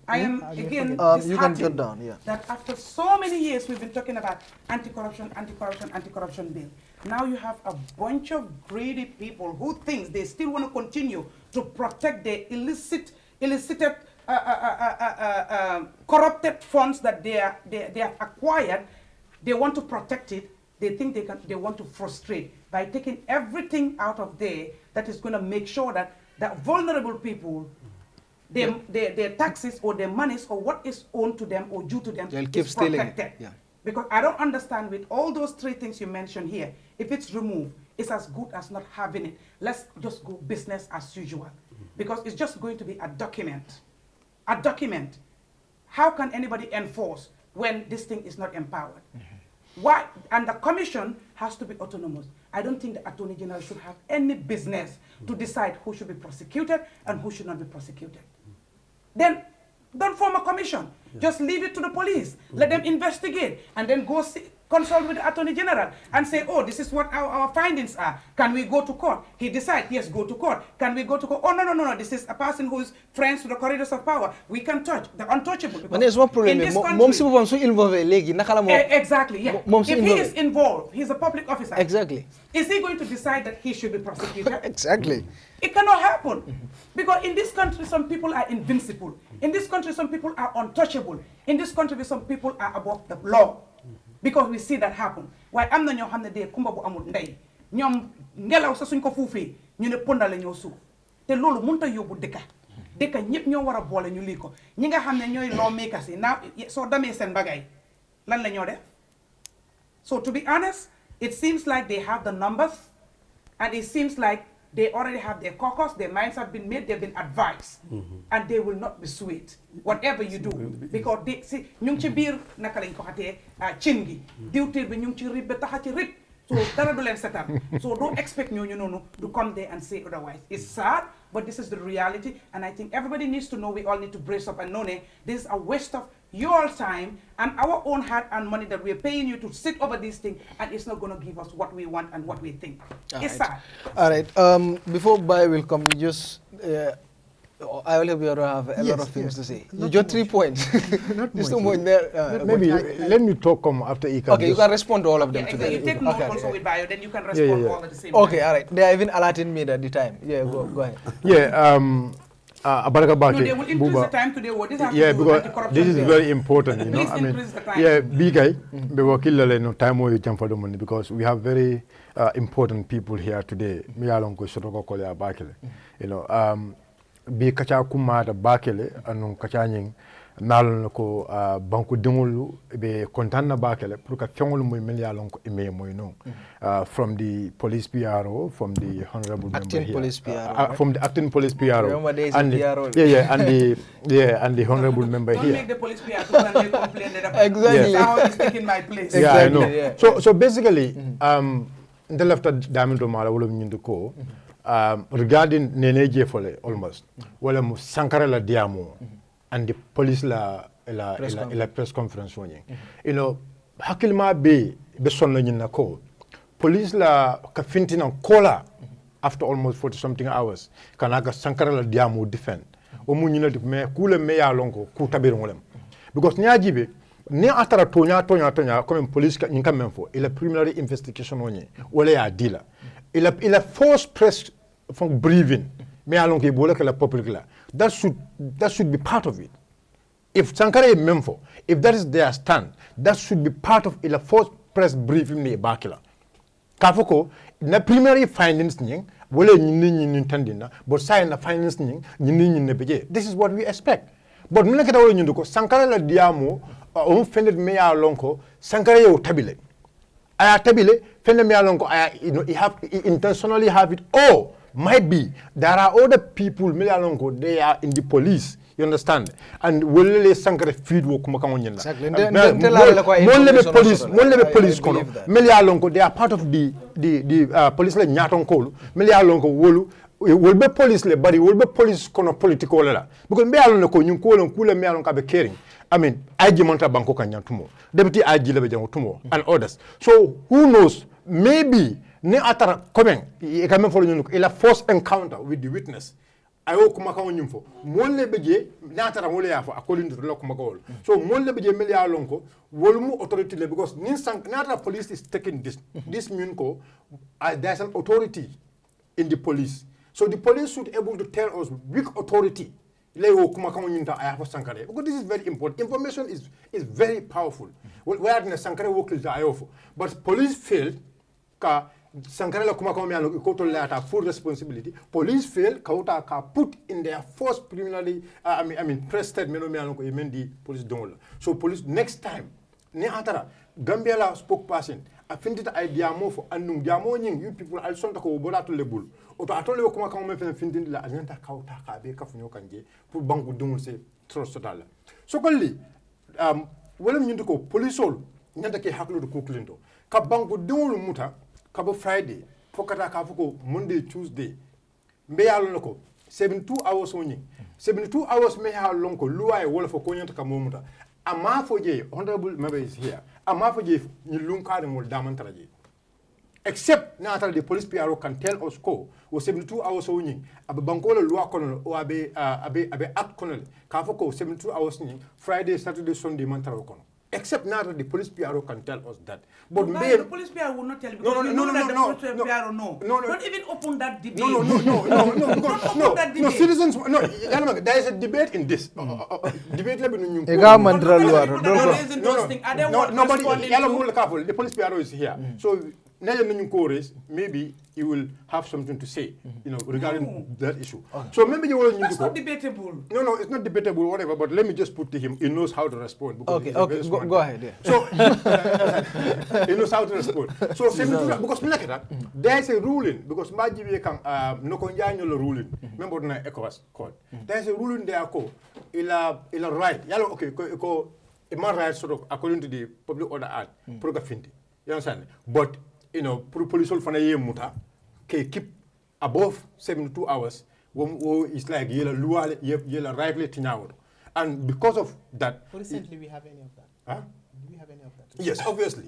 I am again you can jot down. Yeah. That after so many years we've been talking about anti-corruption bill. Now you have a bunch of greedy people who think they still want to continue to protect their illicit corrupted funds that they have acquired. They want to protect it. They think they want to frustrate by taking everything out of there that is going to make sure that vulnerable people, their taxes or their monies or what is owed to them or due to them They'll keep is stealing protected. it. Yeah. Because I don't understand with all those 3 things you mentioned here, if it's removed, it's as good as not having it. Let's just go business as usual. Because it's just going to be a document. A document. How can anybody enforce when this thing is not empowered? Why? And the commission has to be autonomous. I don't think the Attorney General should have any business to decide who should be prosecuted and who should not be prosecuted. Then don't form a commission. Just leave it to the police. Let them investigate and then go consult with the Attorney General and say, oh, this is what our findings are. Can we go to court? He decides, yes, go to court. Can we go to court? Oh, no. This is a person who is friends to the corridors of power. We can touch the untouchable. But there's one problem. Exactly, yeah. If he is involved, he's a public officer. Exactly. Is he going to decide that he should be prosecuted? Exactly. It cannot happen. Because in this country, some people are invincible. In this country, some people are untouchable. In this country, some people are above the law. Because we see that happen. Why am na ñoo xamne de kumba bu amul ndey ñom ngelaw sa suñ ko fuufé ñu ne pondale ñoo suuf te lolu mënta yobbu deka ñepp ñoo wara boole ñu li ko ñi nga xamne ñoy lawmakers yi now so damé sen bagay lan la ñoo def. So to be honest, it seems like they have the numbers and it seems like they already have their caucus, their minds have been made, they've been advised, and they will not be swayed, whatever you do. Because they see, ñu ci biir naka lañ ko xaté cin gi diwtir bi ñu ci rib ba taxa ci rib, so dara du len setal. So don't expect ñooñu nonu to come there and say otherwise. It's sad, but this is the reality, and I think everybody needs to know, we all need to brace up and know this is a waste of your time and our own hard-earned money that we're paying you to sit over this thing, and it's not going to give us what we want and what we think. It's sad. All right. Before Bai will come, you just I will have a lot of things to say. You just 3 points. Just no more there. Maybe let me talk after Ika. Okay, you can respond to all of them today. You take note also with Bayo, then you can respond all at the same Okay, time. all right. They are even alerting me at the time. Yeah, go ahead. Yeah. Abaraka Baki. No, they will increase the time today. What is happening? Yeah, because this is very important, you know. Please I mean, increase the time. yeah, big guy, we will kill no time we jump for the money because we have very important people here today. Me along ko sotoko ko ya bakele. You know, bi kacha kuma da bakele anu kacha nying nalon ko banku dingulu be kontana bakele pour ka fengol moy mel yalon ko ime moy no from the police PRO, from the honorable acting member police here, PRO. from the acting police PRO, Remember there is and a PRO. and the honorable member Don't here. make the police PRO when they complain that Exactly. Sissaho is taking my place. Yeah, I know. Yeah. So basically, the left diamond mala wolo nyindu ko regarding Neneje Fole almost. Wala mu Sankara la diamo and the police la press conference woni. You know, hakilma be sonno nyina ko. Police la ka fintina kola after almost 40 something hours. Kanaka Sankara la diamo defend. Omu nyina de me kule me ya lonko ku tabiru ngolem. Because nyajibe ni atara tonya comme police ka nyinka menfo ila preliminary investigation woni wala ya dila ila force press from breathing me along ke bola la public la that should be part of it. If Sankara is menfo, if that is their stand, that should be part of ila force press briefing ne bakila kafoko na primary findings nying wala nyini tandina but say na findings nying nyini beje. This is what we expect. But mna kita wala nyundo ko Sankara la diamo on fended me ya lonko Sankara yo tabile aya tabile fended me ya lonko aya intentionally have it. Oh, might be there are other people me ya lonko they are in the police, you understand, and will Sankara feed wo kuma kango nyenda Exactly. police kono me ya lonko they are part of the police la nyaton ko me ya lonko wolu will be police le bari will be police kono political la because me ya lonko nyun ko lon kula me ya lonko be caring. I mean, IG Monta Banko Kanyantumo, Deputy IG Lebejantumo, and others. So, who knows? Maybe, ne atara coming, you can follow you a first encounter with the witness. I will come on you for Mole Beje, Natara Moleafa, according to the law. So, Mole Beje Melia Lonko, Wolmu authority because Nata police is taking this Munko, there's an authority in the police. So, the police should be able to tell us which authority. Because this is very important. Information is very powerful. Where the Sankara work is the but police failed. Sankara la kuma full responsibility. Police failed. Ka put in their first preliminary. Press statement. The police don't. So police next time. Ne atara Gambia la spokesperson. I think that idea more for anung diamo you people also ko bola to lebul oto atole ko kuma kan me findin la agenta kauta ka be ka funyo kanje pour banku dungul se trop total so kolli wala ñu ko polisol ñanta ke haklu ko klindo ka banku dungul muta ka bo friday fokata ka fuko monday tuesday mbe yalo nako 72 hours woni 72 hours me ha lonko luwa wala fo ko ñanta ka momuta ama fo je honorable member is here ama fo je ni lunkade mol damantraje except na the police PRO can tell us ko o 72 hours woni abe banko la loi kono o abe act kono ka fo ko 72 hours ni friday saturday sunday mantara kono except now the police PRO can tell us that. But the police PRO will not tell you because the police PRO no. Don't even open that debate. No, citizens, no, there is a debate in this. Debate the police PRO is here. So, maybe you will have something to say, regarding that issue. Okay. So maybe you will. That's not debatable. No, it's not debatable, whatever. But let me just put to him. He knows how to respond. Okay, go ahead. Yeah. So he knows how to respond. So because there is a ruling because Majibi can no conjano ruling. Remember na ECOWAS court. There is a ruling there ko ila right. Yalo okay ko human rights sort of according to the Public Order Act. Progafinti. You understand? But pour police fana ye muta ke keep above 72 hours it's like yela rightly tinawdo and because of that recently we have any of that. Huh? Do we have any of that? Yes, obviously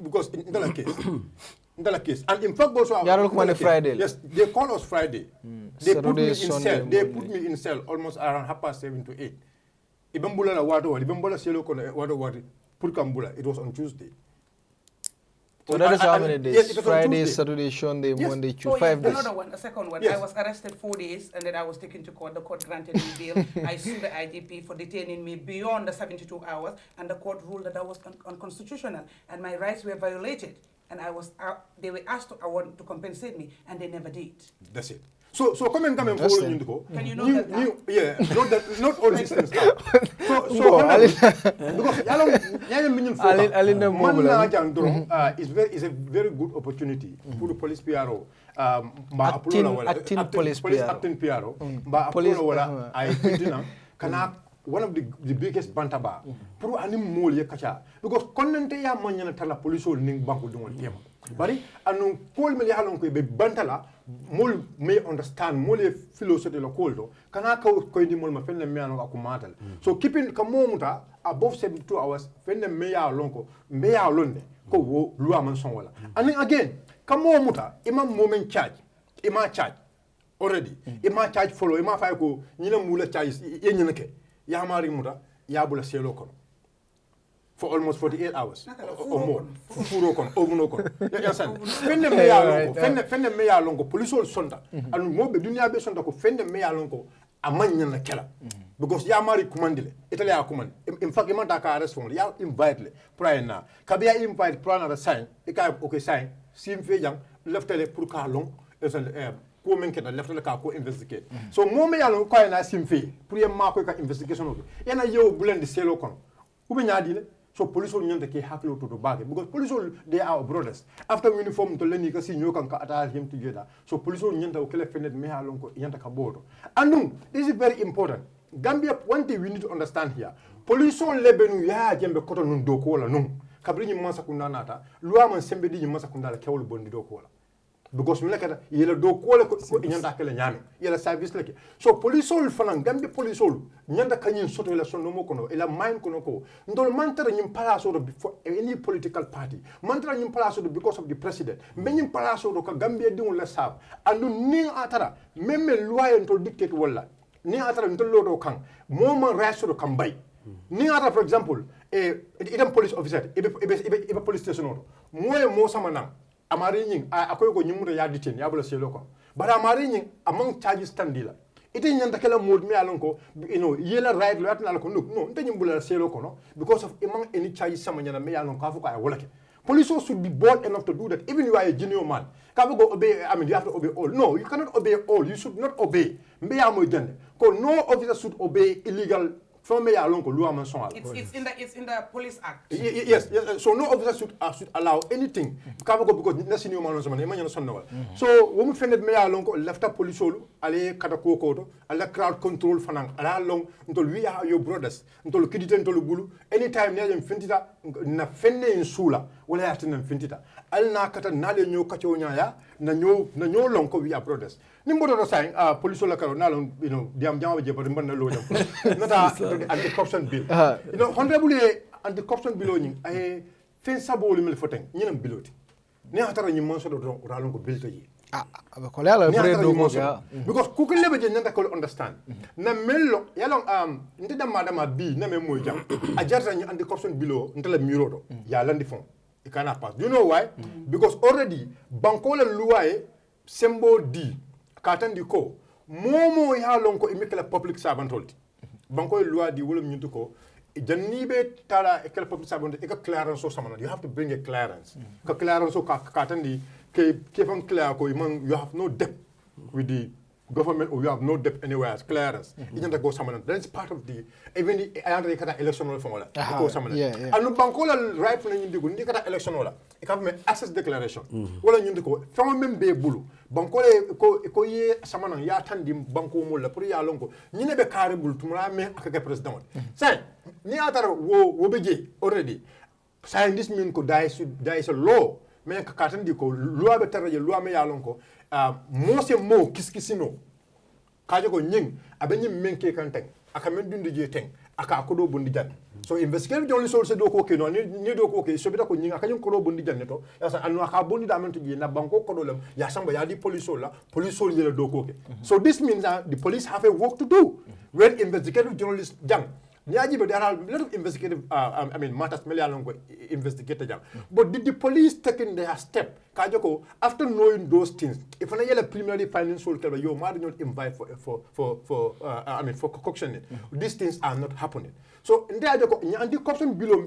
because in that case and in fact also Friday. Yes, they call us Friday. They put me in cell. They put me in cell almost around 7:30 to 8. Ibambula la wado ibambula selo kono wado pour kambula it was on Tuesday. So that is how many days? Yes, it was on Friday, Tuesday. Saturday, Sunday, Yes. Monday, Tuesday, Oh, 5 yes, days. another one, a second one. Yes. I was arrested 4 days and then I was taken to court. The court granted me bail. I sued the IGP for detaining me beyond the 72 hours and the court ruled that I was unconstitutional and my rights were violated. And they were asked to compensate me and they never did. That's it. So come and follow you to go. Can you know that? Yeah, not all these things now. Because is a very good opportunity for the police PRO. Police acting PRO. One of the biggest Bantaba. Pro animal kacha. Because konente ya manyana tala police ning banku dungon tema. Bari anu Paul me halon ko be bantala mol may understand mol philosophy lo koldo kana ko indi mol ma fenne me anu akumatal. So keeping kamomuta above 72 hours fenne me ya lonko me ya londe ko wo loi man son wala. And again kamomuta imam moment charge ima charge already ima charge follow ima fay ko nyina mula charge yenyina ke Yamari Muda, Yabula Selo Kon. For almost 48 hours or more. Furokon, Ogunokon. Fende Mea Longo, police all Sonda, and Mobe Dunia Besonda, Fende Mea Longo, a man killer. Because Yamari commanded, Italia command. In fact, Imantaka arrest for ya invite prior now. Kabia invite Prana sign, Eka okay sign, Sim Fayang, left a Purka long, as an ko men keta left la ka ko investigate so mo me yalo ko na simfi pour ye ma ko ka investigation o yana yo blend selo kon ube nyaadi le so police on nyanta ke haklo to bage because police they are our brothers after uniform to leni ka si nyokan ka ata him together so police on nyanta o kele fenet me halon ko nyanta ka bodo and this is very important Gambia one thing we need to understand here police on lebenu ya jembe koto nun do ko la nun kabri nyi mansa kunna nata loi man sembe di nyi mansa kunna la kewul bondi do ko la because mila kata yela do ko nyanda kala nyame yela service lake so police all fanan Gambia police all nyanda kanyin soto la sonno mo kono ela mine kono ko ndol mantara nyim palaso do for any political party mantara nyim palaso do because of the president menyim palaso do ka Gambia dingul la sab andu ni atara meme loi en to dictate wala ni atara ndol lodo kan moma raso do kan bay ni atara for example idam police officer ibe police station oto moye mo sama nan amari nying akoy ko nyumuta ya ditin ya bula selo ko bara amari nying among charges standila ite nyanda kala mod mi alon ko yela right lo atna ko no nte nyimbula selo ko no because of among any charges sama nyana me alon ko afuko ay wolake police should be bold enough to do that even you are a junior man ka go obey you have to obey all no you cannot obey all you should not obey mbe ya mo jande ko no officer should obey illegal from me alone it's in the police act. Yes. So no officer should allow anything. Because na senior man so when we find me alone left a police solo, ale kata kokoto, ale crowd control fanang, ala long until we are your brothers, until kidita until bulu. Anytime near infintita na fenne in sula, wala yatin infintita. Al na kata nale nyo kacho nyaya, na nyo long ko we are brothers. Nimbodo no sign police solo karo na long diam jama je but mbanna lo jam. Nata anti-corruption bill. Honorable anti-corruption bill ni ay fen sabo limel foteng ñenam biloti. Ne hatara ñi monso do ralon ko bill tayi. Ko la because ku ko lebe je ñanta ko understand. Na mello yalon nte dam madama bi na me moy jam. A jarta ñi anti-corruption bill ntela miro do. Ya landi fon. It cannot pass. Do you know why? Because already banko la loi sembo di katandi ko momo ya lon ko imikala public servant holdi. Banko loi di wolum nyuntu ko janibe tala ekel public servant e ka clearance so samana you have to bring a clearance ka clearance so ka katandi ke fan clear ko you have no debt with the government or you have no debt anywhere as clearance ijanta go samana that's part of the even the ayanda kata electoral formula ko samana anu banko la right na nyindi go ndi kata electoral e ka me access declaration wala nyindi ko fama membe bulu banko le ko ye samana ya tandi banko mo la pour ya lonko nyine be carré bulu tumra me akaka president say ni atara wo beje already say this mean ko there is a law me ka katandi ko loi be taraje loi me ya lonko mo se mo kiskisino kaje ko nying abenyi menke kan teng aka men dundi je teng aka ko do bondi jan so investigative journalist also do ko ke no ni do ko ke so bita ko nying aka ko do bondi jan neto ya sa anu aka bondi da men to je na banko ko do lam ya samba ya di police le do ko ke so this means that the police have a work to do when investigative journalists jang Niajibe, there are a lot of investigative, matters, investigated. But did the police taking their step? Kajoko, after knowing those things, if I yell preliminary financial tell you might not invite for concoction, these things are not happening. So in there, the corruption below,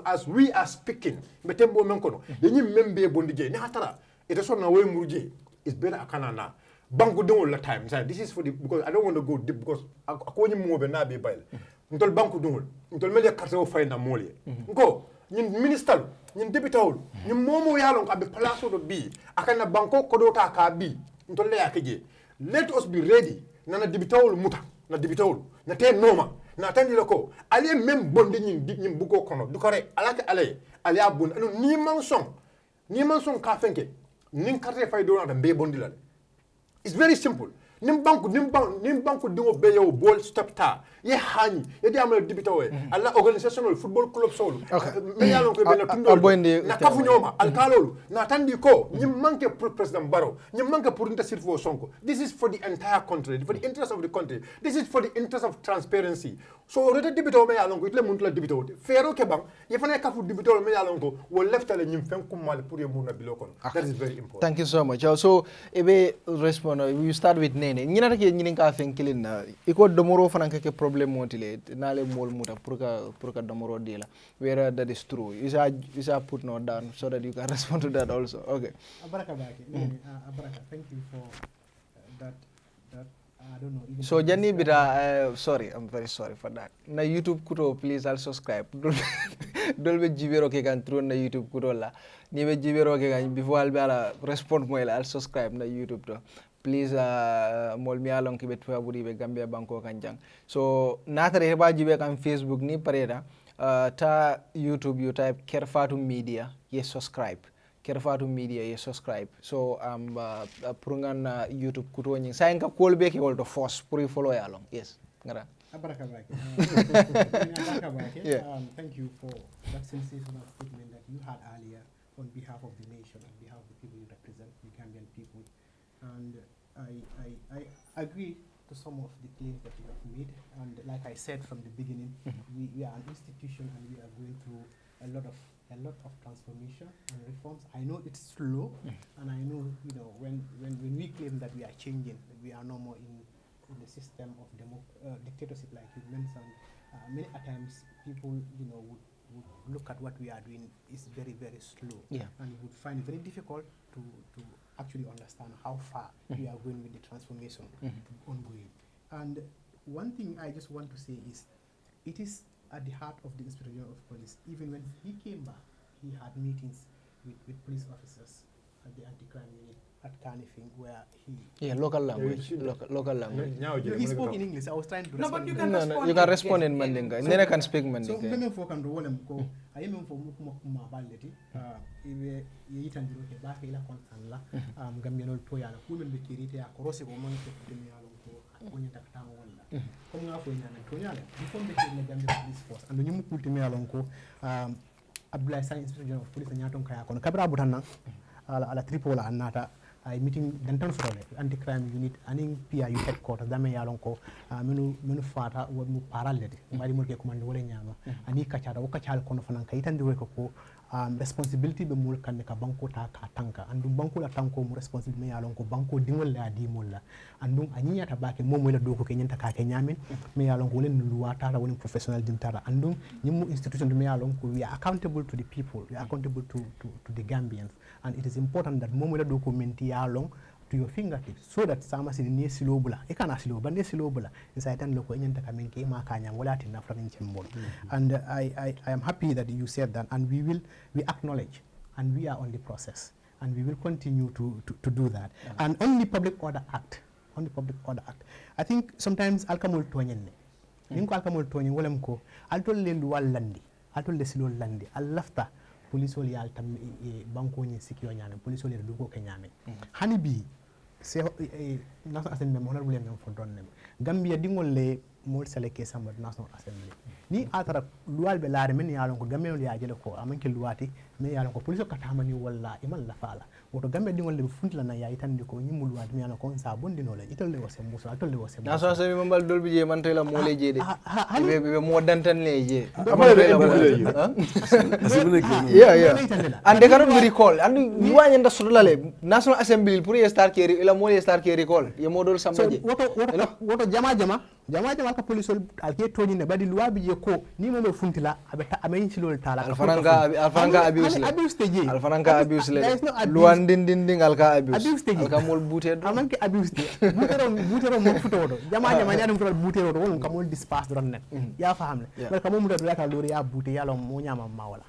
as we are speaking, Betembo Menkono, the new member Bondije, Nahatara, it is on our way Murji, it's better Akanana. Bank do all the time. This is for the, because I don't want to go deep because I can't move and not be bail. Until bank do all. Until media cartel find a mole. Go. Nin minister, nin deputy, nin momo yalong kabe palazzo do be. Akana banko kodota ka be. Until le akije. Let us be ready. Nana deputy muta. Na deputy. Na te noma. Na tendi loko. Ali mem bondi nin buko kono. Dukare alake ale. Ali abun. Anu ni mansong ka fenke. Nin cartel find do na be bondi la. It's very simple. Nimbanku dingo beyo ball stop ta. Ye hani. Ye di amal dibitawe. Alla organizational football club solo. Me yalon ko be na tundo. Na kafu nyoma alkalolu. Na tandi ko manke President Barrow. Manke pour intercede for Sonko. This is for the entire country, for the interest of the country. This is for the interest of transparency. So rete dibitawe me yalon ko itle muntla dibitawe. Fero ke bang ye fane kafu dibitawe me yalon ko wo left ale nyim fen kumal pour ye muna bilokon. That is very important. Thank you so much. So ebe respond you start with Nene. Ñina take ñinin ka fen kilin na iko domoro fanan ke problem motile nale mol muta pour ka domoro dila where that is true is a put note down so that you can respond to that also. Okay, abaraka baki abaraka, thank you for that I don't know. So Janni bita sorry, I'm very sorry for that. Na YouTube kuto please I'll subscribe. Dolbe jibero ke kan through na YouTube kuto la. Ni be jibero ke kan before I'll be ala respond mo I'll subscribe na YouTube to. Please mol mi alon ki betwa buri be Gambia banko kanjang. So natare heba jibe kan Facebook ni pareda ta YouTube you type Kerfatu Media yes subscribe. Kerfatu Media yes subscribe. So purungan YouTube kuto nyi sa enka kolbe ke wolto force puri follow along. Yes. Ngara. Abaraka baki. Thank you for that sensational statement that you had earlier on behalf of the nation, on behalf of the people you represent, the Gambian people. And I agree to some of the claims that you have made. And like I said from the beginning, we are an institution and we are going through a lot of transformation and reforms. I know it's slow, and I know when we claim that we are changing, that we are no more in the system of dictatorship like you mentioned. Many times people would look at what we are doing is very, very slow, and would find it very difficult to actually understand how far we are going with the transformation ongoing. And one thing I just want to say is, it is at the heart of the Inspector General of Police. Even when he came back, he had meetings with police officers at the anti-crime unit at Carnifing, where he local language. He spoke in English. I was trying to respond. But you can respond. You can respond in Mandinka. Nene can speak Mandinka. So meme for kan do wolem ko ayem for kuma baleti ibe yitan diro ke ba ke la kontan la gambianol to yana ko men be kirite ya korose ko mon ko tumi yalo ko ko nyata tamo wala ko nga fo nyana to nyale before be ke Gambia Police Force and nyimu kultimi yalo ko Abdoulaye Sane Inspector General of Police nyaton kaya kono kabra butanna ala tripola annata ay meeting dantan sotole anti-crime unit aning PIU headquarters dame yalon ko menu fata wo mu parallede mbadi mo ke commande wala nyama ani kacada o kacal kono fanan kay tandi ko responsibility be mul kan ka banko ta ka tanka andu banko la tanko mu responsibility me yalon ko banko dingol la di molla andum anyiya ta bake momo la doko ke nyanta ka ke nyamin me yalon ko len luwata la woni professional dintara andum nyimu institution me yalon ko we are accountable to the people, we are accountable to the Gambians, and it is important that momo la doko menti yalon to your fingertips so that sama sini ne silobula e kana siloba ne silobula inside tan loko nyanta ka men ke ma kanya wala tin na framin chembol. And I am happy that you said that, and we acknowledge and we are on the process and we will continue to do that. And on the Public Order Act, I think sometimes alkamol toñenne ninko alkamol toñen wolem ko altol le luwal landi altol le silol landi allafta police ol yal tam banko ni sikio nyame police ol do ko ke nyame hani bi se national assembly mo honorable men fo donne Gambia dingol le mol sale ke samba national assembly ni atara luwal be laare men yalon ko Gambia ol ya jele ko amanke luwati me yala ko police ka tamani walla imal la fala woto gambe dingol le funtla na ya itande ko nyimul wad me yala ko sa bondino le itole wo se musa itole wo se na so se membal dolbi je man tayla mo le je de be mo dantan le je yeah and they cannot be recall and you want nda sudula le national assembly pour ye star keri ila mo ye star keri recall ye modol sambaje woto jama ka police alke toni ne badi loi bi je ko ni mo funtila abeta amen ci lol tala alfanka abuse le luan din alka alka mol bute do amanke abuse butero mo futodo jama nyaadum to butero do won kamol dispace ron net ya fahamle mais kamol mu do ka lori ya bute yalo mo nyama mawala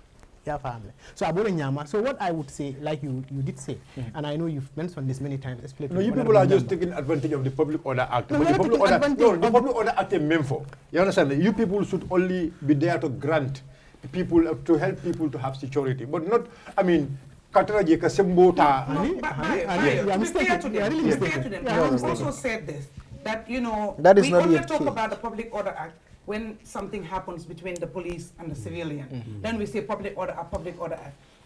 ya fahamle so abole nyama so what I would say like you did say and I know you've mentioned this many times no you people are just taking advantage of the Public Order Act but the Public Order Act is meant for you understand you people should only be there to grant people to help people to have security but not I mean Kataraji Kasembota I also said this that you know that is we not only yet talk key. about the Public Order Act when something happens between the police and the civilian. Then we say Public Order Act.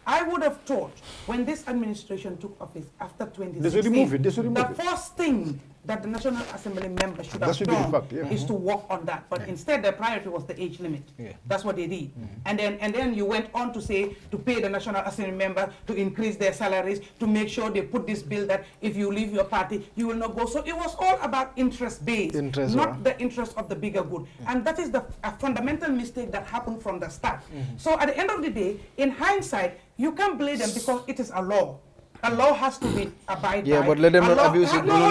I would have thought when this administration took office after 2016, the first thing that the National Assembly members should have done is to work on that. But instead, their priority was the age limit. That's what they did. And then you went on to say to pay the National Assembly members to increase their salaries, to make sure they put this bill that if you leave your party, you will not go. So it was all about interest-based, not the interest of the bigger good. And that is a fundamental mistake that happened from the start. So at the end of the day, in hindsight, you can't blame them because it is a law. A law has to be abided by. Yeah, but let them not abuse it. Hold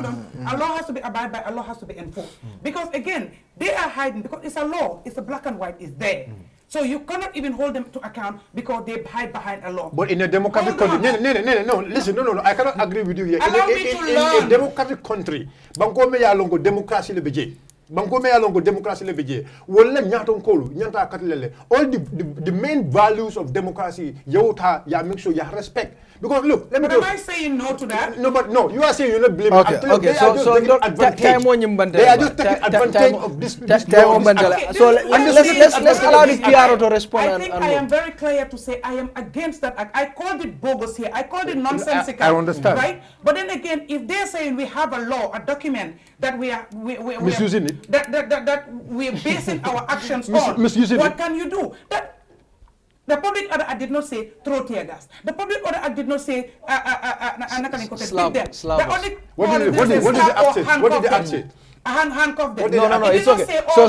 on. A law has to be abided by. A law has to be enforced. Because again, they are hiding because it's a law. It's a black and white. It's there. So you cannot even hold them to account because they hide behind a law. But in a democratic country, no, listen, no, I cannot agree with you here. In a democratic country, banko me ya longo democracy le beje. Banko me ya longo democracy le beje. Wolle nyaton kolu, nyanta katlele. All the main values of democracy, yauta, ya make sure ya respect. Because look, let me But am I saying no to that? No, but no, you are saying you're not blaming. Okay, so they are just taking advantage of this. So let's allow the PRO to respond. I think I am very clear to say I am against that act. I called it bogus here. I called it nonsensical. I understand. Right? But then again, if they're saying we have a law, a document that we are misusing it, that we're basing our actions on, what can you do? The Public Order Act did not say throw tear gas. The Public Order Act did not say slap them. What did the act say? Handcuff them. No, it's okay. So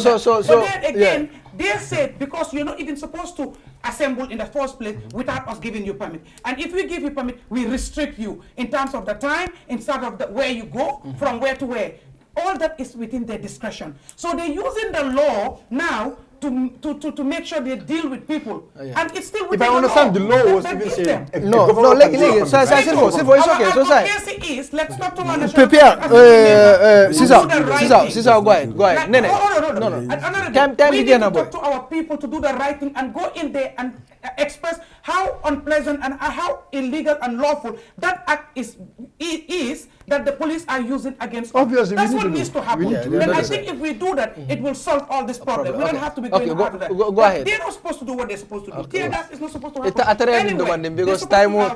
then again, they said because you're not even supposed to assemble in the first place without us giving you permit. And if we give you permit, we restrict you in terms of the time, in terms of where you go, from where to where. All that is within their discretion. So they're using the law now to make sure they deal with people. And it's still within if I understand, the law was even saying no, it's okay. So is let's talk to one. Prepare, Sissaho, go ahead. No. Time again about to our people to do the right thing and go in there and express how unpleasant and how illegal and lawful that act is that the police are using against us. Obviously, that's what needs to happen. And I think if we do that, it will solve all this problem. We don't have to be going after that. Go ahead. They're not supposed to do what they're supposed to do. Tear gas is not supposed to happen. Anyway, because time I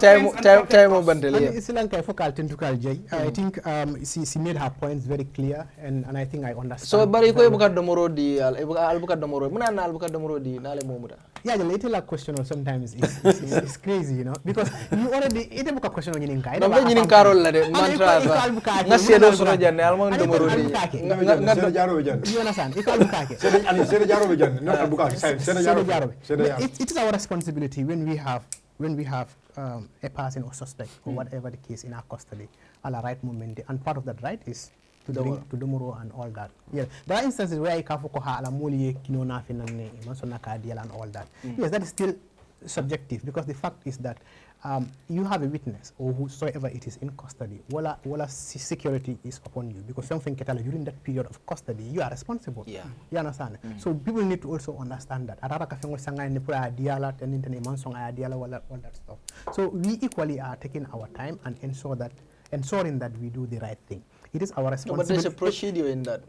think she made her points very clear and I think I understand. So bari ko ibuka domoro di albuka domoro muna na albuka domoro di nale momuda. Yeah, the little question sometimes is crazy, you know, because you already it a question on yin kai. No, yin karol la de mantra nga sedo sono janne almon domoro di. Nga jaro jan. You understand? It albuka. Sedo jaro jan, not albuka. Sedo jaro. It is our responsibility when we have a person or suspect or whatever the case in our custody at the right moment, and part of that right is to Domoro and all that. Yeah, there are instances where I can ala muli kinona finane masona kadial and all that. Yes, that is still subjective because the fact is that you have a witness or whosoever it is in custody. Wala security is upon you because something ketala during that period of custody you are responsible. Yeah, you understand. So people need to also understand that. Arara kafengo sanga ne pura diala tenintene mansonga diala wala all that stuff. So we equally are taking our time and ensuring that we do the right thing. It is our responsibility. No, but there's a procedure in that.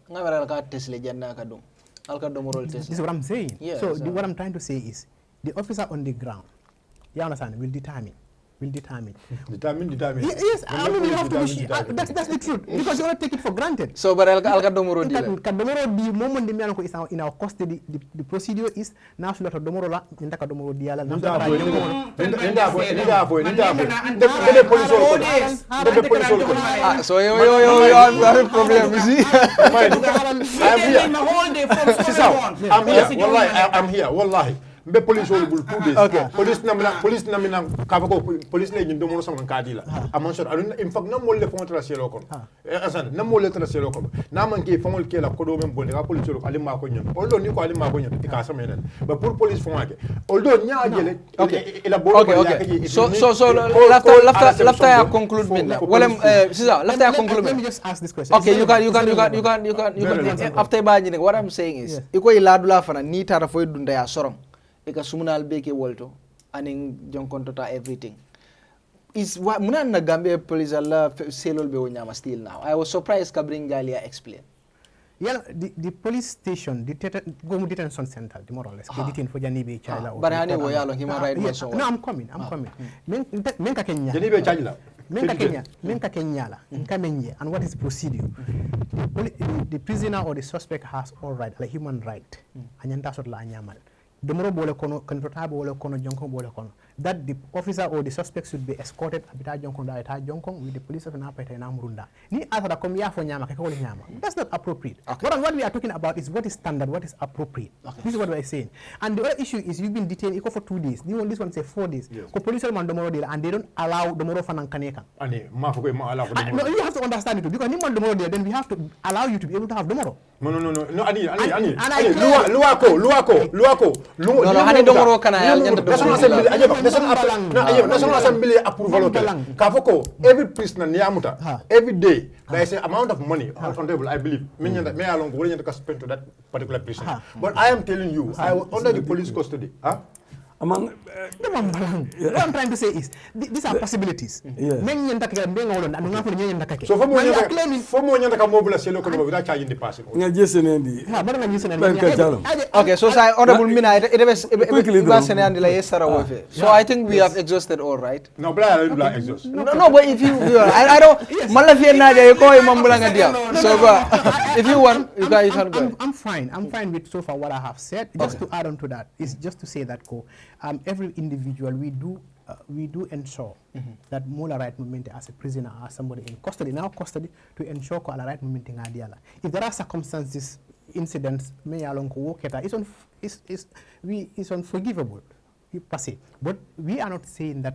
This is what I'm saying. Yeah, so what I'm trying to say is The officer on the ground, you understand, will determine. Determine. Yes, I mean, you have to be, that's the truth, because you don't take it for granted. So, but Alcadomoro the moment the is in our custody, the procedure is now so that Domoro la, Intacadomoro diala, so you have a problem, you see? I'm here, wallahi. Be police will 2 days. Okay. Police namina kavako police le nyindo mo sama kadila. Amon sor in fact na mo le fon tracer lokon. Asan na mo le tracer lokon. Na man ke fon ke la kodo men bonde ka police lo ali ma ko nyon. Oldo ni ko ali ma ko nyon ti ka sama enen. But pour police fon ake. Oldo nya jele ila bo okay. So lafta ya conclude min la. Wala Sisa lafta ya conclude. Let me just ask this question. Okay, you can after imagine what I'm saying is iko iladula fana ni tara foy dunda ya sorom. Eka sumunal beke wolto aning jonkontota everything is what muna na Gambia police alla selol be wonyama still now. I was surprised Kabring Galia explain. Yeah, the police station, the detention center, the more or less, detain for Janibe Chala. But I know human rights. No, I'm coming. Menka Kenya. Janibe Chala. Menka Kenya. And what is procedure? The prisoner or the suspect has all right, like human right. Anyanta sort la anyamal. Domoro bole kono, kontrata bole kono, jonkon bole kono. That the officer or the suspect should be escorted abita jonkon da ita jonkon with the police of Napeta and Amrunda. Ni asada kom ya fo nyama kakoli nyama. That's not appropriate. Okay. What we are talking about is what is standard, what is appropriate. Okay. This is what we are saying. And the other issue is you've been detained for 2 days. This one say 4 days. Yes. Police man domoro deal and they don't allow domoro fanan kaneka. No, you have to understand it too, because ni man domoro deal, then we have to allow you to be able to have domoro. No, Ani. Luako. No, hani domoro kana yal National Assembly approval. Kafoko, every prisoner niamuta, every day there is an amount of money on the table, I believe. Me along willing to spend to that particular prisoner. But I am telling you, I was under the police custody. What I'm trying to say is these are possibilities. So for more than mobile selo without charging the person. Okay, so honorable Mina, so I think we have exhausted all, right? No, but I don't exhaust. No, but if you I don't so if you want, you can go. I'm fine with so far what I have said. Just to add on to that is just to say that every individual we do ensure that Mola right movement as a prisoner or somebody in custody, to ensure ko ala right movement in adiala. If there are circumstances, incidents, it's unforgivable. But we are not saying that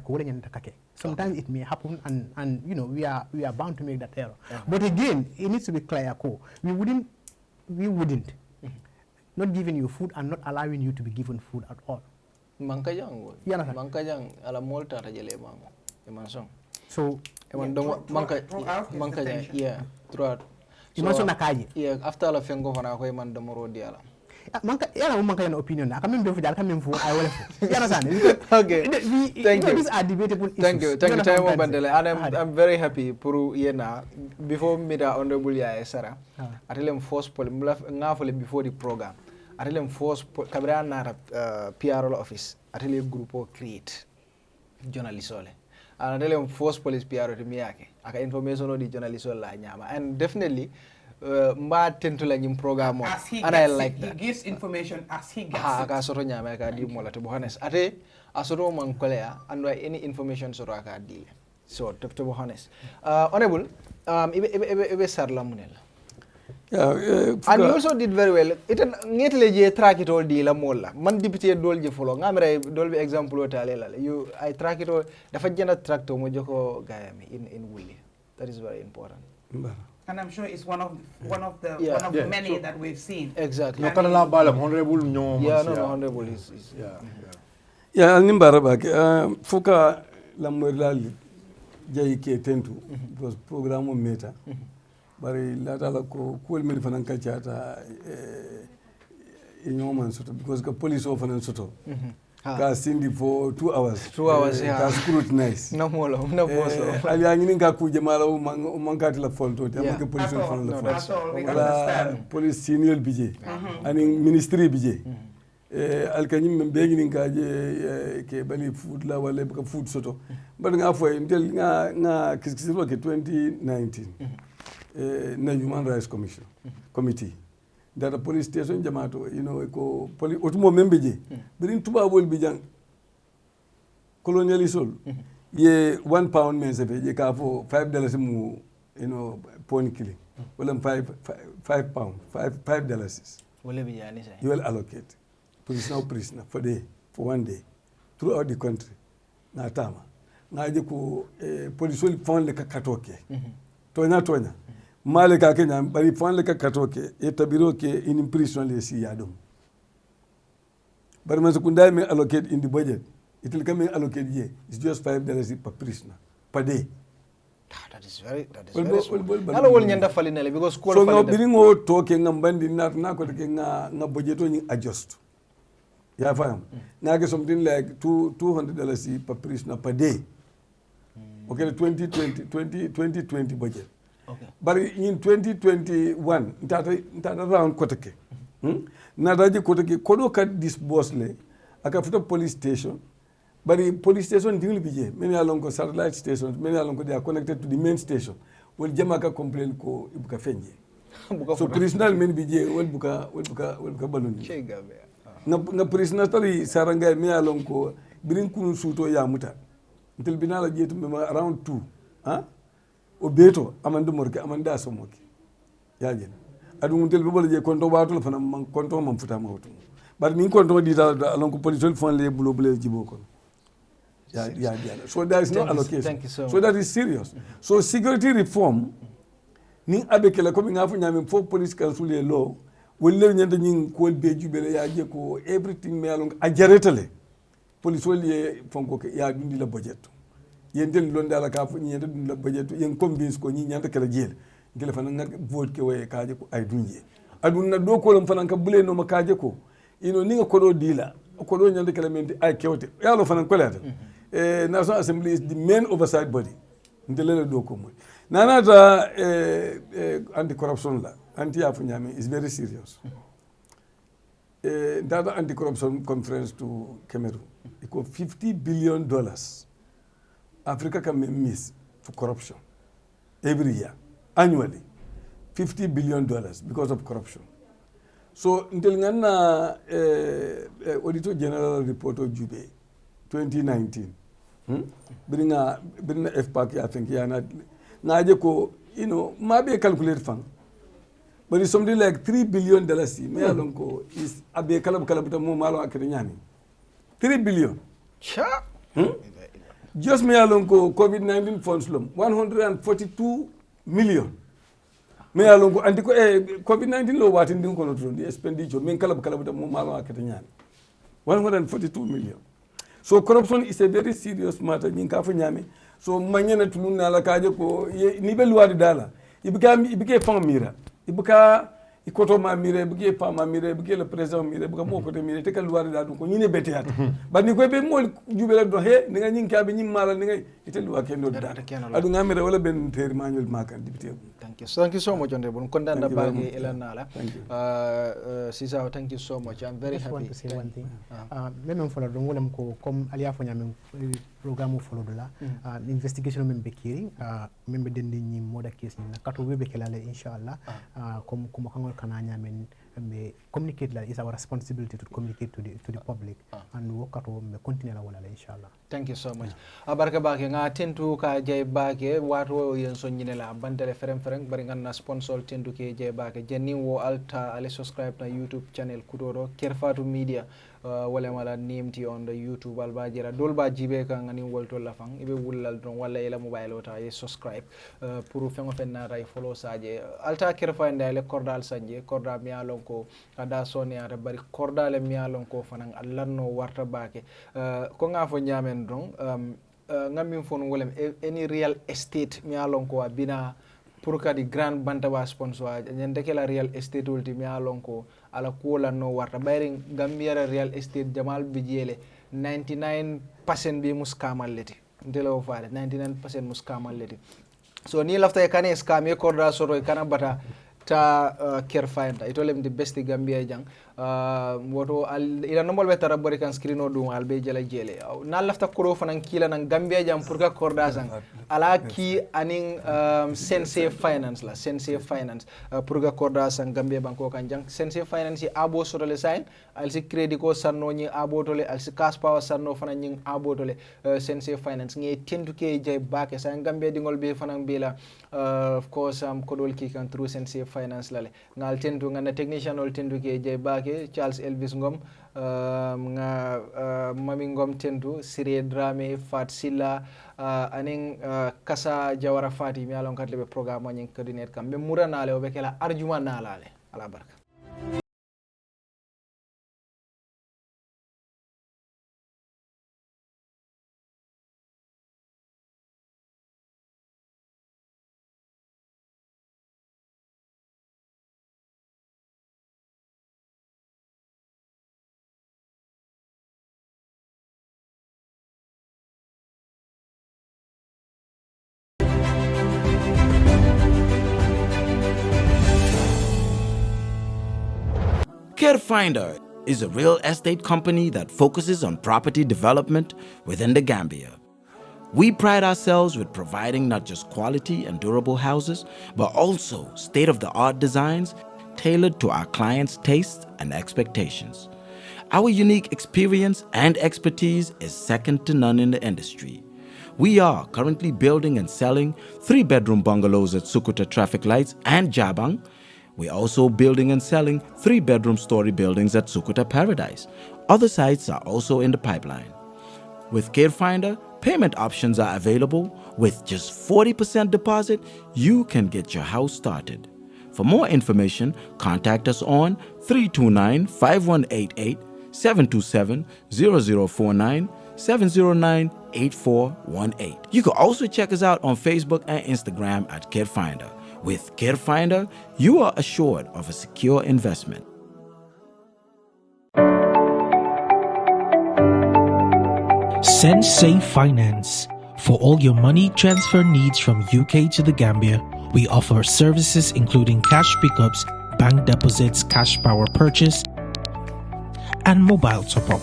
sometimes it may happen, and we are bound to make that error. But again, it needs to be clear. We wouldn't not giving you food and not allowing you to be given food at all. Mankajang ala molta tajele mango emansong. So mankajang throughout. Imanson nakaji. Yeah, after la fengo fana ko man domoro diala. Manka opinion na kami mbefu jala kami mfu I will. You understand? Okay. Thank you. These are debatable issues. Thank you. Bandele. And I'm very happy puru yena before mida honorable ya Sarah. Atelem force pole ngafole before the program. Atelem force kabra na PR office. Atelem grupo create journalist ole. And atelem force police PR to miyake. Aka information di journalist ole la nyama. And definitely mba tentula nyim program and I like that. He gives information as he gets aka soto nyama aka di mola to be honest. Ate asoto man kolea and any information soto aka di. So to be honest. Honorable ibe sarla munela. And you also did very well. Iten ngetele je track it all di la mola. Man deputy dol je follow. Ngamre dol be example otale I track it all. Dafa jena track to mo joko gayami in Wuli. That is very important. And I'm sure it's one of the many that we've seen. Exactly. No kana bala honorable no. Yeah, no honorable is yeah nimbara bak fuka la morali jay ke tentu because programme meta bari latala ko kol men fanan kachata inyoman soto because the police often soto ka sindi for 2 hours. 2 hours, yeah. Ka scrutinize. No more. Ali angini nga kuje mala mangati la folto te amake police follow la folto. Ala police senior bije. Ani ministry bije. alkanyim men beginin kaje ke bali food la wala ka food soto but nga fo intel nga kiskisiro ke 2019 na Human Rights Commission committee that police station jamato ko police otumo membeje birin tuba bol bijang colonialisol ye £1 men se je ka fo $5 mu point killing wala $5 wala bi yani say you will allocate prisoner for 1 day throughout the country na tama na je ko police will fond le ka katoke tonya male ka kenya bari fond le ka katoke e tabiro ke in prison le si yadum bari man sekunda me allocate in the budget it will come allocate here it's just $5 per prisoner per day. That is very Hello, wol nyanda falinele because school so no biringo toke ngambandi na ko ke nga budget ni adjust ya fam na get something like $200 per prisoner per day. Okay, 2020 budget. Okay. But in 2021 ntata round koteke na daji koteke kodo kat disburse le akafuta police station. But the police station didn't be many along satellite stations, many along they are connected to the main station. Well, Jamaica complain ko ibuka fenje. So prisoner men bije well buka baluni. Na prisoner tari saranga me along ko birin kunu suto ya muta. Until binala jetu mema around 2. Obeto amandu morke amanda somoki. Ya jen. Adu until bibol je konto batul fana konto mamfuta mawtu. But min konto di along ko police fon le bulo jiboko. Yeah. So there is no allocation. Thank you so much. So that is serious. So security reform, ni abekela coming after nyame for police council law, will learn nyanda nying ko beju bele ya je ko everything me along ajaretale. Police will ye fonko ke ya dundi la budget. Yendel londa la ka fu nyanda dundi la budget yen convince ko nyi nyanda kala jeel. Ngele fana nga vote ke way kaaje ko ay dunje. Aduna do ko lam fana ka bule no makaaje ko. Ninga ko do dila. Ko do nyanda kala menti ay kewte. Yalo fana ko lata. National Assembly is the main oversight body. Ndelele do ko moy. Nanata anti-corruption la. Anti-afunyami is very serious. That anti-corruption conference to Cameroon, it cost $50 billion. Africa can miss for corruption every year, annually. $50 billion because of corruption. So, until ngana Auditor General Report of Jube, 2019. Bring a FPAC, I think, na ko, maybe calculate fund. But it's something like $3 billion. Me alonko is abe kalabuta mo malo akenyani. $3 billion. Cha. Just me alonko COVID-19 funds lom 142 million. Me alonko antiko COVID-19 lo wati ndi ko no the expenditure men kalabuta mo malo akenyani. 142 million. So corruption is a very serious matter. So manyana tununa la kaje ko ni be luwadi dala. Ibike fam mira. Ibuka ikoto ma mira, ibike pa ma mira, ibike le president mira, ibuka mo kote mira te ka luwadi dadu ko nyine bete ata. But ni ko be mo jubele do he ni nga nyinka be nyimala ni nga ite luwa kendo da. Adu ngamira wala ben ter manuel makan dipite. Thank you so much, Honorable. Kondanda bagi elanala. Sissaho, thank you so much. I'm very happy. I just want to say one thing. Même follow dongolem ko comme alia fo nyame programme follow de la investigation même bekiri même dendi ni moda case ni kato be kelale inshallah comme kangol kana nyame be communicate la is our responsibility to communicate to the public and work at home continue la wala inshallah. Thank you so much. Abarka bake nga tentu ka jay bake wato yen so nyine la bandele ferem bari nganna sponsor tentu ke jay bake jenni wo alta ale subscribe na YouTube channel kudoro Kerfatu Media wala mala nimti on the YouTube albajira dolba jibe ka ngani wolto la fang ibe wulal don wala ila mobile wata ye subscribe pour fengo fenna ray follow saje alta Kerfa ndale cordal sanje corda mi alon ko ada soni ara bari cordale mi alon ko fanan allanno warta bake ko nga fo nyamen don ngam fon wolem any real estate mi alon ko bina pour kadi grand Bantaba sponsor nyande ke la real estate ulti mi alon ko ala kola no warta bayri Gambia real estate jamal bijele 99% bi muskamal leti ndelo faade 99% muskamal leti so ni lafta e kane scam e korda soro e kana bata ta care finder itolem the best Gambia jang woto ila nombol be tara bori kan screen o dum albe jela jele na lafta koro fanan kila nan Gambia jang pour ka korda sang ala ki aning sense finance la sense finance pour ka korda sang Gambia banko kan jang sense finance abo sotole sign al si credit ko sanno ni abo tole al si cash power sanno fanan ni abo tole sense finance ngi tendu ke jay baake sang Gambia dingol be fanan bila of course kodol ki kan through sense finance lale ngal tendu ngana technician ol tendu ke jay baake Charles Elvis Ngom nga Mami Ngom tendu Sire Drame Fat Silla aning Kasa Jawara Fati mi alon katle be programme nyen coordinate kam be mura nale o be kala arjuma nalale ala barka. CareFinder is a real estate company that focuses on property development within the Gambia. We pride ourselves with providing not just quality and durable houses, but also state-of-the-art designs tailored to our clients' tastes and expectations. Our unique experience and expertise is second to none in the industry. We are currently building and selling 3-bedroom bungalows at Sukuta Traffic Lights and Jabang. We're also building and selling 3-bedroom story buildings at Sukuta Paradise. Other sites are also in the pipeline. With CareFinder, payment options are available. With just 40% deposit, you can get your house started. For more information, contact us on 329-5188, 727-0049, 709-8418. You can also check us out on Facebook and Instagram at CareFinder. With CareFinder, you are assured of a secure investment. Sensei Finance. For all your money transfer needs from UK to the Gambia, we offer services including cash pickups, bank deposits, cash power purchase, and mobile top-up.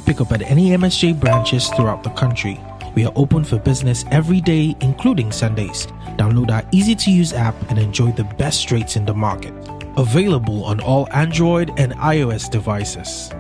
Pick up at any MSJ branches throughout the country. We are open for business every day, including Sundays. Download our easy-to-use app and enjoy the best rates in the market. Available on all Android and iOS devices.